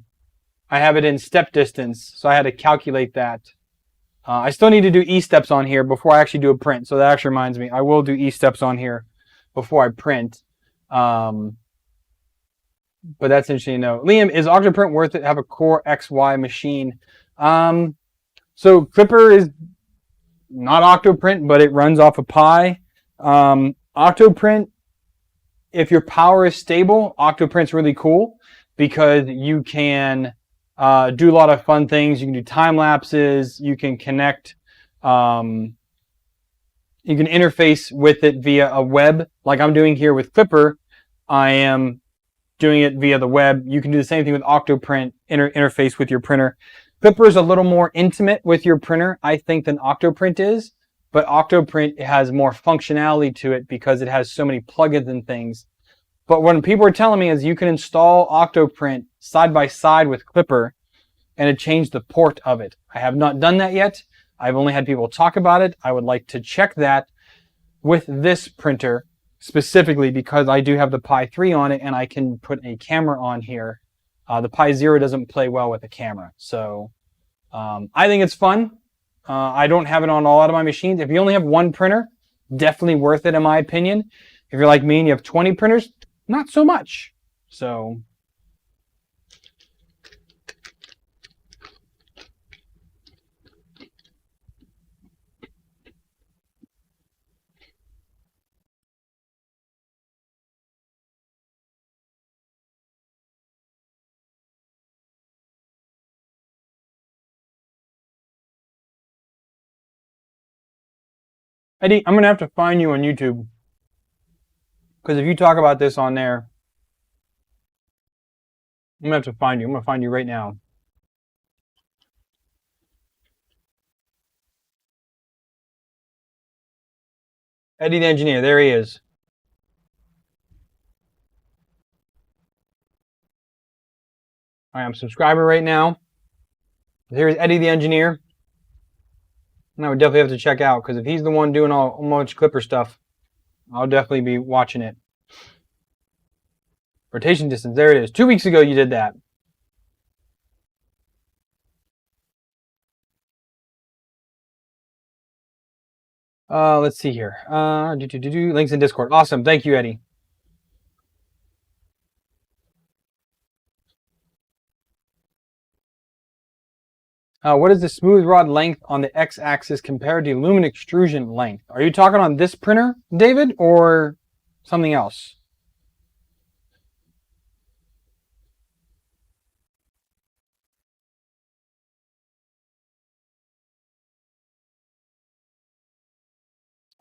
Speaker 1: have it in step distance, so I had to calculate that. I still need to do E-steps on here before I actually do a print. So that actually reminds me, I will do E-steps on here before I print. But that's interesting to know. Liam, is Octoprint worth it? Have a Core XY machine. So Klipper is not Octoprint, but it runs off a Pi. Octoprint, if your power is stable, Octoprint's really cool because you can do a lot of fun things. You can do time lapses. You can connect. You can interface with it via a web, like I'm doing here with Klipper. I am doing it via the web. You can do the same thing with Octoprint. Interface with your printer. Klipper is a little more intimate with your printer, I think, than Octoprint is. But Octoprint has more functionality to it because it has so many plugins and things. But what people are telling me is you can install Octoprint side by side with Klipper and it changed the port of it. I have not done that yet. I've only had people talk about it. I would like to check that with this printer specifically because I do have the Pi 3 on it and I can put a camera on here. The Pi 0 doesn't play well with a camera. So I think it's fun. I don't have it on a lot of my machines. If you only have one printer, definitely worth it in my opinion. If you're like me and you have 20 printers, not so much. So Eddie, I'm going to have to find you on YouTube. Because if you talk about this on there, I'm going to have to find you. I'm going to find you right now. Eddie the engineer, there he is. All right, I'm a subscriber right now. Here's Eddie the engineer. And I would definitely have to check out because if he's the one doing all much Klipper stuff, I'll definitely be watching it. Rotation distance, there it is. 2 weeks ago you did that. Let's see here. Links in Discord. Awesome. Thank you, Eddie. What is the smooth rod length on the x-axis compared to lumen extrusion length? Are you talking on this printer, David, or something else?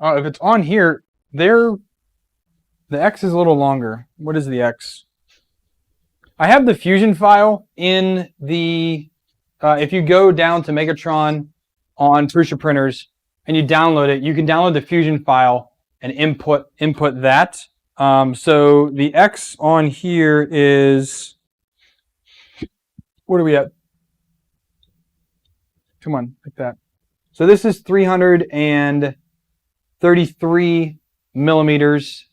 Speaker 1: If it's on here, the X is a little longer. What is the X? I have the Fusion file in the if you go down to MegaTron on Prusa printers and you download it, you can download the Fusion file and input that. So the X on here is, what are we at? Come on, like that. So this is 333 millimeters.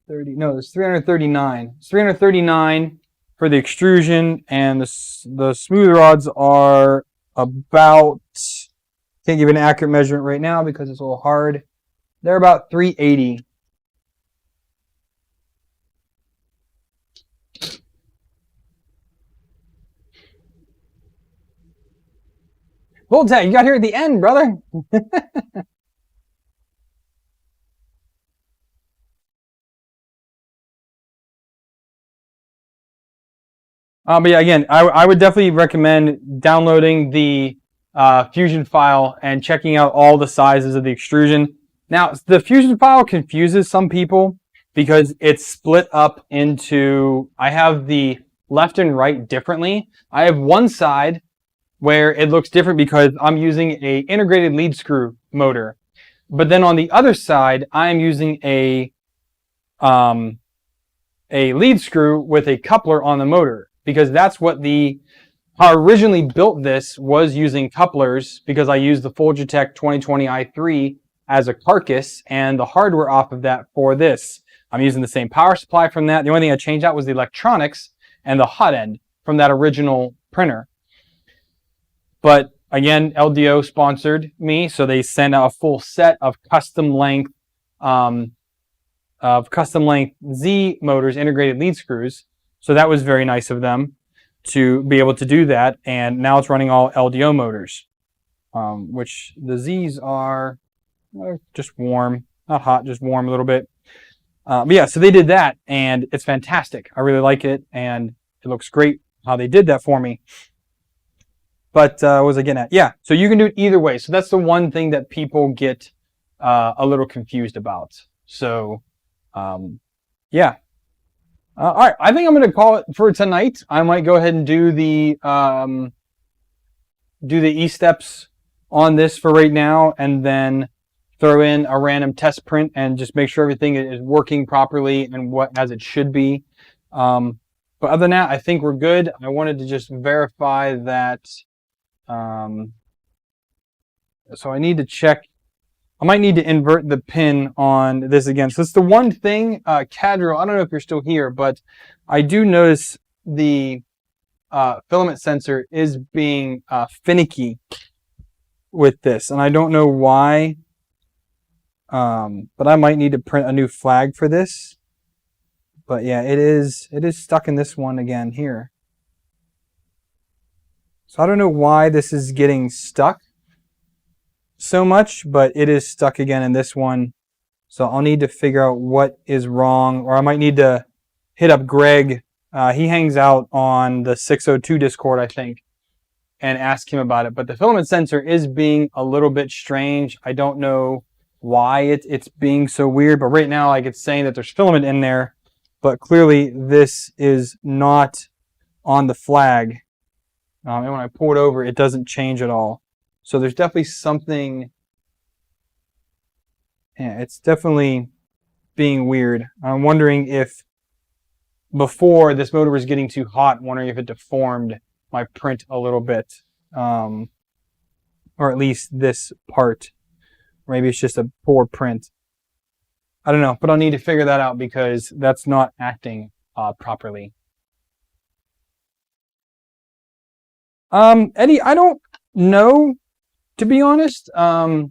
Speaker 1: No, it's 339. It's 339 for the extrusion, and the smooth rods are about, can't give an accurate measurement right now because it's a little hard. They're about 380. Voltec, you got here at the end, brother. But yeah, again, I would definitely recommend downloading the Fusion file and checking out all the sizes of the extrusion. Now, the Fusion file confuses some people because it's split up into, I have the left and right differently. I have one side where it looks different because I'm using a integrated lead screw motor. But then on the other side, I'm using a lead screw with a coupler on the motor, because that's what I originally built. This was using couplers because I used the Fulgitech 2020 i3 as a carcass and the hardware off of that for this. I'm using the same power supply from that. The only thing I changed out was the electronics and the hot end from that original printer. But again, LDO sponsored me, so they sent out a full set of custom length Z motors, integrated lead screws. So that was very nice of them to be able to do that. And now it's running all LDO motors, which the Z's are just warm, not hot, just warm a little bit. But yeah, so they did that, and it's fantastic. I really like it, and it looks great how they did that for me. But what was I getting at? Yeah, so you can do it either way. So that's the one thing that people get a little confused about. So yeah. All right, I think I'm going to call it for tonight. I might go ahead and do the E-steps on this for right now, and then throw in a random test print and just make sure everything is working properly and as it should be. But other than that, I think we're good. I wanted to just verify that. So I need to check. I might need to invert the pin on this again. So it's the one thing, Cadro, I don't know if you're still here, but I do notice the filament sensor is being finicky with this, and I don't know why. But I might need to print a new flag for this. But yeah, it is stuck in this one again here. So I don't know why this is getting stuck so much, but it is stuck again in this one. So I'll need to figure out what is wrong, or I might need to hit up Greg. He hangs out on the 602 Discord, I think, and ask him about it. But the filament sensor is being a little bit strange. I don't know why it's being so weird, but right now, like, it's saying that there's filament in there, but clearly this is not on the flag. And when I pull it over, it doesn't change at all. So there's definitely something. Yeah, it's definitely being weird. I'm wondering if before this motor was getting too hot, wondering if it deformed my print a little bit, or at least this part. Maybe it's just a poor print. I don't know, but I'll need to figure that out because that's not acting properly. Eddie, I don't know, to be honest. I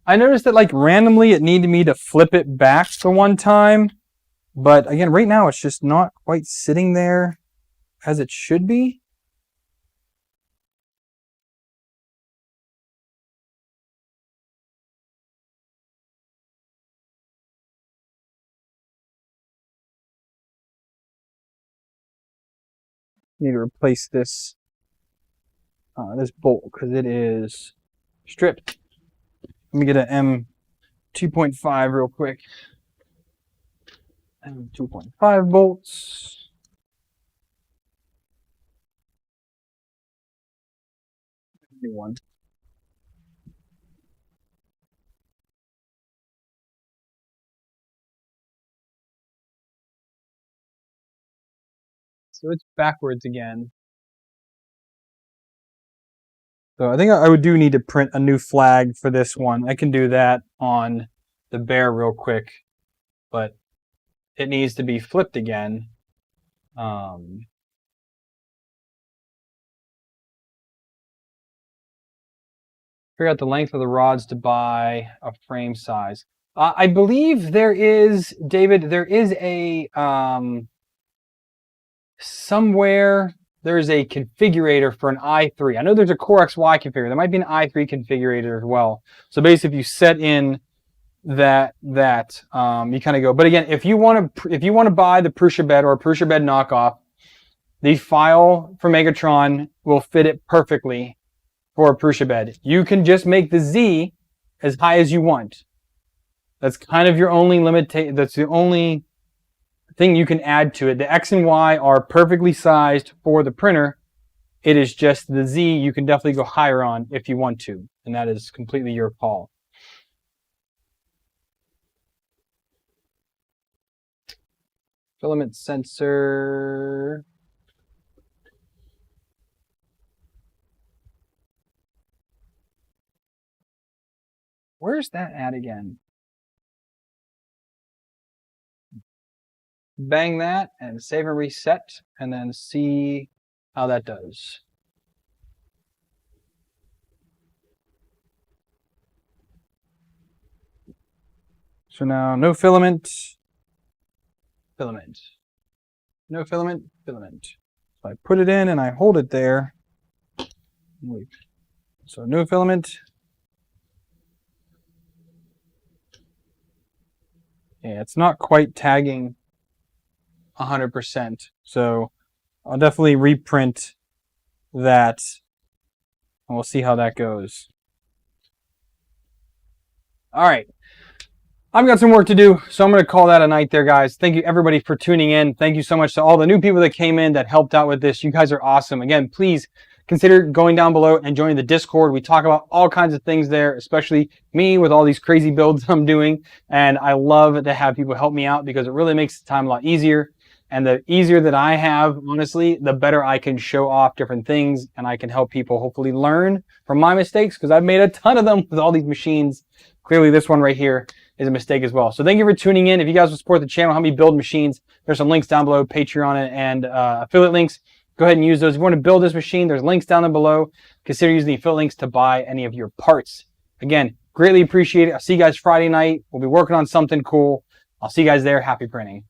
Speaker 1: noticed that, like, randomly it needed me to flip it back for one time. But again, right now it's just not quite sitting there as it should be. Need to replace this this bolt because it is stripped. Let me get an M 2.5 real quick. And 2.5 volts. New one. So it's backwards again. So I think I would do need to print a new flag for this one. I can do that on the Bear real quick, but it needs to be flipped again. Figure out the length of the rods to buy a frame size. I believe there is, David, there is a, somewhere there's a configurator for an i3. I know there's a Core XY configurator. There might be an i3 configurator as well. So basically, if you set in that you kind of go. But again, if you want to buy the Prusa bed or a Prusa bed knockoff, the file for MegaTron will fit it perfectly for a Prusa bed. You can just make the Z as high as you want. That's kind of your only limitation. That's the only thing you can add to it. The X and Y are perfectly sized for the printer. It is just the Z you can definitely go higher on if you want to, and that is completely your call. Filament sensor. Where's that at again? Bang that and save and reset, and then see how that does. So now no filament, filament, no filament, filament. So I put it in and I hold it there. So no filament. Yeah, it's not quite tagging 100%. So I'll definitely reprint that and we'll see how that goes. All right. I've got some work to do, so I'm going to call that a night there, guys. Thank you, everybody, for tuning in. Thank you so much to all the new people that came in that helped out with this. You guys are awesome. Again, please consider going down below and joining the Discord. We talk about all kinds of things there, especially me with all these crazy builds I'm doing. And I love to have people help me out because it really makes the time a lot easier. And the easier that I have, honestly, the better I can show off different things and I can help people hopefully learn from my mistakes because I've made a ton of them with all these machines. Clearly, this one right here is a mistake as well. So thank you for tuning in. If you guys will support the channel, help me build machines. There's some links down below, Patreon and affiliate links. Go ahead and use those. If you want to build this machine, there's links down below. Consider using the affiliate links to buy any of your parts. Again, greatly appreciate it. I'll see you guys Friday night. We'll be working on something cool. I'll see you guys there. Happy printing.